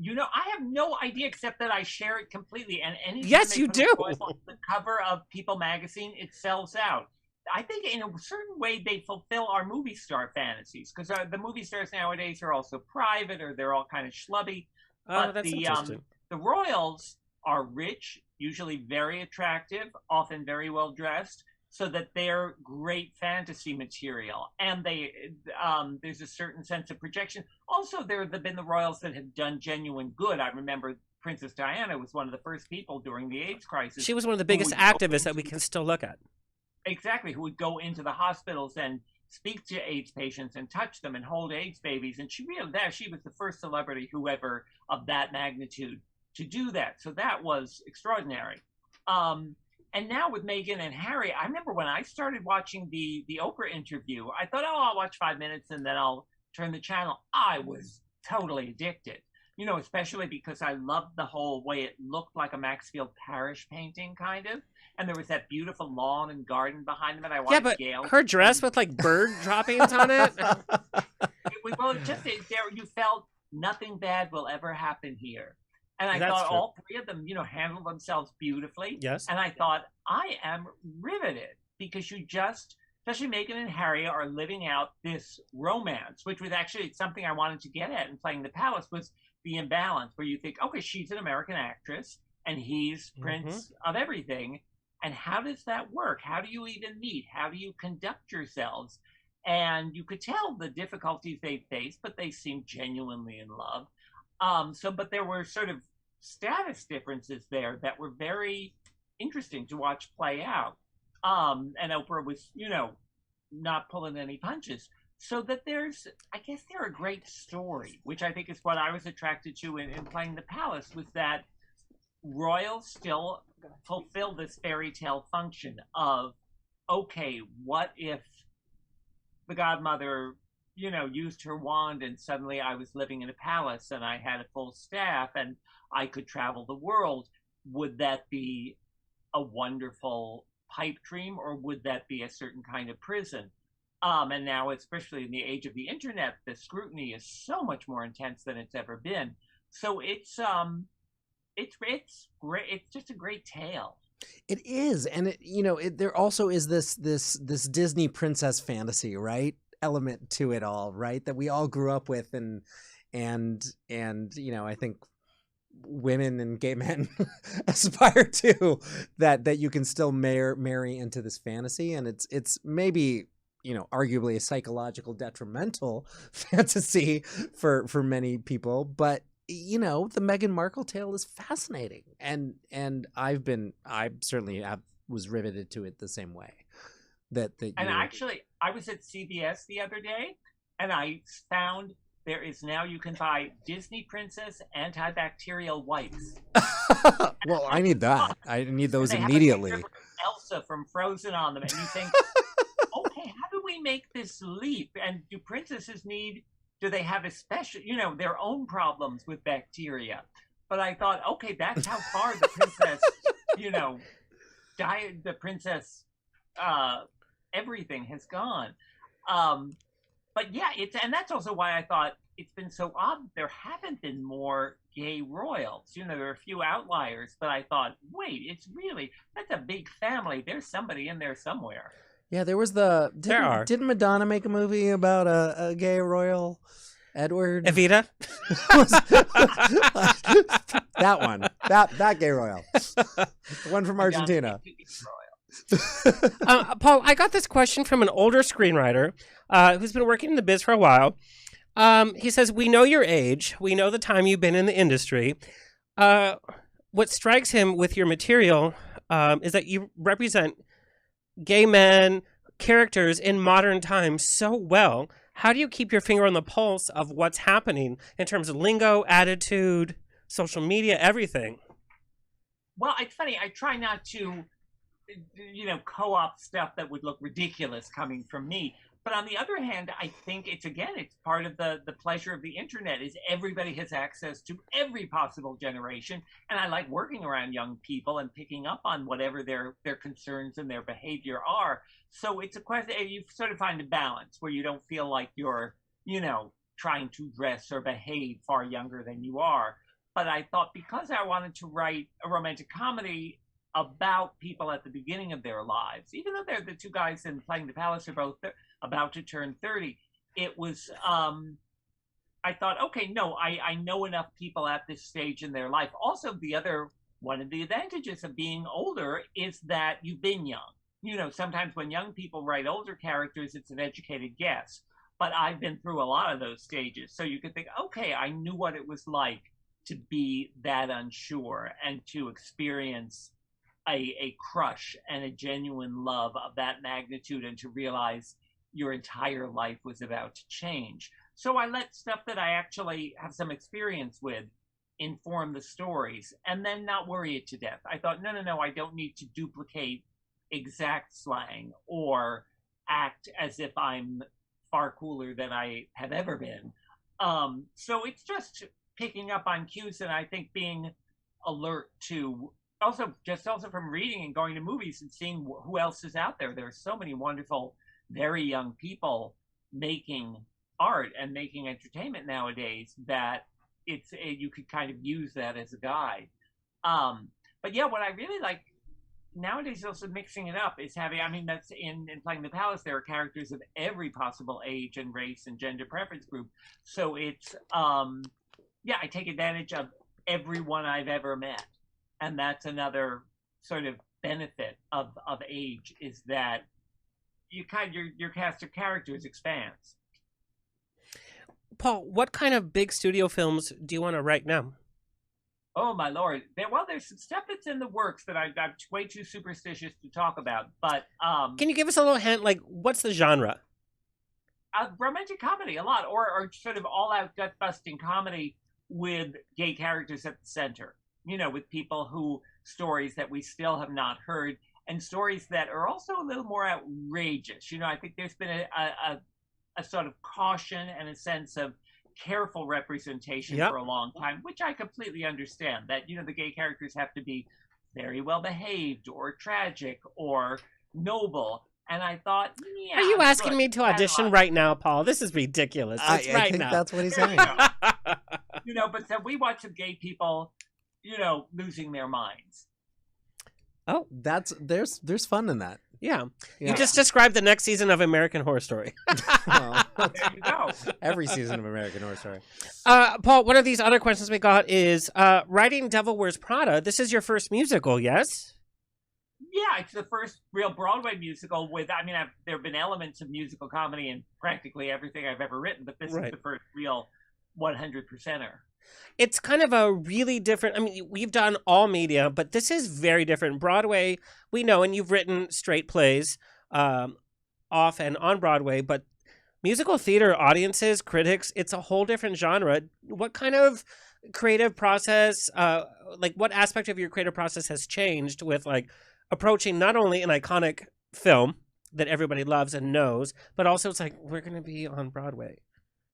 S6: I have no idea except that I share it completely. And anything
S1: Yes,
S6: they
S1: you
S6: put
S1: do.
S6: on the cover of People magazine, it sells out. I think in a certain way they fulfill our movie star fantasies, because the movie stars nowadays are also private, or they're all kind of schlubby.
S1: Oh,
S6: But
S1: that's interesting.
S6: the royals are rich, usually very attractive, often very well dressed, so that they're great fantasy material. And there's a certain sense of projection. Also, there have been the royals that have done genuine good. I remember Princess Diana was one of the first people during the AIDS crisis.
S1: She was one of the biggest activists that we can still look at.
S6: Exactly, who would go into the hospitals and speak to AIDS patients and touch them and hold AIDS babies. And she was the first celebrity who ever of that magnitude to do that. So that was extraordinary. And now with Meghan and Harry, I remember when I started watching the Oprah interview, I thought, I'll watch 5 minutes and then I'll turn the channel. I was totally addicted, especially because I loved the whole way it looked like a Maxfield Parrish painting, kind of. And there was that beautiful lawn and garden behind them. And I wanted
S1: But
S6: Gail.
S1: her dress with like bird droppings on it.
S6: You felt nothing bad will ever happen here. And I
S1: That's
S6: thought
S1: true.
S6: all three of them, handled themselves beautifully.
S1: Yes.
S6: And I thought, I am riveted, because especially Meghan and Harry, are living out this romance, which was actually something I wanted to get at in Playing the Palace, was the imbalance where you think, okay, she's an American actress and he's Prince of everything. And how does that work? How do you even meet? How do you conduct yourselves? And you could tell the difficulties they faced, but they seemed genuinely in love. But there were sort of status differences there that were very interesting to watch play out. And Oprah was, not pulling any punches. So that they're a great story, which I think is what I was attracted to in Playing the Palace, was that royals still fulfill this fairy tale function of, okay, what if the godmother used her wand and suddenly I was living in a palace and I had a full staff and I could travel the world? Would that be a wonderful pipe dream, or would that be a certain kind of prison? And now, especially in the age of the internet, the scrutiny is so much more intense than it's ever been. So it's great. It's just a great tale.
S5: it is, and there also is this Disney princess fantasy, right? Element to it all, right? That we all grew up with, and I think women and gay men aspire to that you can still marry into this fantasy, and it's maybe arguably a psychological detrimental fantasy for many people, but the Meghan Markle tale is fascinating, and I certainly was riveted to it the same way.
S6: Actually, I was at CVS the other day, and I found there is now, you can buy Disney Princess Anti-Bacterial wipes.
S5: Well, I need that. I need those
S6: They have a
S5: immediately.
S6: picture of Elsa from Frozen on them, and you think, okay, how do we make this leap? And do princesses do they have a special, their own problems with bacteria? But I thought, okay, that's how far the princess, the princess, everything has gone. But yeah, and that's also why I thought it's been so odd. There haven't been more gay royals. There are a few outliers, but I thought, wait, that's a big family. There's somebody in there somewhere.
S5: Yeah, there was didn't Madonna make a movie about a gay royal Edward.
S1: Evita.
S5: That one. That gay royal. The one from Argentina.
S1: Paul, I got this question from an older screenwriter who's been working in the biz for a while. He says, we know your age. We know the time you've been in the industry. What strikes him with your material is that you represent gay men, characters in modern times so well. How do you keep your finger on the pulse of what's happening in terms of lingo, attitude, social media, everything?
S6: Well, it's funny. I try not to, co-op stuff that would look ridiculous coming from me. But on the other hand, I think it's part of the pleasure of the internet is everybody has access to every possible generation. And I like working around young people and picking up on whatever their concerns and their behavior are. So it's a question, you sort of find a balance where you don't feel like you're, trying to dress or behave far younger than you are. But I thought because I wanted to write a romantic comedy about people at the beginning of their lives, even though they're the two guys in Playing the Palace are both about to turn 30, it was, I thought, okay, no, I know enough people at this stage in their life. Also, one of the advantages of being older is that you've been young. Sometimes when young people write older characters, it's an educated guess. But I've been through a lot of those stages. So you could think, okay, I knew what it was like to be that unsure and to experience a crush and a genuine love of that magnitude and to realize your entire life was about to change. So I let stuff that I actually have some experience with inform the stories and then not worry it to death. I thought, no, I don't need to duplicate exact slang or act as if I'm far cooler than I have ever been. So it's just picking up on cues and I think being alert to also from reading and going to movies and seeing who else is out there. There are so many wonderful, very young people making art and making entertainment nowadays that you could kind of use that as a guide. But yeah, what I really like nowadays, also mixing it up, is that's in Playing the Palace, there are characters of every possible age and race and gender preference group. So it's, I take advantage of everyone I've ever met. And that's another sort of benefit of age, is that your cast of characters expands.
S1: Paul, what kind of big studio films do you want to write now?
S6: Oh, my Lord. There's some stuff that's in the works that I'm way too superstitious to talk about. But
S1: can you give us a little hint? Like, what's the genre?
S6: Romantic comedy, a lot. Or sort of all-out gut-busting comedy with gay characters at the center. With people stories that we still have not heard, and stories that are also a little more outrageous. I think there's been a sort of caution and a sense of careful representation for a long time, which I completely understand, that the gay characters have to be very well behaved or tragic or noble. And I thought,
S1: are you asking me to audition right now, Paul? This is ridiculous.
S5: I think that's what he's saying.
S6: But so we watch some gay people losing their minds.
S5: Oh, there's fun in that.
S1: Yeah. You just described the next season of American Horror Story.
S6: There you go.
S5: Every season of American Horror Story.
S1: Paul, one of these other questions we got is writing Devil Wears Prada. This is your first musical, yes?
S6: Yeah, it's the first real Broadway musical with, there have been elements of musical comedy in practically everything I've ever written, but this is the first real 100%er.
S1: It's kind of a really different, we've done all media, but this is very different. Broadway, we know, and you've written straight plays off and on Broadway, but musical theater audiences, critics, it's a whole different genre. What kind of creative process, what aspect of your creative process has changed with approaching not only an iconic film that everybody loves and knows, but also it's we're going to be on Broadway?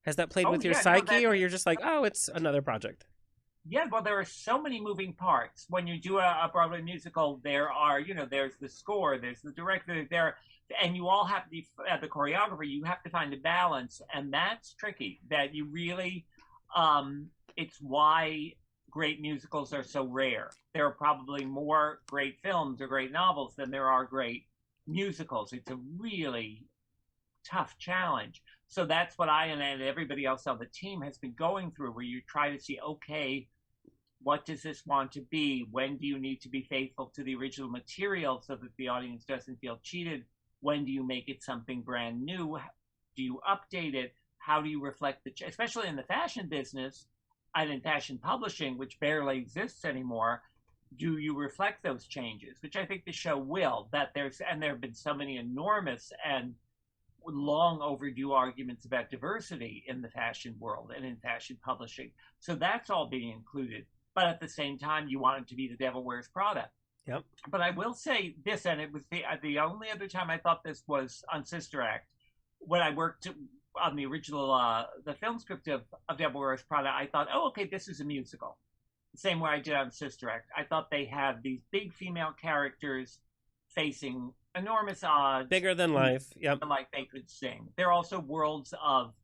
S1: Has that played with your psyche, or you're just it's another project?
S6: Yeah, well, there are so many moving parts. When you do a Broadway musical, there are, there's the score, there's the director, and you all have the choreographer. You have to find a balance, and that's tricky. That you really, it's why great musicals are so rare. There are probably more great films or great novels than there are great musicals. It's a really tough challenge. So that's what I and everybody else on the team has been going through, where you try to see, okay, what does this want to be? When do you need to be faithful to the original material so that the audience doesn't feel cheated? When do you make it something brand new? Do you update it? How do you reflect especially in the fashion business and in fashion publishing, which barely exists anymore? Do you reflect those changes? Which I think the show will. There have been so many enormous and long overdue arguments about diversity in the fashion world and in fashion publishing. So that's all being included. But at the same time, you want it to be The Devil Wears Prada.
S1: Yep.
S6: But I will say this, and it was the only other time I thought this was on Sister Act, when I worked on the original, the film script of Devil Wears Prada, I thought, oh, okay, this is a musical. The same way I did on Sister Act. I thought they have these big female characters facing enormous odds.
S1: Bigger than life. Yep.
S6: Like they could sing. They're also worlds of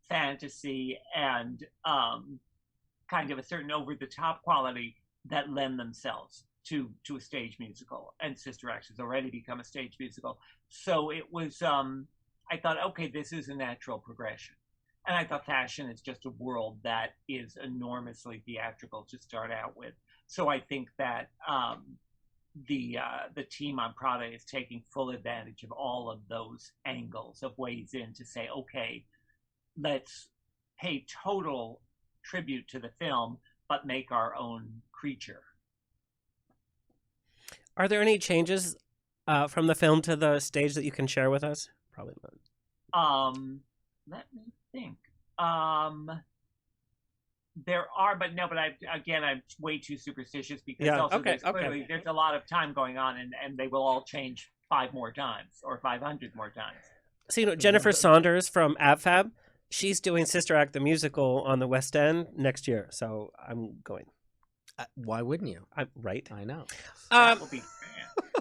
S6: fantasy and kind of a certain over-the-top quality that lend themselves to a stage musical. And Sister Act has already become a stage musical. So it was, I thought, okay, this is a natural progression. And I thought fashion is just a world that is enormously theatrical to start out with. So I think that the team on Prada is taking full advantage of all of those angles of ways in to say, okay, let's pay total tribute to the film, but make our own creature.
S1: Are there any changes from the film to the stage that you can share with us? Probably not.
S6: Let me think. There are, but I'm way too superstitious because there's a lot of time going on, and they will all change 5 more times or 500 more times.
S1: So, you know, Jennifer Saunders from AbFab, she's doing Sister Act the musical on the West End next year, so I'm going.
S5: Why wouldn't you?
S1: Right.
S5: I know.
S6: That will be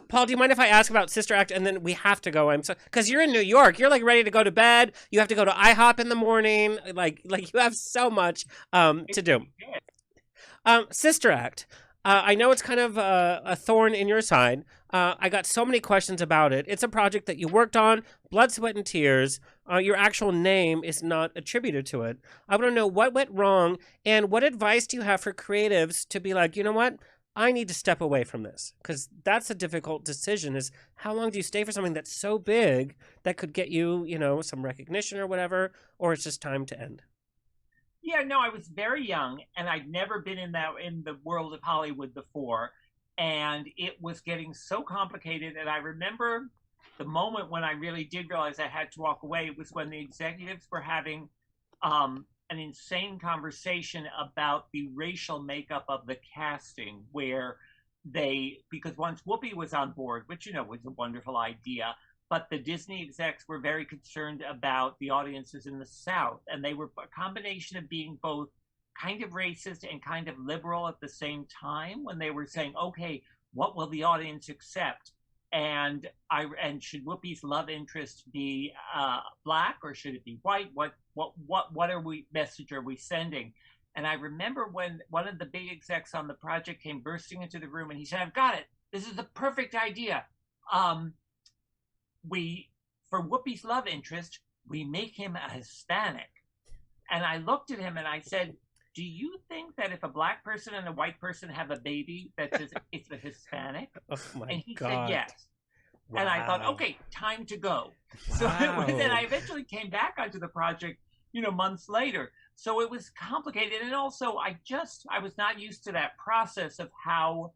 S1: Paul, do you mind if I ask about Sister Act and then we have to go? Because you're in New York, you're like ready to go to bed. You have to go to IHOP in the morning. Like you have so much to do. Sister Act. I know it's kind of a thorn in your side. I got so many questions about it. It's a project that you worked on, blood, sweat, and tears. Your actual name is not attributed to it. I want to know what went wrong and what advice do you have for creatives to be like, you know what? I need to step away from this, because that's a difficult decision, is how long do you stay for something that's so big that could get you, you know, some recognition or whatever, or it's just time to end?
S6: Yeah, no, I was very young, and I'd never been in the world of Hollywood before, and it was getting so complicated. And I remember the moment when I really did realize I had to walk away. It was when the executives were having an insane conversation about the racial makeup of the casting, where because once Whoopi was on board, which, you know, was a wonderful idea, but the Disney execs were very concerned about the audiences in the South, and they were a combination of being both kind of racist and kind of liberal at the same time, when they were saying, okay, what will the audience accept? And should Whoopi's love interest be black, or should it be white? What message are we sending? And I remember when one of the big execs on the project came bursting into the room, and he said, "I've got it. This is the perfect idea. For Whoopi's love interest, we make him a Hispanic." And I looked at him and I said, "Do you think that if a black person and a white person have a baby, that it's a Hispanic?"
S1: Oh my
S6: and he
S1: God.
S6: said yes.
S1: Wow.
S6: And I thought, okay, time to go. So then I eventually came back onto the project, you know, months later. So it was complicated. And also I was not used to that process of how,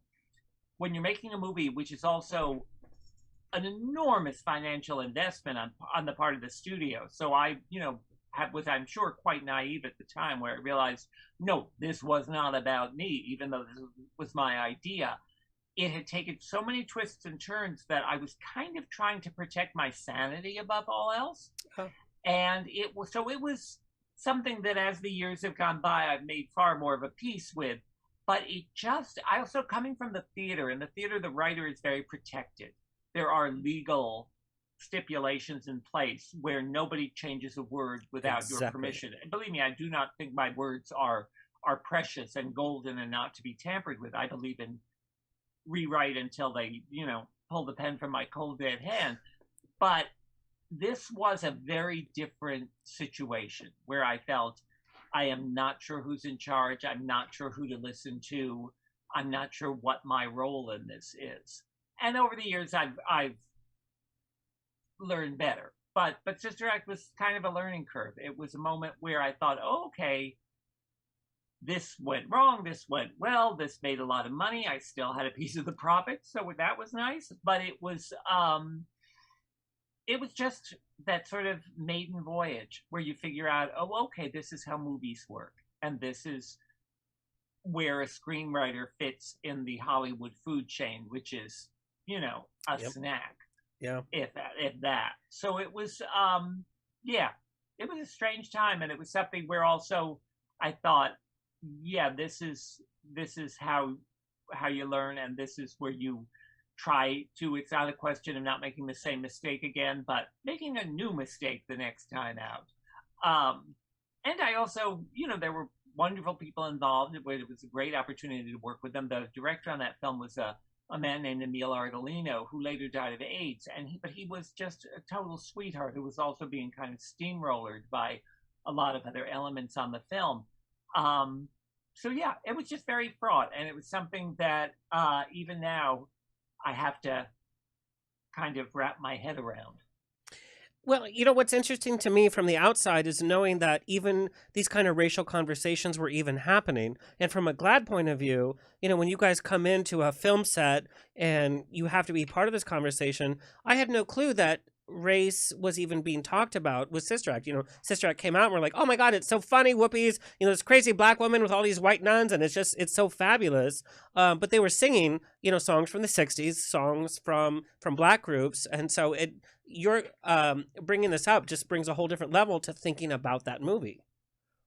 S6: when you're making a movie, which is also an enormous financial investment on the part of the studio. So I, you know, was, I'm sure, quite naive at the time, where I realized, no, this was not about me, even though this was my idea. It had taken so many twists and turns that I was kind of trying to protect my sanity above all else.
S1: Oh.
S6: And it was something that, as the years have gone by, I've made far more of a peace with. But I also, coming from the theater, in the theater, the writer is very protected. There are legal stipulations in place where nobody changes a word without your permission. And believe me, I do not think my words are precious and golden and not to be tampered with. I believe in rewrite until they, you know, pull the pen from my cold dead hand. But this was a very different situation where I felt I am not sure who's in charge. I'm not sure who to listen to. I'm not sure what my role in this is. And over the years, I've learned better. But Sister Act was kind of a learning curve. It was a moment where I thought, oh, okay, this went wrong, this went well, this made a lot of money. I still had a piece of the profit, so that was nice. But it was just that sort of maiden voyage where you figure out, oh, okay, this is how movies work, and this is where a screenwriter fits in the Hollywood food chain, which is, a snack.
S1: Yeah.
S6: If that. So it was, it was a strange time, and it was something where also I thought, yeah, this is how you learn, and this is where you try to. It's not a question of not making the same mistake again, but making a new mistake the next time out. And I also, there were wonderful people involved. It was a great opportunity to work with them. The director on that film was a man named Emil Ardolino, who later died of AIDS, but he was just a total sweetheart who was also being kind of steamrollered by a lot of other elements on the film. So yeah, it was just very fraught, and it was something that even now I have to kind of wrap my head around.
S1: Well, what's interesting to me from the outside is knowing that even these kind of racial conversations were even happening. And from a GLAAD point of view, when you guys come into a film set and you have to be part of this conversation, I had no clue that race was even being talked about with Sister Act. Sister Act came out and we're like, oh my God, it's so funny, whoopies, this crazy black woman with all these white nuns, and it's so fabulous. But they were singing, songs from the 60s, songs from black groups. And so you're bringing this up just brings a whole different level to thinking about that movie.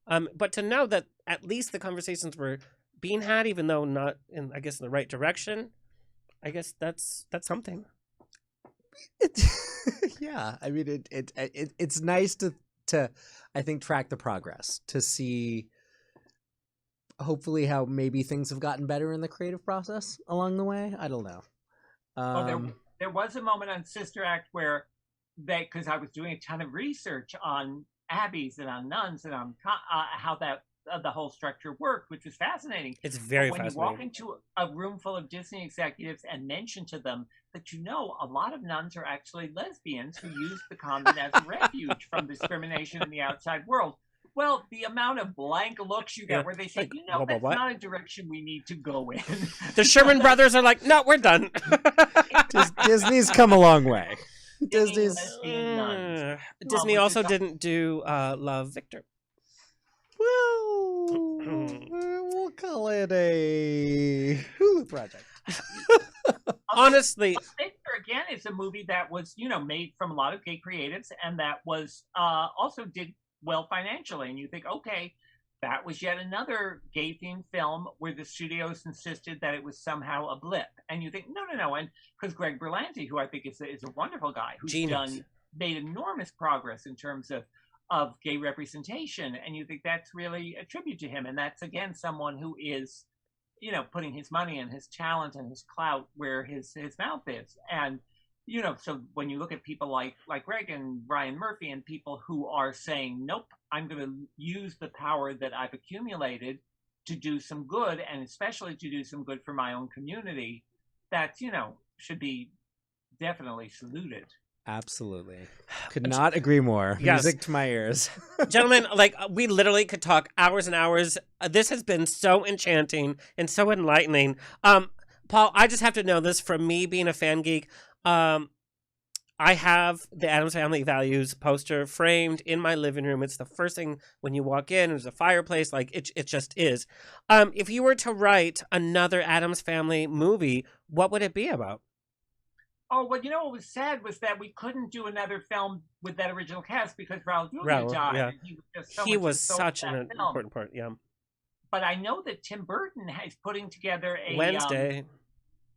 S1: But to know that at least the conversations were being had, even though not in, I guess, the right direction, I guess that's something.
S5: Yeah, I mean, it's nice to I think track the progress, to see hopefully how maybe things have gotten better in the creative process along the way. I don't know.
S6: There was a moment on Sister Act where because I was doing a ton of research on abbeys and on nuns and on how that the whole structure worked, which was fascinating.
S1: It's very
S6: when
S1: fascinating.
S6: You walk into a room full of Disney executives and mention to them that a lot of nuns are actually lesbians who use the convent as a refuge from discrimination in the outside world. Well, the amount of blank looks you get where they say, that's not a direction we need to go in.
S1: The Sherman brothers are like, no, we're done.
S5: Disney's come a long way.
S6: Disney
S1: also didn't do Love, Victor.
S5: Well, we'll call it a Hulu project.
S1: Honestly,
S6: Victor, again, is a movie that was, made from a lot of gay creatives, and that was also did well financially. And you think, okay, that was yet another gay-themed film where the studios insisted that it was somehow a blip. And you think, no. And because Greg Berlanti, who I think is a wonderful guy, who's made enormous progress in terms of gay representation, and you think that's really a tribute to him. And that's, again, someone who is, putting his money and his talent and his clout where his mouth is. And, so when you look at people like Greg and Ryan Murphy and people who are saying, nope, I'm going to use the power that I've accumulated to do some good, and especially to do some good for my own community, that, should be definitely saluted.
S5: Absolutely. Could not agree more.
S1: Yes.
S5: Music to my ears.
S1: Gentlemen, we literally could talk hours and hours. This has been so enchanting and so enlightening. Paul, I just have to know this from me being a fan geek. I have the Addams Family Values poster framed in my living room. It's the first thing when you walk in. There's a fireplace. It just is. If you were to write another Addams Family movie, what would it be about?
S6: Oh, well, what was sad was that we couldn't do another film with that original cast because Raul Julia died.
S1: Yeah.
S6: And
S1: he was such an important part, yeah.
S6: But I know that Tim Burton is putting together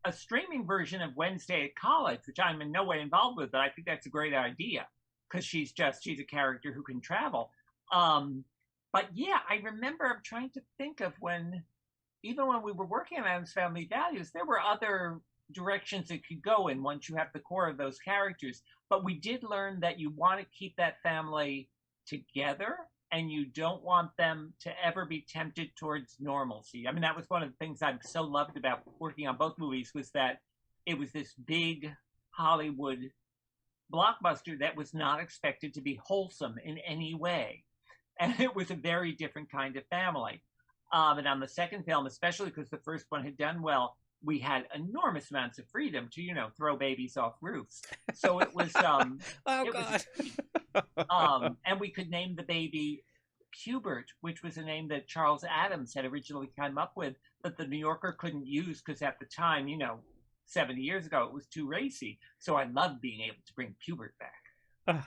S6: a streaming version of Wednesday at College, which I'm in no way involved with, but I think that's a great idea because she's a character who can travel. But yeah, I remember I'm trying to think of even when we were working on Addams Family Values, there were other directions it could go in once you have the core of those characters. But we did learn that you want to keep that family together, and you don't want them to ever be tempted towards normalcy. I mean, that was one of the things I so loved about working on both movies, was that it was this big Hollywood blockbuster that was not expected to be wholesome in any way. And it was a very different kind of family. And on the second film, especially because the first one had done well, we had enormous amounts of freedom to, throw babies off roofs. So it was, and we could name the baby Hubert, which was a name that Charles Addams had originally come up with, but the New Yorker couldn't use because at the time, 70 years ago, it was too racy. So I loved being able to bring Hubert back.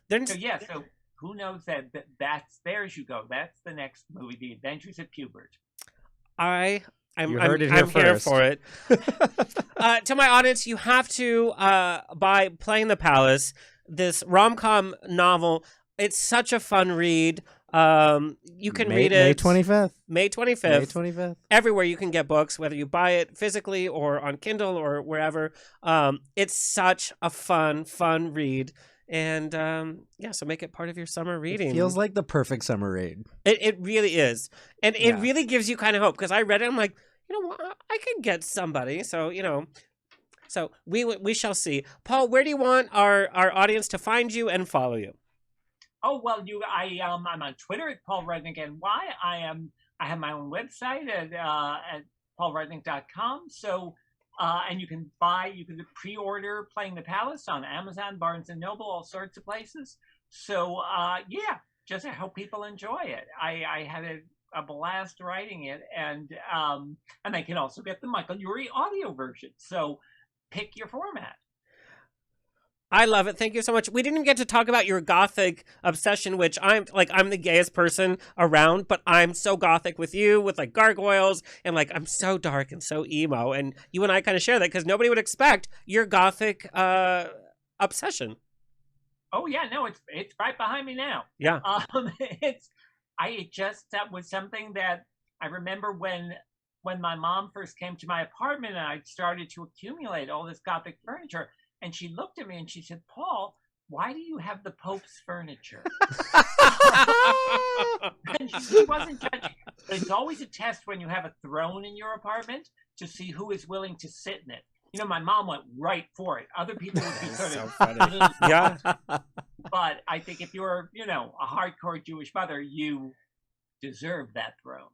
S6: So who knows that's There You Go. That's the next movie, The Adventures of Hubert.
S1: I'm
S5: here
S1: for it. To my audience, you have to buy Playing the Palace, this rom-com novel. It's such a fun read. You can read it
S5: May 25th.
S1: May 25th. Everywhere you can get books, whether you buy it physically or on Kindle or wherever. It's such a fun read. And so make it part of your summer reading.
S5: It feels like the perfect summer read.
S1: It really is. And it really gives you kind of hope, because I read it, I'm like, what? I could get somebody. So, so we shall see. Paul, where do you want our audience to find you and follow you?
S6: Oh, well, I'm on Twitter at Paul Rudnick NY. I have my own website at paulrudnick.com. So, and you can pre-order Playing the Palace on Amazon, Barnes & Noble, all sorts of places. So, just I hope people enjoy it. I had a blast writing it, and they can also get the Michael Urie audio version. So, pick your format.
S1: I love it. Thank you so much. We didn't get to talk about your gothic obsession, which I'm the gayest person around, but I'm so gothic with you, with like gargoyles, and I'm so dark and so emo. And you and I kind of share that because nobody would expect your gothic obsession.
S6: Oh yeah, no, it's right behind me now.
S1: Yeah.
S6: That was something that I remember when my mom first came to my apartment, and I started to accumulate all this gothic furniture. And she looked at me and she said, "Paul, why do you have the Pope's furniture?" And she wasn't judging. But it's always a test when you have a throne in your apartment to see who is willing to sit in it. My mom went right for it. Other people would be sort of funny.
S1: Yeah.
S6: But I think if you're, a hardcore Jewish mother, you deserve that throne.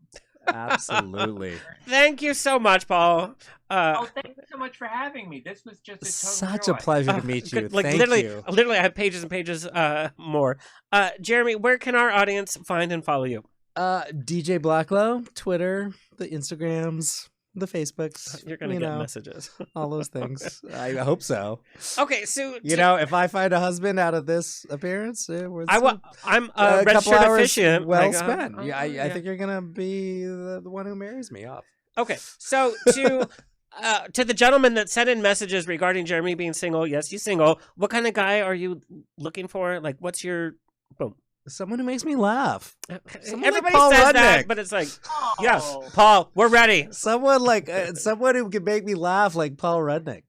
S5: Absolutely.
S1: Thank you so much, Paul.
S6: Thank you so much for having me. This was just
S5: such
S6: joy.
S5: a pleasure to meet you. Thank you.
S1: Literally, I have pages and pages more. Jeremy, where can our audience find and follow you?
S5: DJ Blacklow, Twitter, the Instagrams, the Facebooks.
S1: You're gonna get messages.
S5: All those things. I hope so.
S1: Okay, so
S5: if I find a husband out of this appearance,
S1: I'm a registered officiant.
S5: Well spent. I think you're gonna be the one who marries me off.
S1: Okay, so to the gentleman that sent in messages regarding Jeremy being single, yes, he's single. What kind of guy are you looking for? What's your boom?
S5: Someone who makes me laugh.
S1: Everybody says that, but it's yes, Paul, we're ready.
S5: Someone someone who can make me laugh, like Paul Rudnick,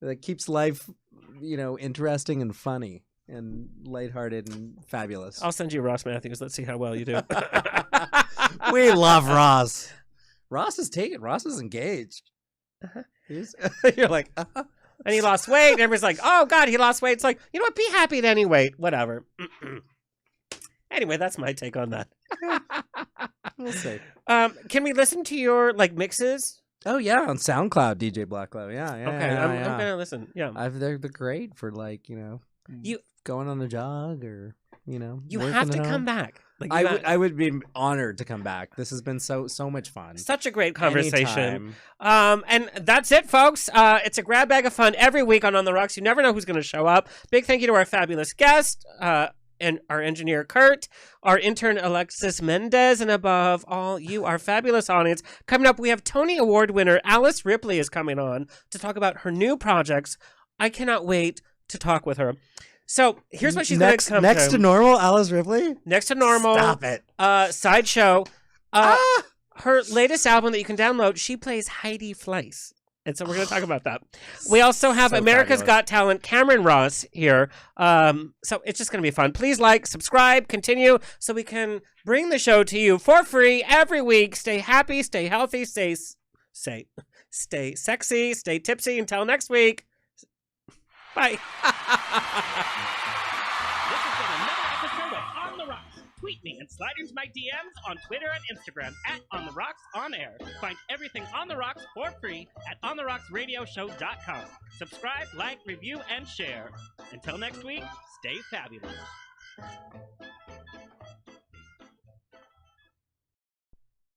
S5: that keeps life, interesting and funny and lighthearted and fabulous.
S1: I'll send you Ross Matthews. Let's see how well you do.
S5: We love Ross. Ross is taken. Ross is engaged. You're like,
S1: and he lost weight. And everybody's like, oh God, he lost weight. It's like, you know what? Be happy at any weight. Whatever. Anyway, that's my take on that.
S5: We'll see.
S1: Can we listen to your mixes?
S5: Oh yeah, on SoundCloud, DJ Blacklow. Yeah.
S1: Okay, I'm gonna listen. Yeah,
S5: they're great for you going on a jog or
S1: You have to come back.
S5: I would be honored to come back. This has been so much fun.
S1: Such a great conversation. And that's it, folks. It's a grab bag of fun every week on the Rocks. You never know who's going to show up. Big thank you to our fabulous guest. And our engineer, Kurt, our intern, Alexis Mendez, and above all, you, our fabulous audience. Coming up, we have Tony Award winner Alice Ripley is coming on to talk about her new projects. I cannot wait to talk with her. So here's what she's going to come
S5: next to normal, Alice Ripley?
S1: Next to normal.
S5: Stop it.
S1: Sideshow. Her latest album that you can download, she plays Heidi Fleiss. And so we're going to talk about that. We also have
S5: So
S1: America's
S5: fabulous.
S1: Got Talent, Cameron Ross here. So it's just going to be fun. Please like, subscribe, continue, so we can bring the show to you for free every week. Stay happy, stay healthy, stay sexy, stay tipsy. Until next week. Bye.
S7: This has been another episode of On the Rocks. Tweet me and slide into my DMs on Twitter and Instagram at On the Rocks On Air. Find everything On the Rocks for free at OnTheRocksRadioshow.com. Subscribe, like, review, and share. Until next week, stay fabulous.